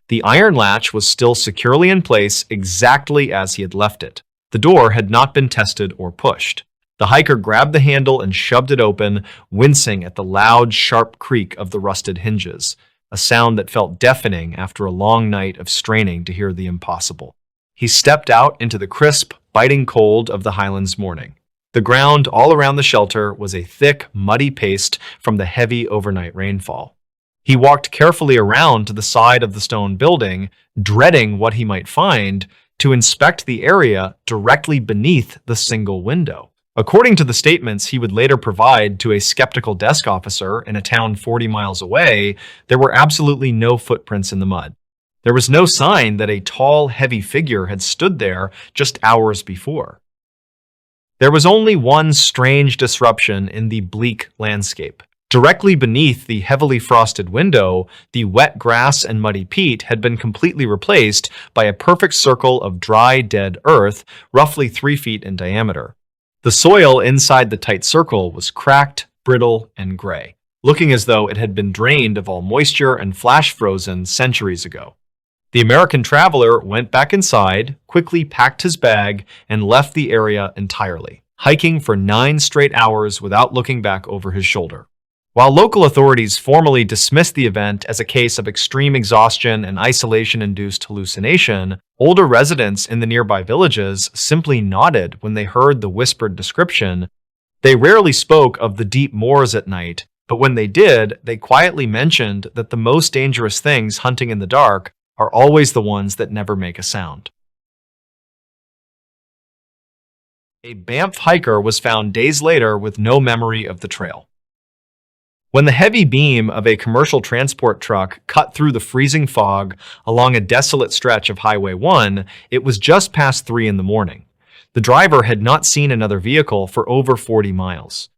The iron latch was still securely in place exactly as he had left it. The door had not been tested or pushed. The hiker grabbed the handle and shoved it open, wincing at the loud, sharp creak of the rusted hinges, a sound that felt deafening after a long night of straining to hear the impossible. He stepped out into the crisp, biting cold of the Highlands morning. The ground all around the shelter was a thick, muddy paste from the heavy overnight rainfall. He walked carefully around to the side of the stone building, dreading what he might find, to inspect the area directly beneath the single window. According to the statements he would later provide to a skeptical desk officer in a town 40 miles away, there were absolutely no footprints in the mud. There was no sign that a tall, heavy figure had stood there just hours before. There was only one strange disruption in the bleak landscape. Directly beneath the heavily frosted window, the wet grass and muddy peat had been completely replaced by a perfect circle of dry, dead earth, roughly 3 feet in diameter. The soil inside the tight circle was cracked, brittle, and gray, looking as though it had been drained of all moisture and flash frozen centuries ago. The American traveler went back inside, quickly packed his bag, and left the area entirely, hiking for 9 straight hours without looking back over his shoulder. While local authorities formally dismissed the event as a case of extreme exhaustion and isolation-induced hallucination, older residents in the nearby villages simply nodded when they heard the whispered description. They rarely spoke of the deep moors at night, but when they did, they quietly mentioned that the most dangerous things hunting in the dark are always the ones that never make a sound. A Banff hiker was found days later with no memory of the trail. When the heavy beam of a commercial transport truck cut through the freezing fog along a desolate stretch of Highway 1, it was just past 3 in the morning. The driver had not seen another vehicle for over 40 miles.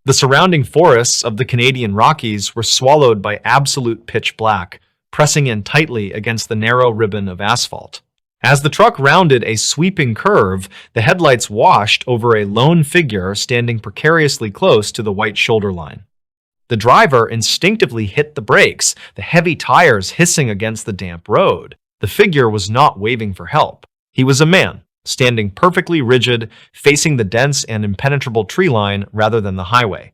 The surrounding forests of the Canadian Rockies were swallowed by absolute pitch black, pressing in tightly against the narrow ribbon of asphalt. As the truck rounded a sweeping curve, the headlights washed over a lone figure standing precariously close to the white shoulder line. The driver instinctively hit the brakes, the heavy tires hissing against the damp road. The figure was not waving for help. He was a man, standing perfectly rigid, facing the dense and impenetrable tree line rather than the highway.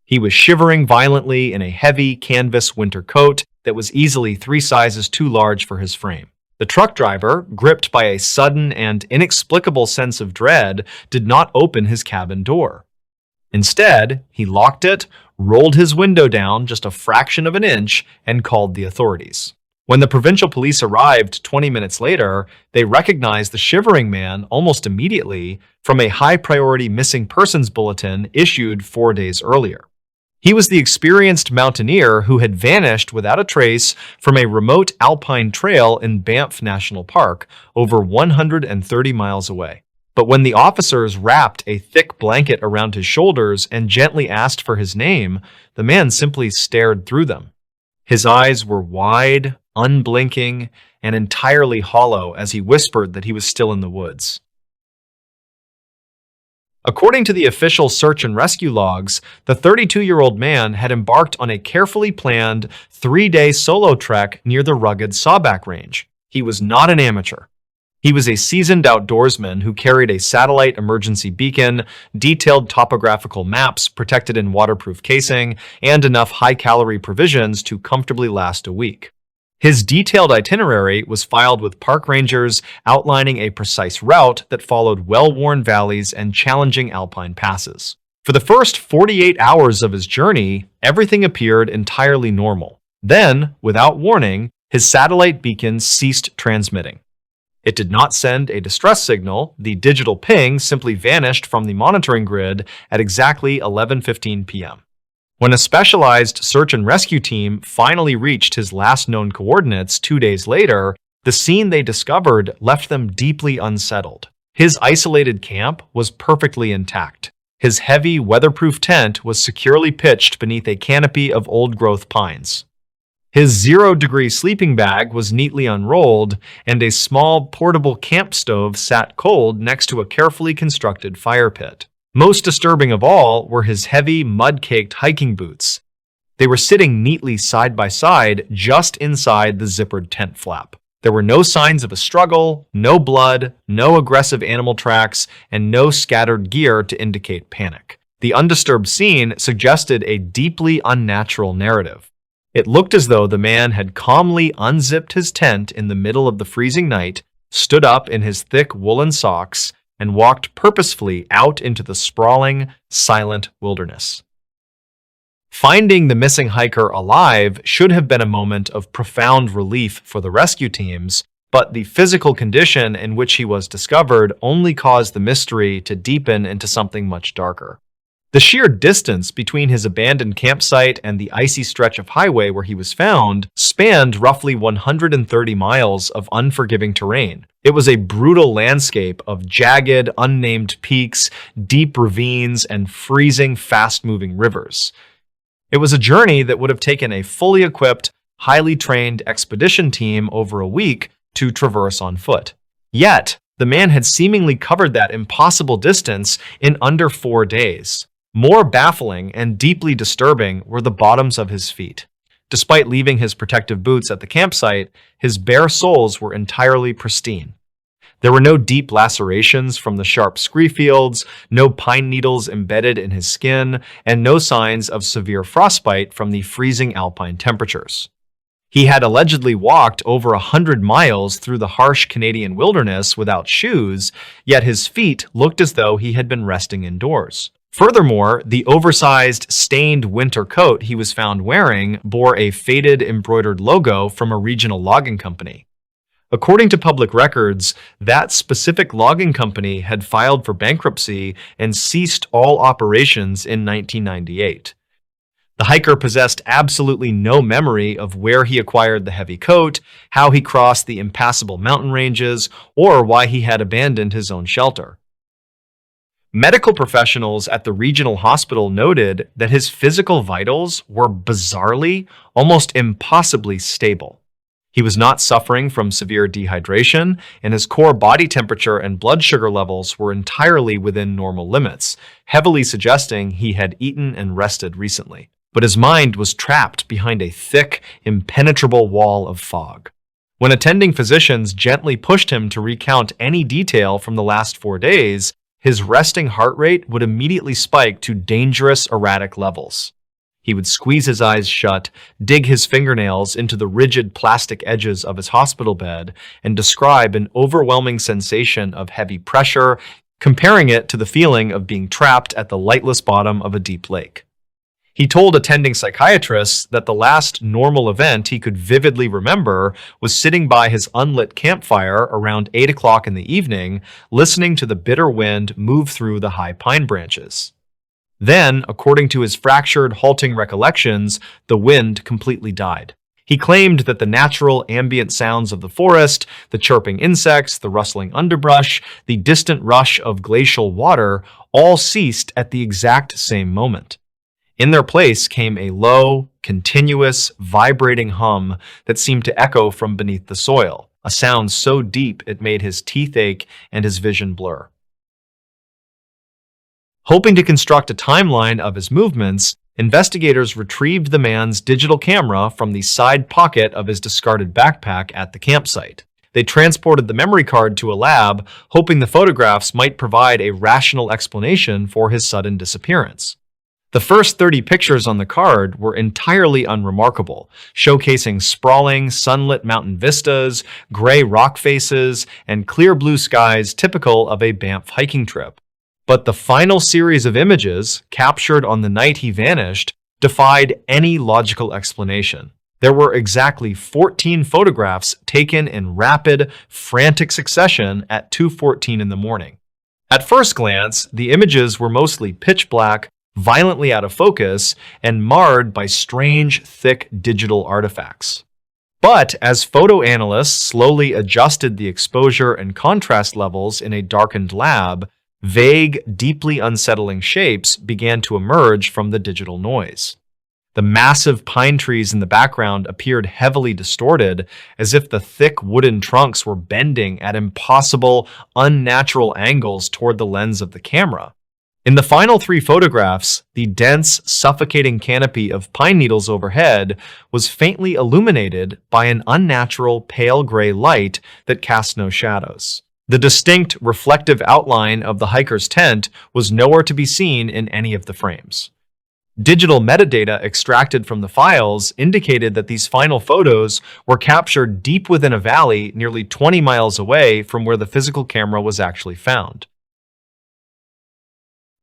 He was shivering violently in a heavy canvas winter coat that was easily 3 sizes too large for his frame. The truck driver, gripped by a sudden and inexplicable sense of dread, did not open his cabin door. Instead, he locked it, rolled his window down just a fraction of an inch, and called the authorities. When the provincial police arrived 20 minutes later, they recognized the shivering man almost immediately from a high-priority missing persons bulletin issued 4 days earlier. He was the experienced mountaineer who had vanished without a trace from a remote alpine trail in Banff National Park, over 130 miles away. But when the officers wrapped a thick blanket around his shoulders and gently asked for his name, the man simply stared through them. His eyes were wide, unblinking, and entirely hollow as he whispered that he was still in the woods. According to the official search and rescue logs, the 32-year-old man had embarked on a carefully planned 3-day solo trek near the rugged Sawback Range. He was not an amateur. He was a seasoned outdoorsman who carried a satellite emergency beacon, detailed topographical maps protected in waterproof casing, and enough high-calorie provisions to comfortably last a week. His detailed itinerary was filed with park rangers, outlining a precise route that followed well-worn valleys and challenging alpine passes. For the first 48 hours of his journey, everything appeared entirely normal. Then, without warning, his satellite beacon ceased transmitting. It did not send a distress signal. The digital ping simply vanished from the monitoring grid at exactly 11:15 p.m. When a specialized search and rescue team finally reached his last known coordinates 2 days later, the scene they discovered left them deeply unsettled. His isolated camp was perfectly intact. His heavy, weatherproof tent was securely pitched beneath a canopy of old-growth pines. His 0-degree sleeping bag was neatly unrolled, and a small, portable camp stove sat cold next to a carefully constructed fire pit. Most disturbing of all were his heavy, mud-caked hiking boots. They were sitting neatly side by side just inside the zippered tent flap. There were no signs of a struggle, no blood, no aggressive animal tracks, and no scattered gear to indicate panic. The undisturbed scene suggested a deeply unnatural narrative. It looked as though the man had calmly unzipped his tent in the middle of the freezing night, stood up in his thick woolen socks, and walked purposefully out into the sprawling, silent wilderness. Finding the missing hiker alive should have been a moment of profound relief for the rescue teams, but the physical condition in which he was discovered only caused the mystery to deepen into something much darker. The sheer distance between his abandoned campsite and the icy stretch of highway where he was found spanned roughly 130 miles of unforgiving terrain. It was a brutal landscape of jagged, unnamed peaks, deep ravines, and freezing, fast-moving rivers. It was a journey that would have taken a fully equipped, highly trained expedition team over a week to traverse on foot. Yet, the man had seemingly covered that impossible distance in under 4 days. More baffling and deeply disturbing were the bottoms of his feet. Despite leaving his protective boots at the campsite, his bare soles were entirely pristine. There were no deep lacerations from the sharp scree fields, no pine needles embedded in his skin, and no signs of severe frostbite from the freezing alpine temperatures. He had allegedly walked over 100 miles through the harsh Canadian wilderness without shoes, yet his feet looked as though he had been resting indoors. Furthermore, the oversized, stained winter coat he was found wearing bore a faded embroidered logo from a regional logging company. According to public records, that specific logging company had filed for bankruptcy and ceased all operations in 1998. The hiker possessed absolutely no memory of where he acquired the heavy coat, how he crossed the impassable mountain ranges, or why he had abandoned his own shelter. Medical professionals at the regional hospital noted that his physical vitals were bizarrely, almost impossibly stable. He was not suffering from severe dehydration, and his core body temperature and blood sugar levels were entirely within normal limits, heavily suggesting he had eaten and rested recently. But his mind was trapped behind a thick, impenetrable wall of fog. When attending physicians gently pushed him to recount any detail from the last 4 days, his resting heart rate would immediately spike to dangerous erratic levels. He would squeeze his eyes shut, dig his fingernails into the rigid plastic edges of his hospital bed, and describe an overwhelming sensation of heavy pressure, comparing it to the feeling of being trapped at the lightless bottom of a deep lake. He told attending psychiatrists that the last normal event he could vividly remember was sitting by his unlit campfire around 8 o'clock in the evening, listening to the bitter wind move through the high pine branches. Then, according to his fractured, halting recollections, the wind completely died. He claimed that the natural ambient sounds of the forest, the chirping insects, the rustling underbrush, the distant rush of glacial water all ceased at the exact same moment. In their place came a low, continuous, vibrating hum that seemed to echo from beneath the soil, a sound so deep it made his teeth ache and his vision blur. Hoping to construct a timeline of his movements, investigators retrieved the man's digital camera from the side pocket of his discarded backpack at the campsite. They transported the memory card to a lab, hoping the photographs might provide a rational explanation for his sudden disappearance. The first 30 pictures on the card were entirely unremarkable, showcasing sprawling, sunlit mountain vistas, gray rock faces, and clear blue skies typical of a Banff hiking trip. But the final series of images, captured on the night he vanished, defied any logical explanation. There were exactly 14 photographs taken in rapid, frantic succession at 2:14 in the morning. At first glance, the images were mostly pitch black, violently out of focus, and marred by strange, thick digital artifacts. But as photo analysts slowly adjusted the exposure and contrast levels in a darkened lab, vague, deeply unsettling shapes began to emerge from the digital noise. The massive pine trees in the background appeared heavily distorted, as if the thick wooden trunks were bending at impossible, unnatural angles toward the lens of the camera. In the final 3 photographs, the dense, suffocating canopy of pine needles overhead was faintly illuminated by an unnatural pale gray light that cast no shadows. The distinct, reflective outline of the hiker's tent was nowhere to be seen in any of the frames. Digital metadata extracted from the files indicated that these final photos were captured deep within a valley nearly 20 miles away from where the physical camera was actually found.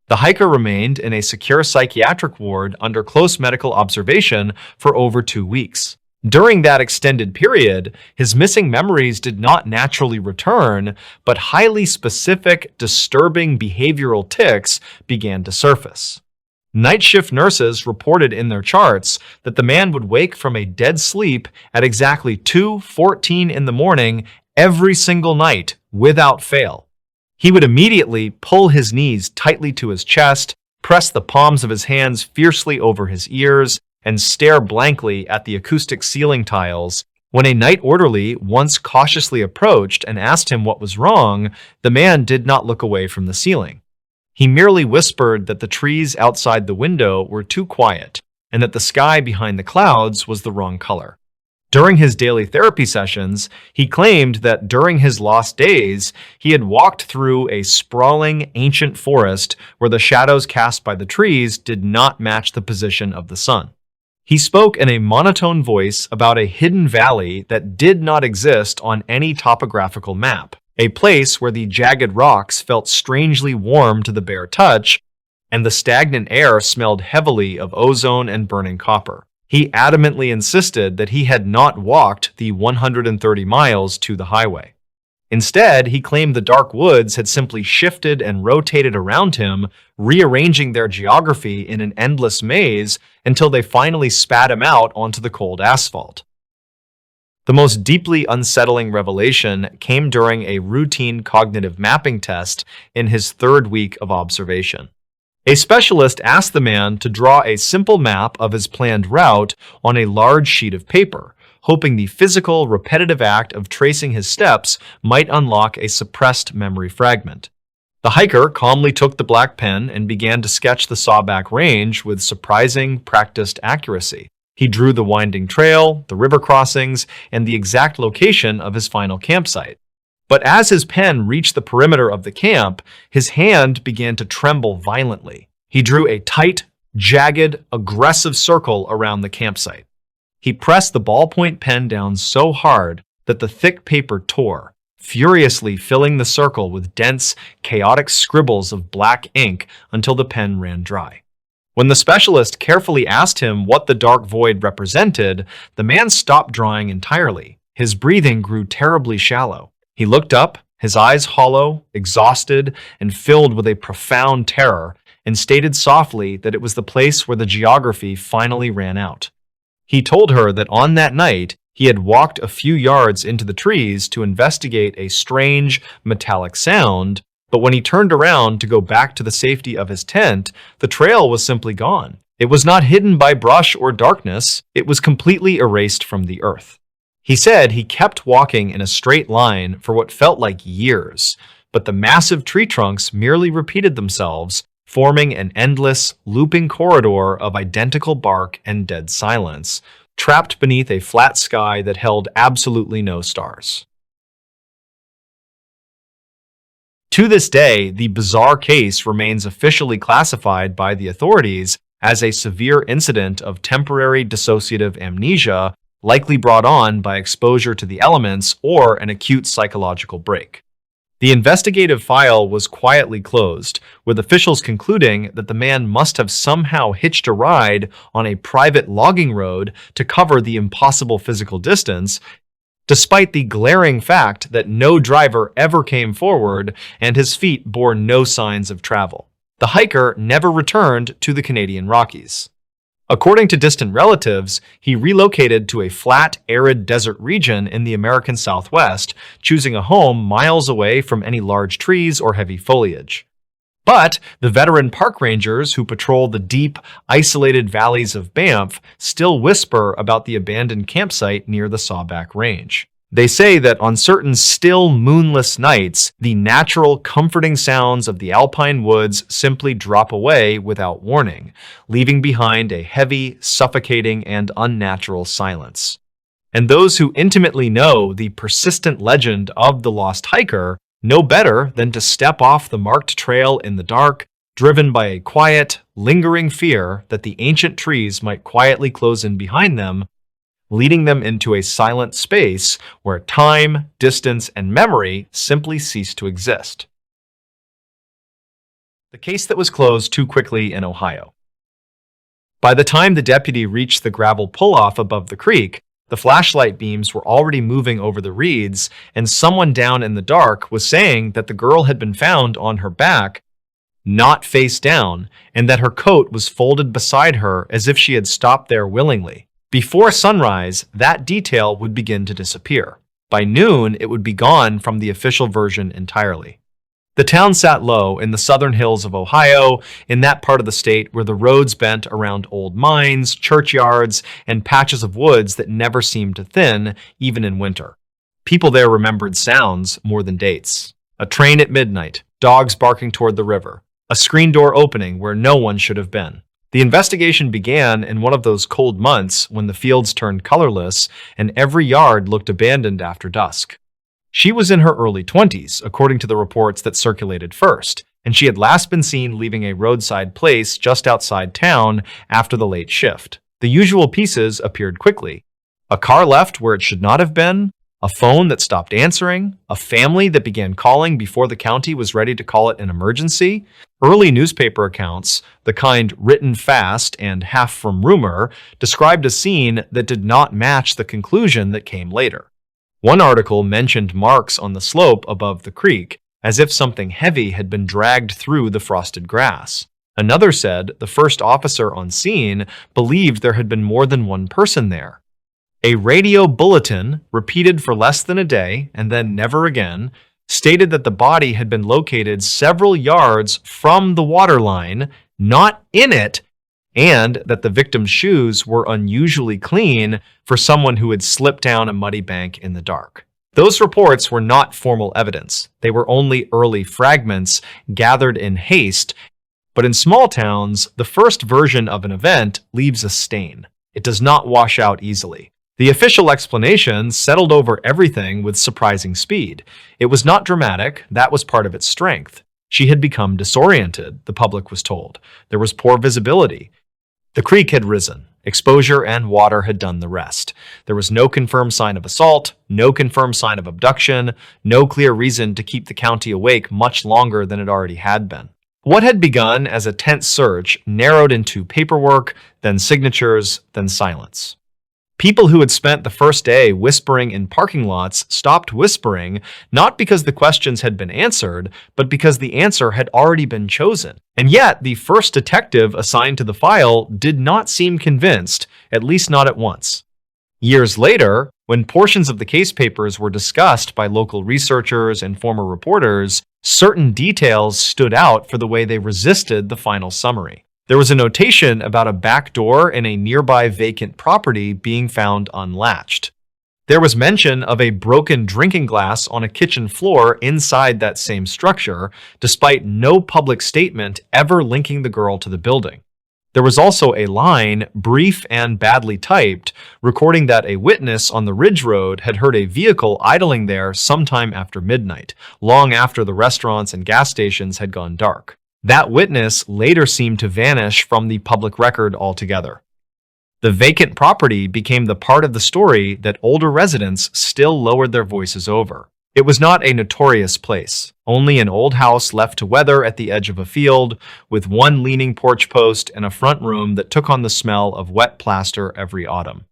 The hiker remained in a secure psychiatric ward under close medical observation for over 2 weeks. During that extended period, his missing memories did not naturally return, but highly specific, disturbing behavioral tics began to surface. Night shift nurses reported in their charts that the man would wake from a dead sleep at exactly 2:14 in the morning every single night, without fail. He would immediately pull his knees tightly to his chest, press the palms of his hands fiercely over his ears, and stare blankly at the acoustic ceiling tiles. When a night orderly once cautiously approached and asked him what was wrong, the man did not look away from the ceiling. He merely whispered that the trees outside the window were too quiet and that the sky behind the clouds was the wrong color. During his daily therapy sessions, he claimed that during his lost days, he had walked through a sprawling, ancient forest where the shadows cast by the trees did not match the position of the sun. He spoke in a monotone voice about a hidden valley that did not exist on any topographical map, a place where the jagged rocks felt strangely warm to the bare touch, and the stagnant air smelled heavily of ozone and burning copper. He adamantly insisted that he had not walked the 130 miles to the highway. Instead, he claimed the dark woods had simply shifted and rotated around him, rearranging their geography in an endless maze until they finally spat him out onto the cold asphalt. The most deeply unsettling revelation came during a routine cognitive mapping test in his third week of observation. A specialist asked the man to draw a simple map of his planned route on a large sheet of paper, hoping the physical, repetitive act of tracing his steps might unlock a suppressed memory fragment. The hiker calmly took the black pen and began to sketch the Sawback Range with surprising, practiced accuracy. He drew the winding trail, the river crossings, and the exact location of his final campsite. But as his pen reached the perimeter of the camp, his hand began to tremble violently. He drew a tight, jagged, aggressive circle around the campsite. He pressed the ballpoint pen down so hard that the thick paper tore, furiously filling the circle with dense, chaotic scribbles of black ink until the pen ran dry. When the specialist carefully asked him what the dark void represented, the man stopped drawing entirely. His breathing grew terribly shallow. He looked up, his eyes hollow, exhausted, and filled with a profound terror, and stated softly that it was the place where the geography finally ran out. He told her that on that night, he had walked a few yards into the trees to investigate a strange, metallic sound, but when he turned around to go back to the safety of his tent, the trail was simply gone. It was not hidden by brush or darkness, it was completely erased from the earth. He said he kept walking in a straight line for what felt like years, but the massive tree trunks merely repeated themselves, forming an endless, looping corridor of identical bark and dead silence, trapped beneath a flat sky that held absolutely no stars. To this day, the bizarre case remains officially classified by the authorities as a severe incident of temporary dissociative amnesia, likely brought on by exposure to the elements or an acute psychological break. The investigative file was quietly closed, with officials concluding that the man must have somehow hitched a ride on a private logging road to cover the impossible physical distance, despite the glaring fact that no driver ever came forward and his feet bore no signs of travel. The hiker never returned to the Canadian Rockies. According to distant relatives, he relocated to a flat, arid desert region in the American Southwest, choosing a home miles away from any large trees or heavy foliage. But the veteran park rangers who patrol the deep, isolated valleys of Banff still whisper about the abandoned campsite near the Sawback Range. They say that on certain still, moonless nights, the natural, comforting sounds of the alpine woods simply drop away without warning, leaving behind a heavy, suffocating, and unnatural silence. And those who intimately know the persistent legend of the lost hiker know better than to step off the marked trail in the dark, driven by a quiet, lingering fear that the ancient trees might quietly close in behind them, leading them into a silent space where time, distance, and memory simply cease to exist. The case that was closed too quickly in Ohio. By the time the deputy reached the gravel pull-off above the creek, the flashlight beams were already moving over the reeds, and someone down in the dark was saying that the girl had been found on her back, not face down, and that her coat was folded beside her as if she had stopped there willingly. Before sunrise, that detail would begin to disappear. By noon, it would be gone from the official version entirely. The town sat low in the southern hills of Ohio, in that part of the state where the roads bent around old mines, churchyards, and patches of woods that never seemed to thin, even in winter. People there remembered sounds more than dates. A train at midnight, dogs barking toward the river, a screen door opening where no one should have been. The investigation began in one of those cold months when the fields turned colorless and every yard looked abandoned after dusk. She was in her early 20s, according to the reports that circulated first, and she had last been seen leaving a roadside place just outside town after the late shift. The usual pieces appeared quickly. A car left where it should not have been, a phone that stopped answering, a family that began calling before the county was ready to call it an emergency. Early newspaper accounts, the kind written fast and half from rumor, described a scene that did not match the conclusion that came later. One article mentioned marks on the slope above the creek, as if something heavy had been dragged through the frosted grass. Another said the first officer on scene believed there had been more than one person there. A radio bulletin, repeated for less than a day and then never again, stated that the body had been located several yards from the waterline, not in it, and that the victim's shoes were unusually clean for someone who had slipped down a muddy bank in the dark. Those reports were not formal evidence. They were only early fragments gathered in haste, but in small towns, the first version of an event leaves a stain. It does not wash out easily. The official explanation settled over everything with surprising speed. It was not dramatic, that was part of its strength. She had become disoriented, the public was told. There was poor visibility. The creek had risen. Exposure and water had done the rest. There was no confirmed sign of assault, no confirmed sign of abduction, no clear reason to keep the county awake much longer than it already had been. What had begun as a tense search narrowed into paperwork, then signatures, then silence. People who had spent the first day whispering in parking lots stopped whispering, not because the questions had been answered, but because the answer had already been chosen. And yet, the first detective assigned to the file did not seem convinced, at least not at once. Years later, when portions of the case papers were discussed by local researchers and former reporters, certain details stood out for the way they resisted the final summary. There was a notation about a back door in a nearby vacant property being found unlatched. There was mention of a broken drinking glass on a kitchen floor inside that same structure, despite no public statement ever linking the girl to the building. There was also a line, brief and badly typed, recording that a witness on the Ridge Road had heard a vehicle idling there sometime after midnight, long after the restaurants and gas stations had gone dark. That witness later seemed to vanish from the public record altogether. The vacant property became the part of the story that older residents still lowered their voices over. It was not a notorious place, only an old house left to weather at the edge of a field, with one leaning porch post and a front room that took on the smell of wet plaster every autumn.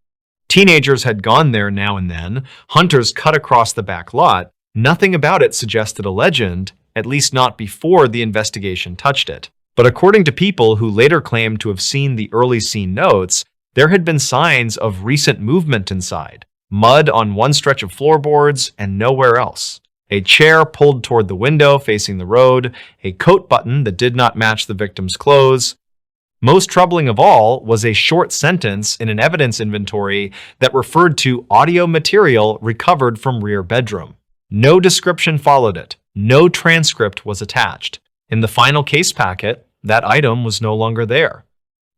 Teenagers had gone there now and then, hunters cut across the back lot. Nothing about it suggested a legend, at least not before the investigation touched it. But according to people who later claimed to have seen the early scene notes, there had been signs of recent movement inside. Mud on one stretch of floorboards and nowhere else. A chair pulled toward the window facing the road, a coat button that did not match the victim's clothes. Most troubling of all was a short sentence in an evidence inventory that referred to audio material recovered from rear bedroom. No description followed it. No transcript was attached. In the final case packet, that item was no longer there.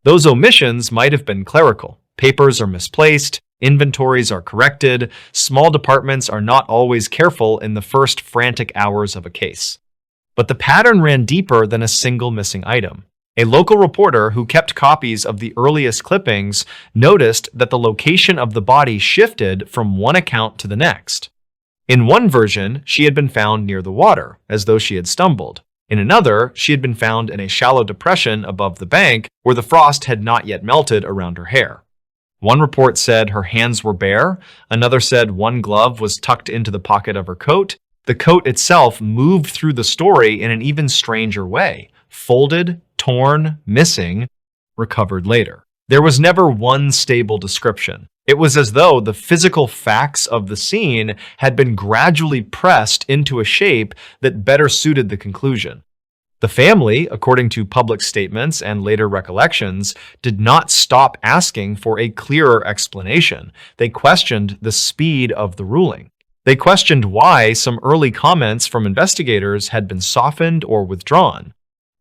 Those omissions might have been clerical. Papers are misplaced, inventories are corrected, small departments are not always careful in the first frantic hours of a case. But the pattern ran deeper than a single missing item. A local reporter who kept copies of the earliest clippings noticed that the location of the body shifted from one account to the next. In one version, she had been found near the water, as though she had stumbled. In another, she had been found in a shallow depression above the bank where the frost had not yet melted around her hair. One report said her hands were bare, another said one glove was tucked into the pocket of her coat. The coat itself moved through the story in an even stranger way, folded, torn, missing, recovered later. There was never one stable description. It was as though the physical facts of the scene had been gradually pressed into a shape that better suited the conclusion. The family, according to public statements and later recollections, did not stop asking for a clearer explanation. They questioned the speed of the ruling. They questioned why some early comments from investigators had been softened or withdrawn.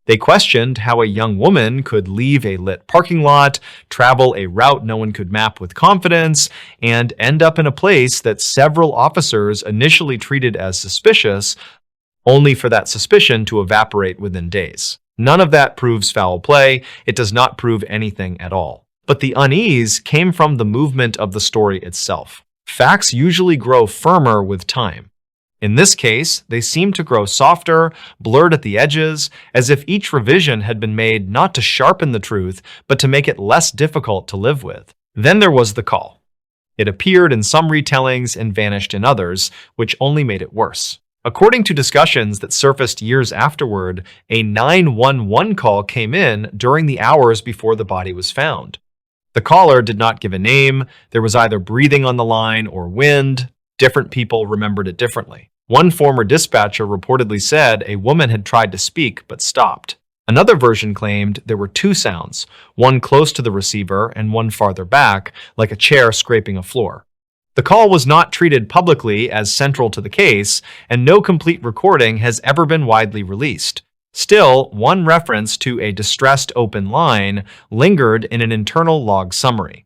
They questioned how a young woman could leave a lit parking lot, travel a route no one could map with confidence, and end up in a place that several officers initially treated as suspicious, only for that suspicion to evaporate within days. None of that proves foul play. It does not prove anything at all. But the unease came from the movement of the story itself. Facts usually grow firmer with time. In this case, they seemed to grow softer, blurred at the edges, as if each revision had been made not to sharpen the truth, but to make it less difficult to live with. Then there was the call. It appeared in some retellings and vanished in others, which only made it worse. According to discussions that surfaced years afterward, a 911 call came in during the hours before the body was found. The caller did not give a name. There was either breathing on the line or wind. Different people remembered it differently. One former dispatcher reportedly said a woman had tried to speak but stopped. Another version claimed there were two sounds, one close to the receiver and one farther back, like a chair scraping a floor. The call was not treated publicly as central to the case, and no complete recording has ever been widely released. Still, one reference to a distressed open line lingered in an internal log summary.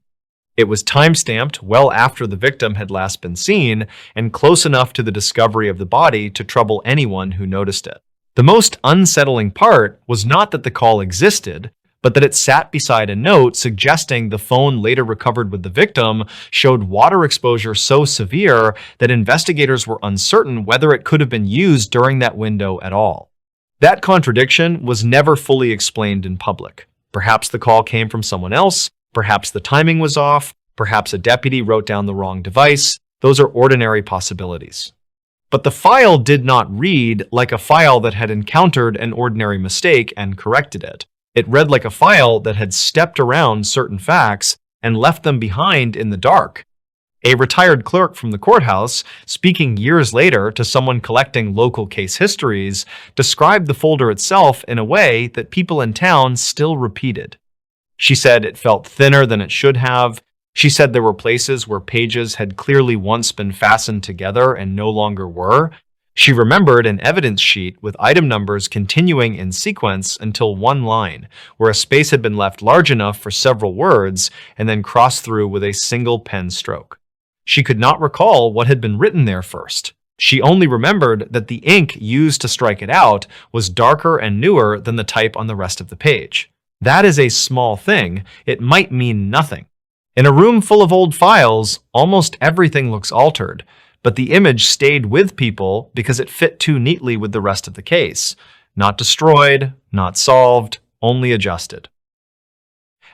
It was time-stamped well after the victim had last been seen and close enough to the discovery of the body to trouble anyone who noticed it. The most unsettling part was not that the call existed, but that it sat beside a note suggesting the phone later recovered with the victim showed water exposure so severe that investigators were uncertain whether it could have been used during that window at all. That contradiction was never fully explained in public. Perhaps the call came from someone else, perhaps the timing was off, perhaps a deputy wrote down the wrong device. Those are ordinary possibilities. But the file did not read like a file that had encountered an ordinary mistake and corrected it. It read like a file that had stepped around certain facts and left them behind in the dark. A retired clerk from the courthouse, speaking years later to someone collecting local case histories, described the folder itself in a way that people in town still repeated. She said it felt thinner than it should have. She said there were places where pages had clearly once been fastened together and no longer were. She remembered an evidence sheet with item numbers continuing in sequence until one line, where a space had been left large enough for several words and then crossed through with a single pen stroke. She could not recall what had been written there first. She only remembered that the ink used to strike it out was darker and newer than the type on the rest of the page. That is a small thing. It might mean nothing. In a room full of old files, almost everything looks altered, but the image stayed with people because it fit too neatly with the rest of the case. Not destroyed, not solved, only adjusted.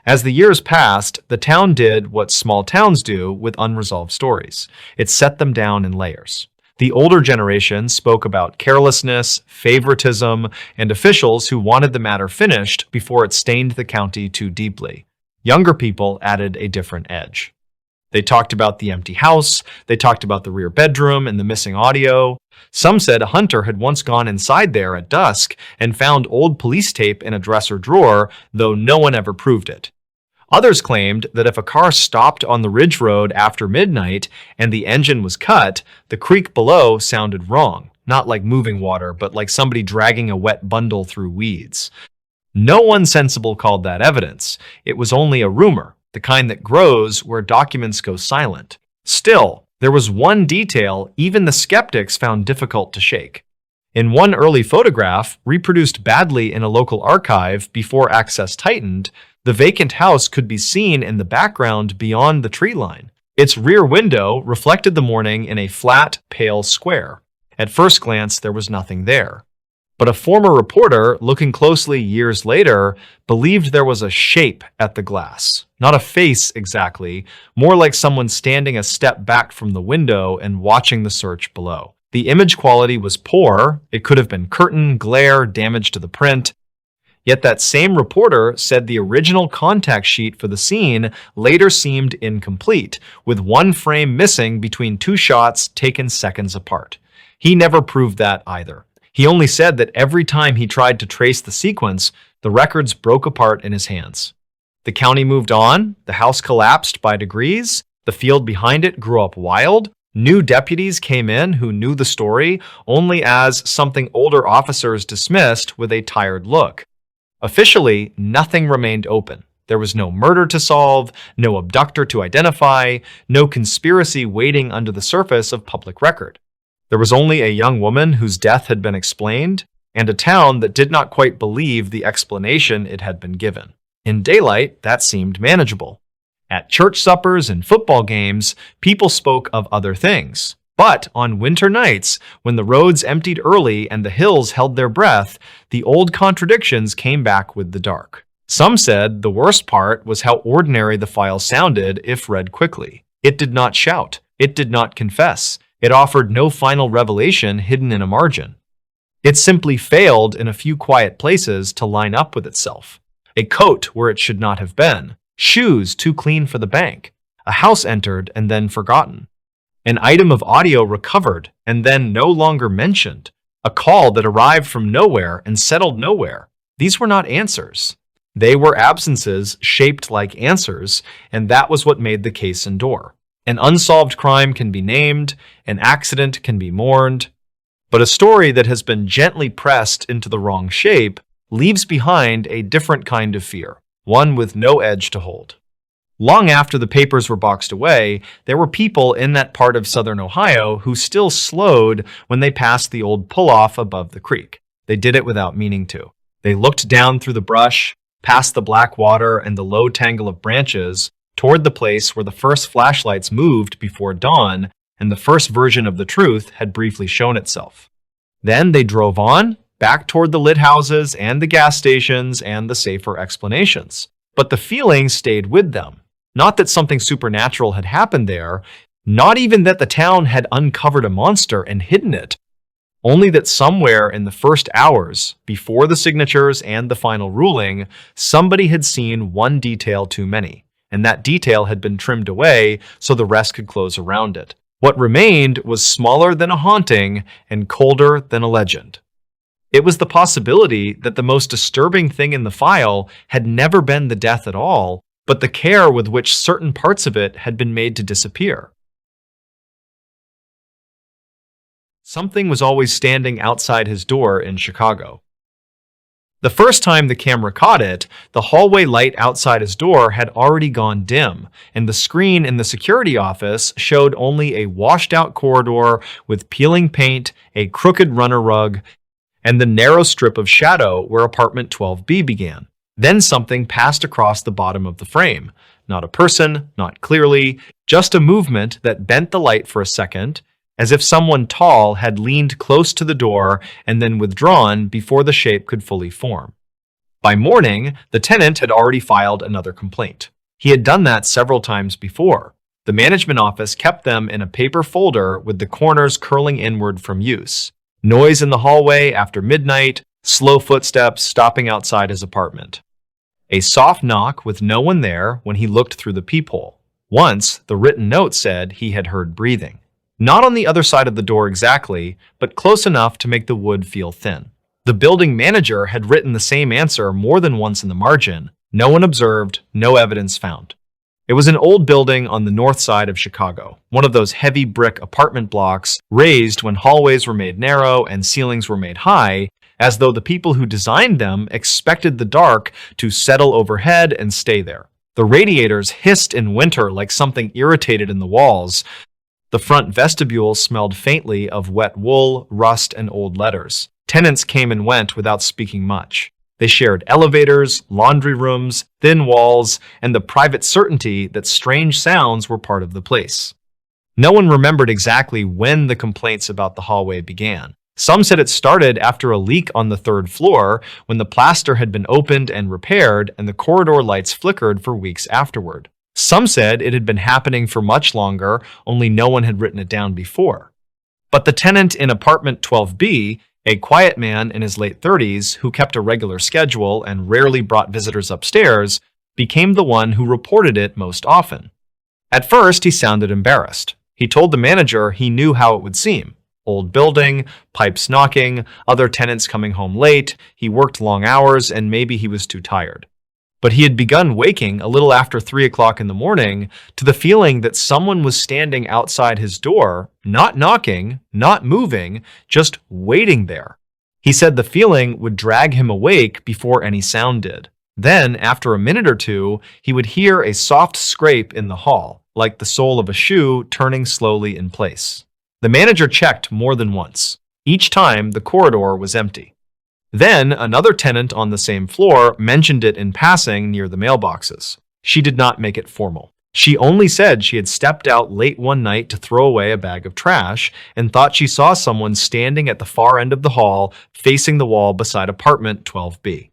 As the years passed, the town did what small towns do with unresolved stories. It set them down in layers. The older generation spoke about carelessness, favoritism, and officials who wanted the matter finished before it stained the county too deeply. Younger people added a different edge. They talked about the empty house, they talked about the rear bedroom and the missing audio. Some said a hunter had once gone inside there at dusk and found old police tape in a dresser drawer, though no one ever proved it. Others claimed that if a car stopped on the ridge road after midnight and the engine was cut, the creek below sounded wrong, not like moving water, but like somebody dragging a wet bundle through weeds. No one sensible called that evidence. It was only a rumor, the kind that grows where documents go silent. Still, there was one detail even the skeptics found difficult to shake. In one early photograph, reproduced badly in a local archive before access tightened, the vacant house could be seen in the background beyond the tree line. Its rear window reflected the morning in a flat, pale square. At first glance, there was nothing there. But a former reporter, looking closely years later, believed there was a shape at the glass. Not a face exactly, more like someone standing a step back from the window and watching the search below. The image quality was poor. It could have been curtain, glare, damage to the print. Yet that same reporter said the original contact sheet for the scene later seemed incomplete, with one frame missing between two shots taken seconds apart. He never proved that either. He only said that every time he tried to trace the sequence, the records broke apart in his hands. The county moved on, the house collapsed by degrees, the field behind it grew up wild. New deputies came in who knew the story only as something older officers dismissed with a tired look. Officially, nothing remained open. There was no murder to solve, no abductor to identify, no conspiracy waiting under the surface of public record. There was only a young woman whose death had been explained, and a town that did not quite believe the explanation it had been given. In daylight, that seemed manageable. At church suppers and football games, people spoke of other things. But on winter nights, when the roads emptied early and the hills held their breath, the old contradictions came back with the dark. Some said the worst part was how ordinary the file sounded if read quickly. It did not shout. It did not confess. It offered no final revelation hidden in a margin. It simply failed in a few quiet places to line up with itself. A coat where it should not have been. Shoes too clean for the bank. A house entered and then forgotten. An item of audio recovered and then no longer mentioned. A call that arrived from nowhere and settled nowhere. These were not answers. They were absences shaped like answers, and that was what made the case endure. An unsolved crime can be named, an accident can be mourned, but a story that has been gently pressed into the wrong shape leaves behind a different kind of fear, one with no edge to hold. Long after the papers were boxed away, there were people in that part of southern Ohio who still slowed when they passed the old pull-off above the creek. They did it without meaning to. They looked down through the brush, past the black water and the low tangle of branches, toward the place where the first flashlights moved before dawn and the first version of the truth had briefly shown itself. Then they drove on, back toward the lit houses and the gas stations and the safer explanations. But the feeling stayed with them. Not that something supernatural had happened there, not even that the town had uncovered a monster and hidden it, only that somewhere in the first hours, before the signatures and the final ruling, somebody had seen one detail too many, and that detail had been trimmed away so the rest could close around it. What remained was smaller than a haunting and colder than a legend. It was the possibility that the most disturbing thing in the file had never been the death at all, but the care with which certain parts of it had been made to disappear. Something was always standing outside his door in Chicago. The first time the camera caught it, the hallway light outside his door had already gone dim, and the screen in the security office showed only a washed-out corridor with peeling paint, a crooked runner rug, and the narrow strip of shadow where apartment 12B began. Then something passed across the bottom of the frame. Not a person, not clearly, just a movement that bent the light for a second, as if someone tall had leaned close to the door and then withdrawn before the shape could fully form. By morning, the tenant had already filed another complaint. He had done that several times before. The management office kept them in a paper folder with the corners curling inward from use. Noise in the hallway after midnight, slow footsteps stopping outside his apartment. A soft knock with no one there when he looked through the peephole. Once, the written note said he had heard breathing. Not on the other side of the door exactly, but close enough to make the wood feel thin. The building manager had written the same answer more than once in the margin. No one observed, no evidence found. It was an old building on the north side of Chicago, one of those heavy brick apartment blocks raised when hallways were made narrow and ceilings were made high, as though the people who designed them expected the dark to settle overhead and stay there. The radiators hissed in winter like something irritated in the walls. The front vestibule smelled faintly of wet wool, rust, and old letters. Tenants came and went without speaking much. They shared elevators, laundry rooms, thin walls, and the private certainty that strange sounds were part of the place. No one remembered exactly when the complaints about the hallway began. Some said it started after a leak on the third floor, when the plaster had been opened and repaired and the corridor lights flickered for weeks afterward. Some said it had been happening for much longer, only no one had written it down before. But the tenant in apartment 12B, a quiet man in his late 30s who kept a regular schedule and rarely brought visitors upstairs, became the one who reported it most often. At first, he sounded embarrassed. He told the manager he knew how it would seem. Old building, pipes knocking, other tenants coming home late, he worked long hours, and maybe he was too tired. But he had begun waking a little after 3 o'clock in the morning to the feeling that someone was standing outside his door, not knocking, not moving, just waiting there. He said the feeling would drag him awake before any sound did. Then, after a minute or two, he would hear a soft scrape in the hall, like the sole of a shoe turning slowly in place. The manager checked more than once. Each time, the corridor was empty. Then, another tenant on the same floor mentioned it in passing near the mailboxes. She did not make it formal. She only said she had stepped out late one night to throw away a bag of trash and thought she saw someone standing at the far end of the hall facing the wall beside apartment 12B.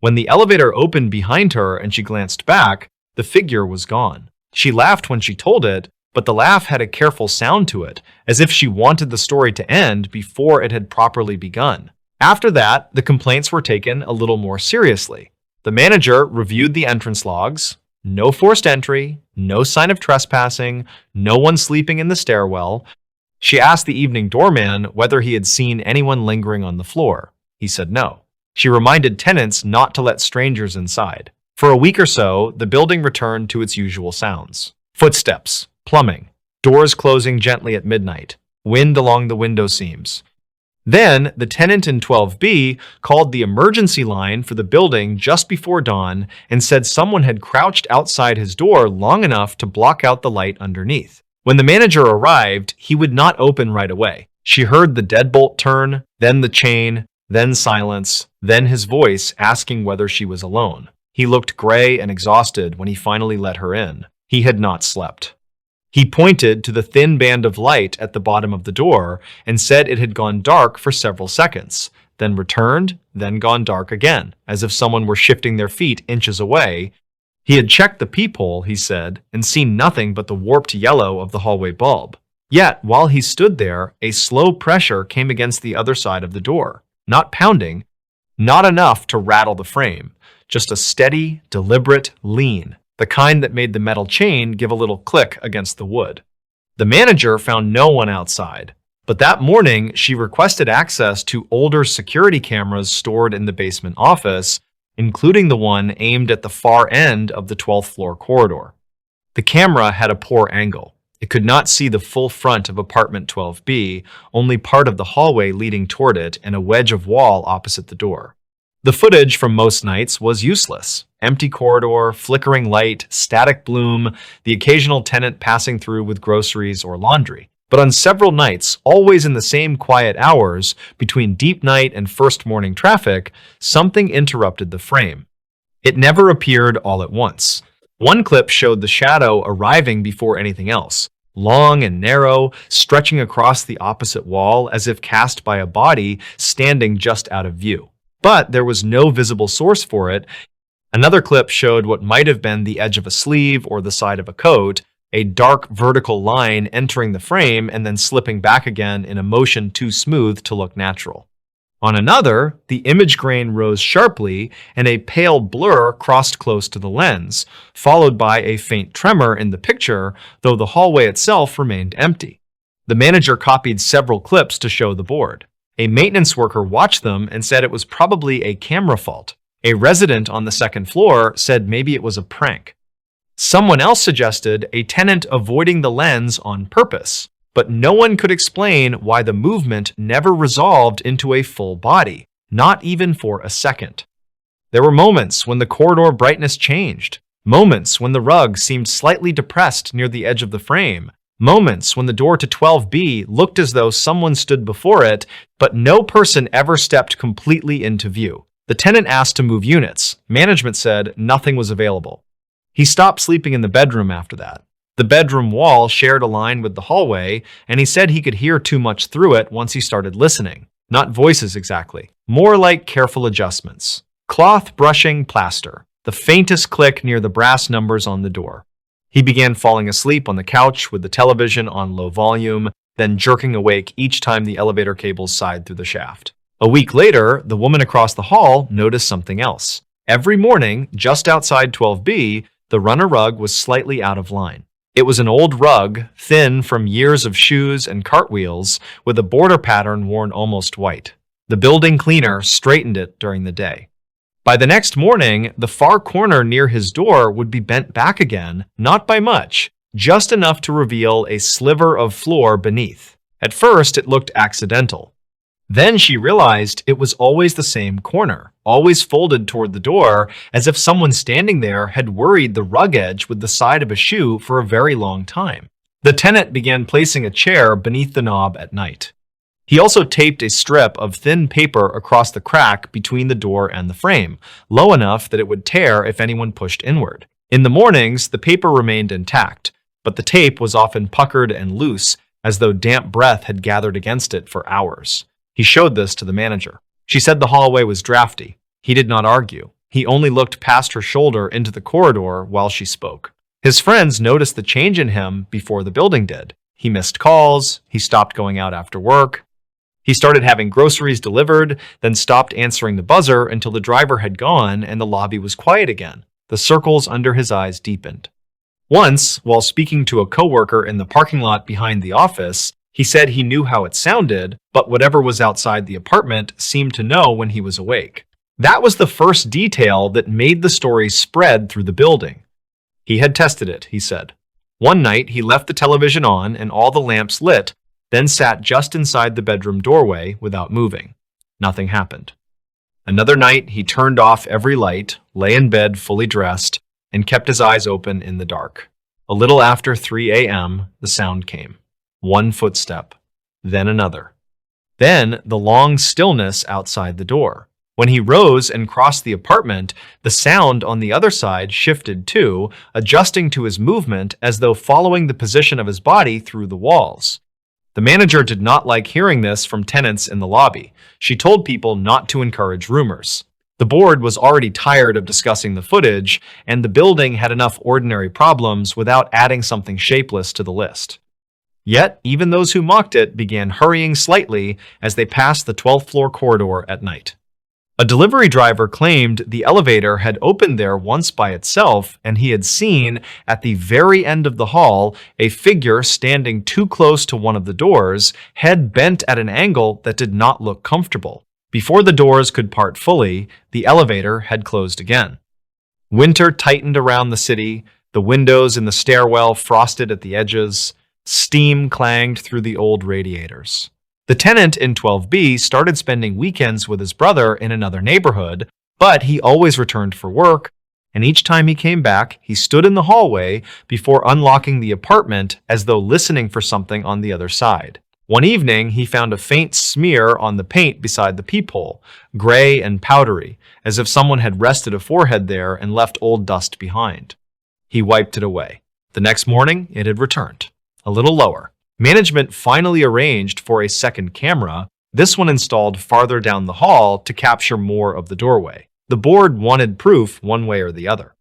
When the elevator opened behind her and she glanced back, the figure was gone. She laughed when she told it, but the laugh had a careful sound to it, as if she wanted the story to end before it had properly begun. After that, the complaints were taken a little more seriously. The manager reviewed the entrance logs. No forced entry, no sign of trespassing, no one sleeping in the stairwell. She asked the evening doorman whether he had seen anyone lingering on the floor. He said no. She reminded tenants not to let strangers inside. For a week or so, the building returned to its usual sounds. Footsteps, plumbing, doors closing gently at midnight, wind along the window seams. Then, the tenant in 12B called the emergency line for the building just before dawn and said someone had crouched outside his door long enough to block out the light underneath. When the manager arrived, he would not open right away. She heard the deadbolt turn, then the chain, then silence, then his voice asking whether she was alone. He looked gray and exhausted when he finally let her in. He had not slept. He pointed to the thin band of light at the bottom of the door and said it had gone dark for several seconds, then returned, then gone dark again, as if someone were shifting their feet inches away. He had checked the peephole, he said, and seen nothing but the warped yellow of the hallway bulb. Yet, while he stood there, a slow pressure came against the other side of the door. Not pounding, not enough to rattle the frame, just a steady, deliberate lean, the kind that made the metal chain give a little click against the wood. The manager found no one outside, but that morning she requested access to older security cameras stored in the basement office, including the one aimed at the far end of the 12th floor corridor. The camera had a poor angle. It could not see the full front of apartment 12B, only part of the hallway leading toward it and a wedge of wall opposite the door. The footage from most nights was useless. Empty corridor, flickering light, static bloom, the occasional tenant passing through with groceries or laundry. But on several nights, always in the same quiet hours, between deep night and first morning traffic, something interrupted the frame. It never appeared all at once. One clip showed the shadow arriving before anything else, long and narrow, stretching across the opposite wall as if cast by a body standing just out of view. But there was no visible source for it. Another clip showed what might have been the edge of a sleeve or the side of a coat, a dark vertical line entering the frame and then slipping back again in a motion too smooth to look natural. On another, the image grain rose sharply and a pale blur crossed close to the lens, followed by a faint tremor in the picture, though the hallway itself remained empty. The manager copied several clips to show the board. A maintenance worker watched them and said it was probably a camera fault. A resident on the second floor said maybe it was a prank. Someone else suggested a tenant avoiding the lens on purpose, but no one could explain why the movement never resolved into a full body, not even for a second. There were moments when the corridor brightness changed, moments when the rug seemed slightly depressed near the edge of the frame, moments when the door to 12B looked as though someone stood before it, but no person ever stepped completely into view. The tenant asked to move units. Management said nothing was available. He stopped sleeping in the bedroom after that. The bedroom wall shared a line with the hallway, and he said he could hear too much through it once he started listening. Not voices exactly, more like careful adjustments. Cloth brushing plaster, the faintest click near the brass numbers on the door. He began falling asleep on the couch with the television on low volume, then jerking awake each time the elevator cables sighed through the shaft. A week later, the woman across the hall noticed something else. Every morning, just outside 12B, the runner rug was slightly out of line. It was an old rug, thin from years of shoes and cartwheels, with a border pattern worn almost white. The building cleaner straightened it during the day. By the next morning, the far corner near his door would be bent back again, not by much, just enough to reveal a sliver of floor beneath. At first, it looked accidental. Then she realized it was always the same corner, always folded toward the door, as if someone standing there had worried the rug edge with the side of a shoe for a very long time. The tenant began placing a chair beneath the knob at night. He also taped a strip of thin paper across the crack between the door and the frame, low enough that it would tear if anyone pushed inward. In the mornings, the paper remained intact, but the tape was often puckered and loose, as though damp breath had gathered against it for hours. He showed this to the manager. She said the hallway was drafty. He did not argue. He only looked past her shoulder into the corridor while she spoke. His friends noticed the change in him before the building did. He missed calls. He stopped going out after work. He started having groceries delivered, then stopped answering the buzzer until the driver had gone and the lobby was quiet again. The circles under his eyes deepened. Once, while speaking to a coworker in the parking lot behind the office, he said he knew how it sounded, but whatever was outside the apartment seemed to know when he was awake. That was the first detail that made the story spread through the building. He had tested it, he said. One night, he left the television on and all the lamps lit, then sat just inside the bedroom doorway without moving. Nothing happened. Another night, he turned off every light, lay in bed fully dressed, and kept his eyes open in the dark. A little after 3 a.m., the sound came. One footstep, then another. Then the long stillness outside the door. When he rose and crossed the apartment, the sound on the other side shifted too, adjusting to his movement as though following the position of his body through the walls. The manager did not like hearing this from tenants in the lobby. She told people not to encourage rumors. The board was already tired of discussing the footage, and the building had enough ordinary problems without adding something shapeless to the list. Yet, even those who mocked it began hurrying slightly as they passed the 12th floor corridor at night. A delivery driver claimed the elevator had opened there once by itself, and he had seen, at the very end of the hall, a figure standing too close to one of the doors, head bent at an angle that did not look comfortable. Before the doors could part fully, the elevator had closed again. Winter tightened around the city, the windows in the stairwell frosted at the edges, steam clanged through the old radiators. The tenant in 12B started spending weekends with his brother in another neighborhood, but he always returned for work, and each time he came back, he stood in the hallway before unlocking the apartment as though listening for something on the other side. One evening, he found a faint smear on the paint beside the peephole, gray and powdery, as if someone had rested a forehead there and left old dust behind. He wiped it away. The next morning, it had returned, a little lower. Management finally arranged for a second camera, this one installed farther down the hall to capture more of the doorway. The board wanted proof one way or the other.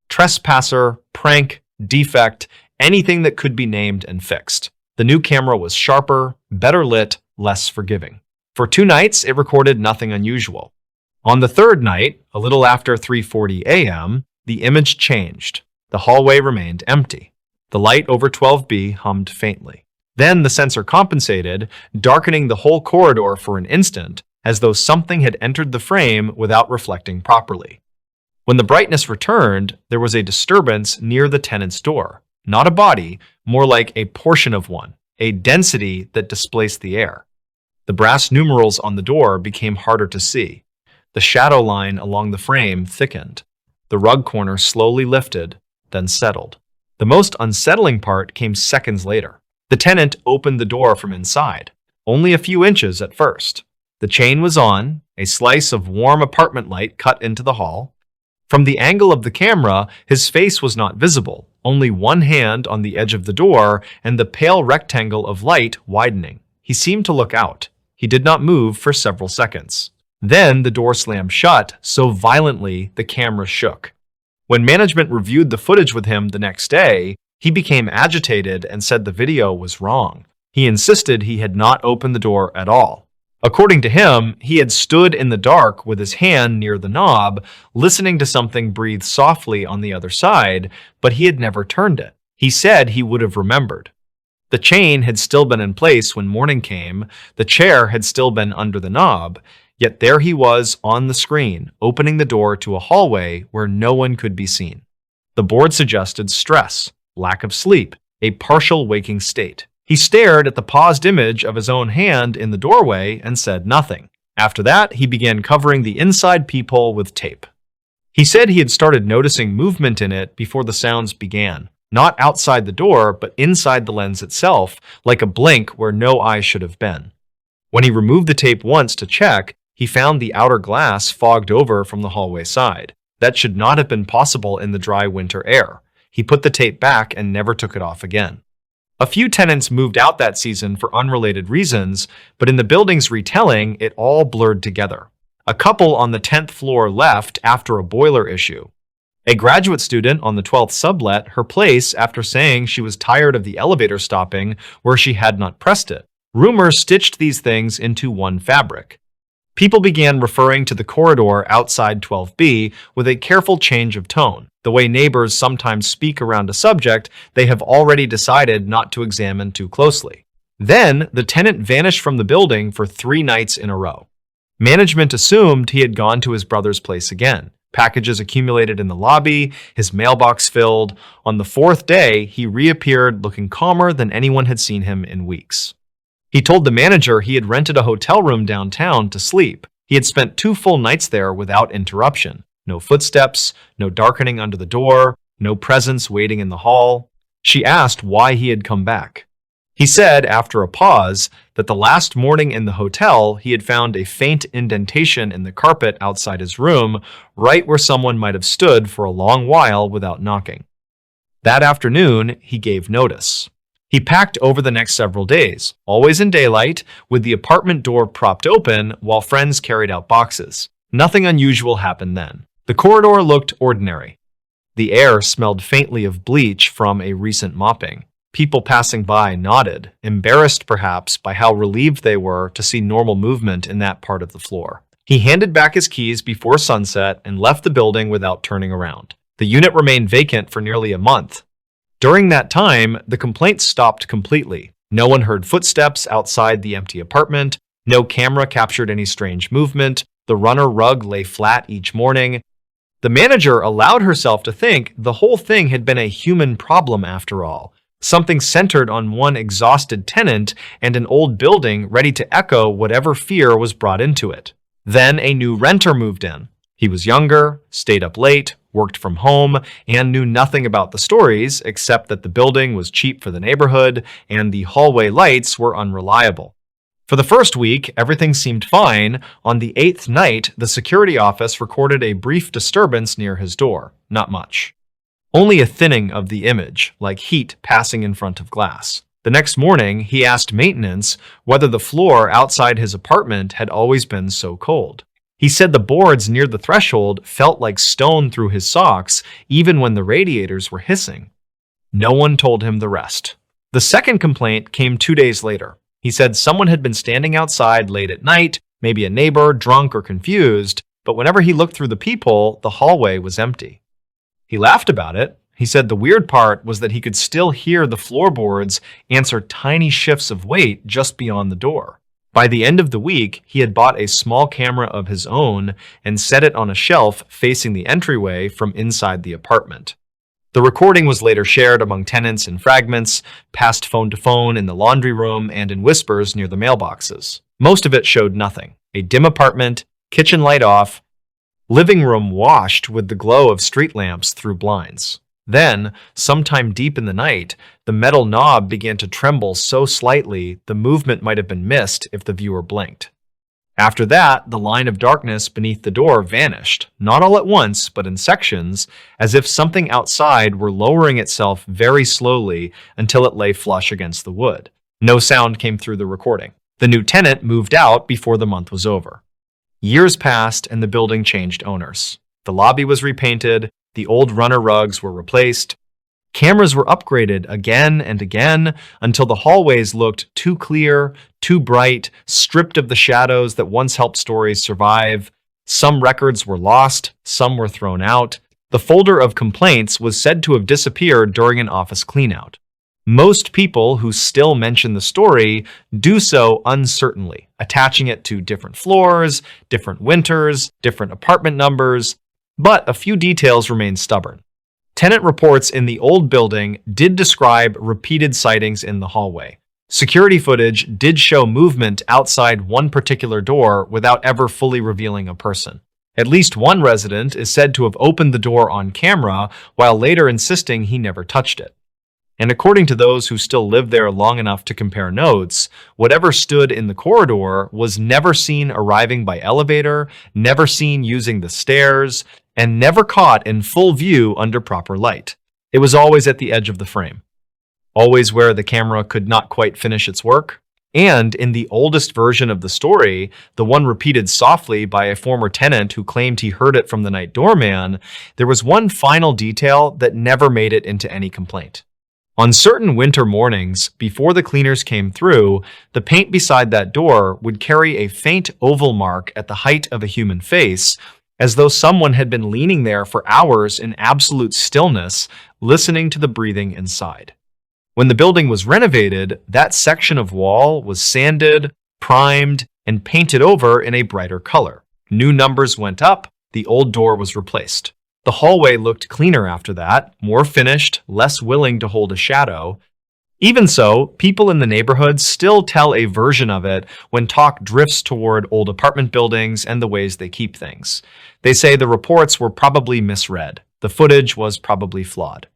Trespasser, prank, defect, anything that could be named and fixed. The new camera was sharper, better lit, less forgiving. For 2 nights, it recorded nothing unusual. On the third night, a little after 3:40 a.m., the image changed. The hallway remained empty. The light over 12B hummed faintly. Then the sensor compensated, darkening the whole corridor for an instant, as though something had entered the frame without reflecting properly. When the brightness returned, there was a disturbance near the tenant's door. Not a body, more like a portion of one, a density that displaced the air. The brass numerals on the door became harder to see. The shadow line along the frame thickened. The rug corner slowly lifted, then settled. The most unsettling part came seconds later. The tenant opened the door from inside, only a few inches at first. The chain was on, a slice of warm apartment light cut into the hall. From the angle of the camera, his face was not visible, only one hand on the edge of the door and the pale rectangle of light widening. He seemed to look out. He did not move for several seconds. Then the door slammed shut so violently the camera shook. When management reviewed the footage with him the next day, he became agitated and said the video was wrong. He insisted he had not opened the door at all. According to him, he had stood in the dark with his hand near the knob, listening to something breathe softly on the other side, but he had never turned it. He said he would have remembered. The chain had still been in place when morning came, the chair had still been under the knob, yet there he was on the screen, opening the door to a hallway where no one could be seen. The board suggested stress, lack of sleep, a partial waking state. He stared at the paused image of his own hand in the doorway and said nothing. After that, he began covering the inside peephole with tape. He said he had started noticing movement in it before the sounds began, not outside the door, but inside the lens itself, like a blink where no eye should have been. When he removed the tape once to check, he found the outer glass fogged over from the hallway side. That should not have been possible in the dry winter air. He put the tape back and never took it off again. A few tenants moved out that season for unrelated reasons, but in the building's retelling, it all blurred together. A couple on the 10th floor left after a boiler issue. A graduate student on the 12th sublet her place after saying she was tired of the elevator stopping where she had not pressed it. Rumors stitched these things into one fabric. People began referring to the corridor outside 12B with a careful change of tone. The way neighbors sometimes speak around a subject they have already decided not to examine too closely. Then, the tenant vanished from the building for 3 nights in a row. Management assumed he had gone to his brother's place again. Packages accumulated in the lobby, his mailbox filled. On the 4th day, he reappeared looking calmer than anyone had seen him in weeks. He told the manager he had rented a hotel room downtown to sleep. He had spent 2 full nights there without interruption. No footsteps, no darkening under the door, no presence waiting in the hall. She asked why he had come back. He said, after a pause, that the last morning in the hotel, he had found a faint indentation in the carpet outside his room, right where someone might have stood for a long while without knocking. That afternoon, he gave notice. He packed over the next several days, always in daylight, with the apartment door propped open while friends carried out boxes. Nothing unusual happened then. The corridor looked ordinary. The air smelled faintly of bleach from a recent mopping. People passing by nodded, embarrassed perhaps by how relieved they were to see normal movement in that part of the floor. He handed back his keys before sunset and left the building without turning around. The unit remained vacant for nearly a month. During that time, the complaints stopped completely. No one heard footsteps outside the empty apartment. No camera captured any strange movement. The runner rug lay flat each morning. The manager allowed herself to think the whole thing had been a human problem after all. Something centered on one exhausted tenant and an old building ready to echo whatever fear was brought into it. Then a new renter moved in. He was younger, stayed up late, worked from home, and knew nothing about the stories except that the building was cheap for the neighborhood and the hallway lights were unreliable. For the first week, everything seemed fine. On the 8th night, the security office recorded a brief disturbance near his door. Not much. Only a thinning of the image, like heat passing in front of glass. The next morning, he asked maintenance whether the floor outside his apartment had always been so cold. He said the boards near the threshold felt like stone through his socks, even when the radiators were hissing. No one told him the rest. The second complaint came 2 days later. He said someone had been standing outside late at night, maybe a neighbor, drunk or confused, but whenever he looked through the peephole, the hallway was empty. He laughed about it. He said the weird part was that he could still hear the floorboards answer tiny shifts of weight just beyond the door. By the end of the week, he had bought a small camera of his own and set it on a shelf facing the entryway from inside the apartment. The recording was later shared among tenants in fragments, passed phone to phone in the laundry room and in whispers near the mailboxes. Most of it showed nothing. A dim apartment, kitchen light off, living room washed with the glow of street lamps through blinds. Then, sometime deep in the night, the metal knob began to tremble so slightly the movement might have been missed if the viewer blinked. After that, the line of darkness beneath the door vanished, not all at once, but in sections, as if something outside were lowering itself very slowly until it lay flush against the wood. No sound came through the recording. The new tenant moved out before the month was over. Years passed and the building changed owners. The lobby was repainted, the old runner rugs were replaced. Cameras were upgraded again and again until the hallways looked too clear, too bright, stripped of the shadows that once helped stories survive. Some records were lost, some were thrown out. The folder of complaints was said to have disappeared during an office cleanout. Most people who still mention the story do so uncertainly, attaching it to different floors, different winters, different apartment numbers, but a few details remain stubborn. Tenant reports in the old building did describe repeated sightings in the hallway. Security footage did show movement outside one particular door without ever fully revealing a person. At least one resident is said to have opened the door on camera while later insisting he never touched it. And according to those who still lived there long enough to compare notes, whatever stood in the corridor was never seen arriving by elevator, never seen using the stairs, and never caught in full view under proper light. It was always at the edge of the frame, always where the camera could not quite finish its work. And in the oldest version of the story, the one repeated softly by a former tenant who claimed he heard it from the night doorman, there was one final detail that never made it into any complaint. On certain winter mornings, before the cleaners came through, the paint beside that door would carry a faint oval mark at the height of a human face, as though someone had been leaning there for hours in absolute stillness, listening to the breathing inside. When the building was renovated, that section of wall was sanded, primed, and painted over in a brighter color. New numbers went up, the old door was replaced. The hallway looked cleaner after that, more finished, less willing to hold a shadow. Even so, people in the neighborhood still tell a version of it when talk drifts toward old apartment buildings and the ways they keep things. They say the reports were probably misread. The footage was probably flawed.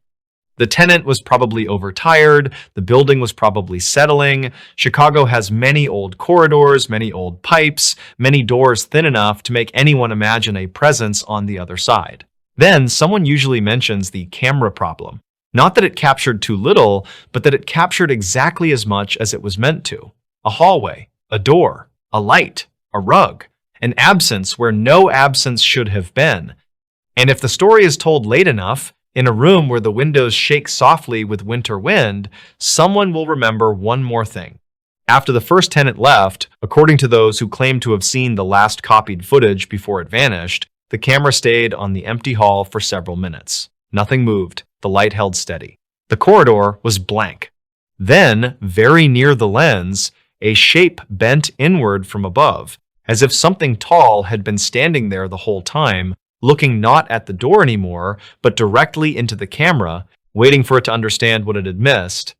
The tenant was probably overtired. The building was probably settling. Chicago has many old corridors, many old pipes, many doors thin enough to make anyone imagine a presence on the other side. Then someone usually mentions the camera problem. Not that it captured too little, but that it captured exactly as much as it was meant to. A hallway, a door, a light, a rug, an absence where no absence should have been. And if the story is told late enough, in a room where the windows shake softly with winter wind, someone will remember one more thing. After the first tenant left, according to those who claim to have seen the last copied footage before it vanished, the camera stayed on the empty hall for several minutes. Nothing moved. The light held steady. The corridor was blank. Then, very near the lens, a shape bent inward from above, as if something tall had been standing there the whole time, looking not at the door anymore, but directly into the camera, waiting for it to understand what it had missed.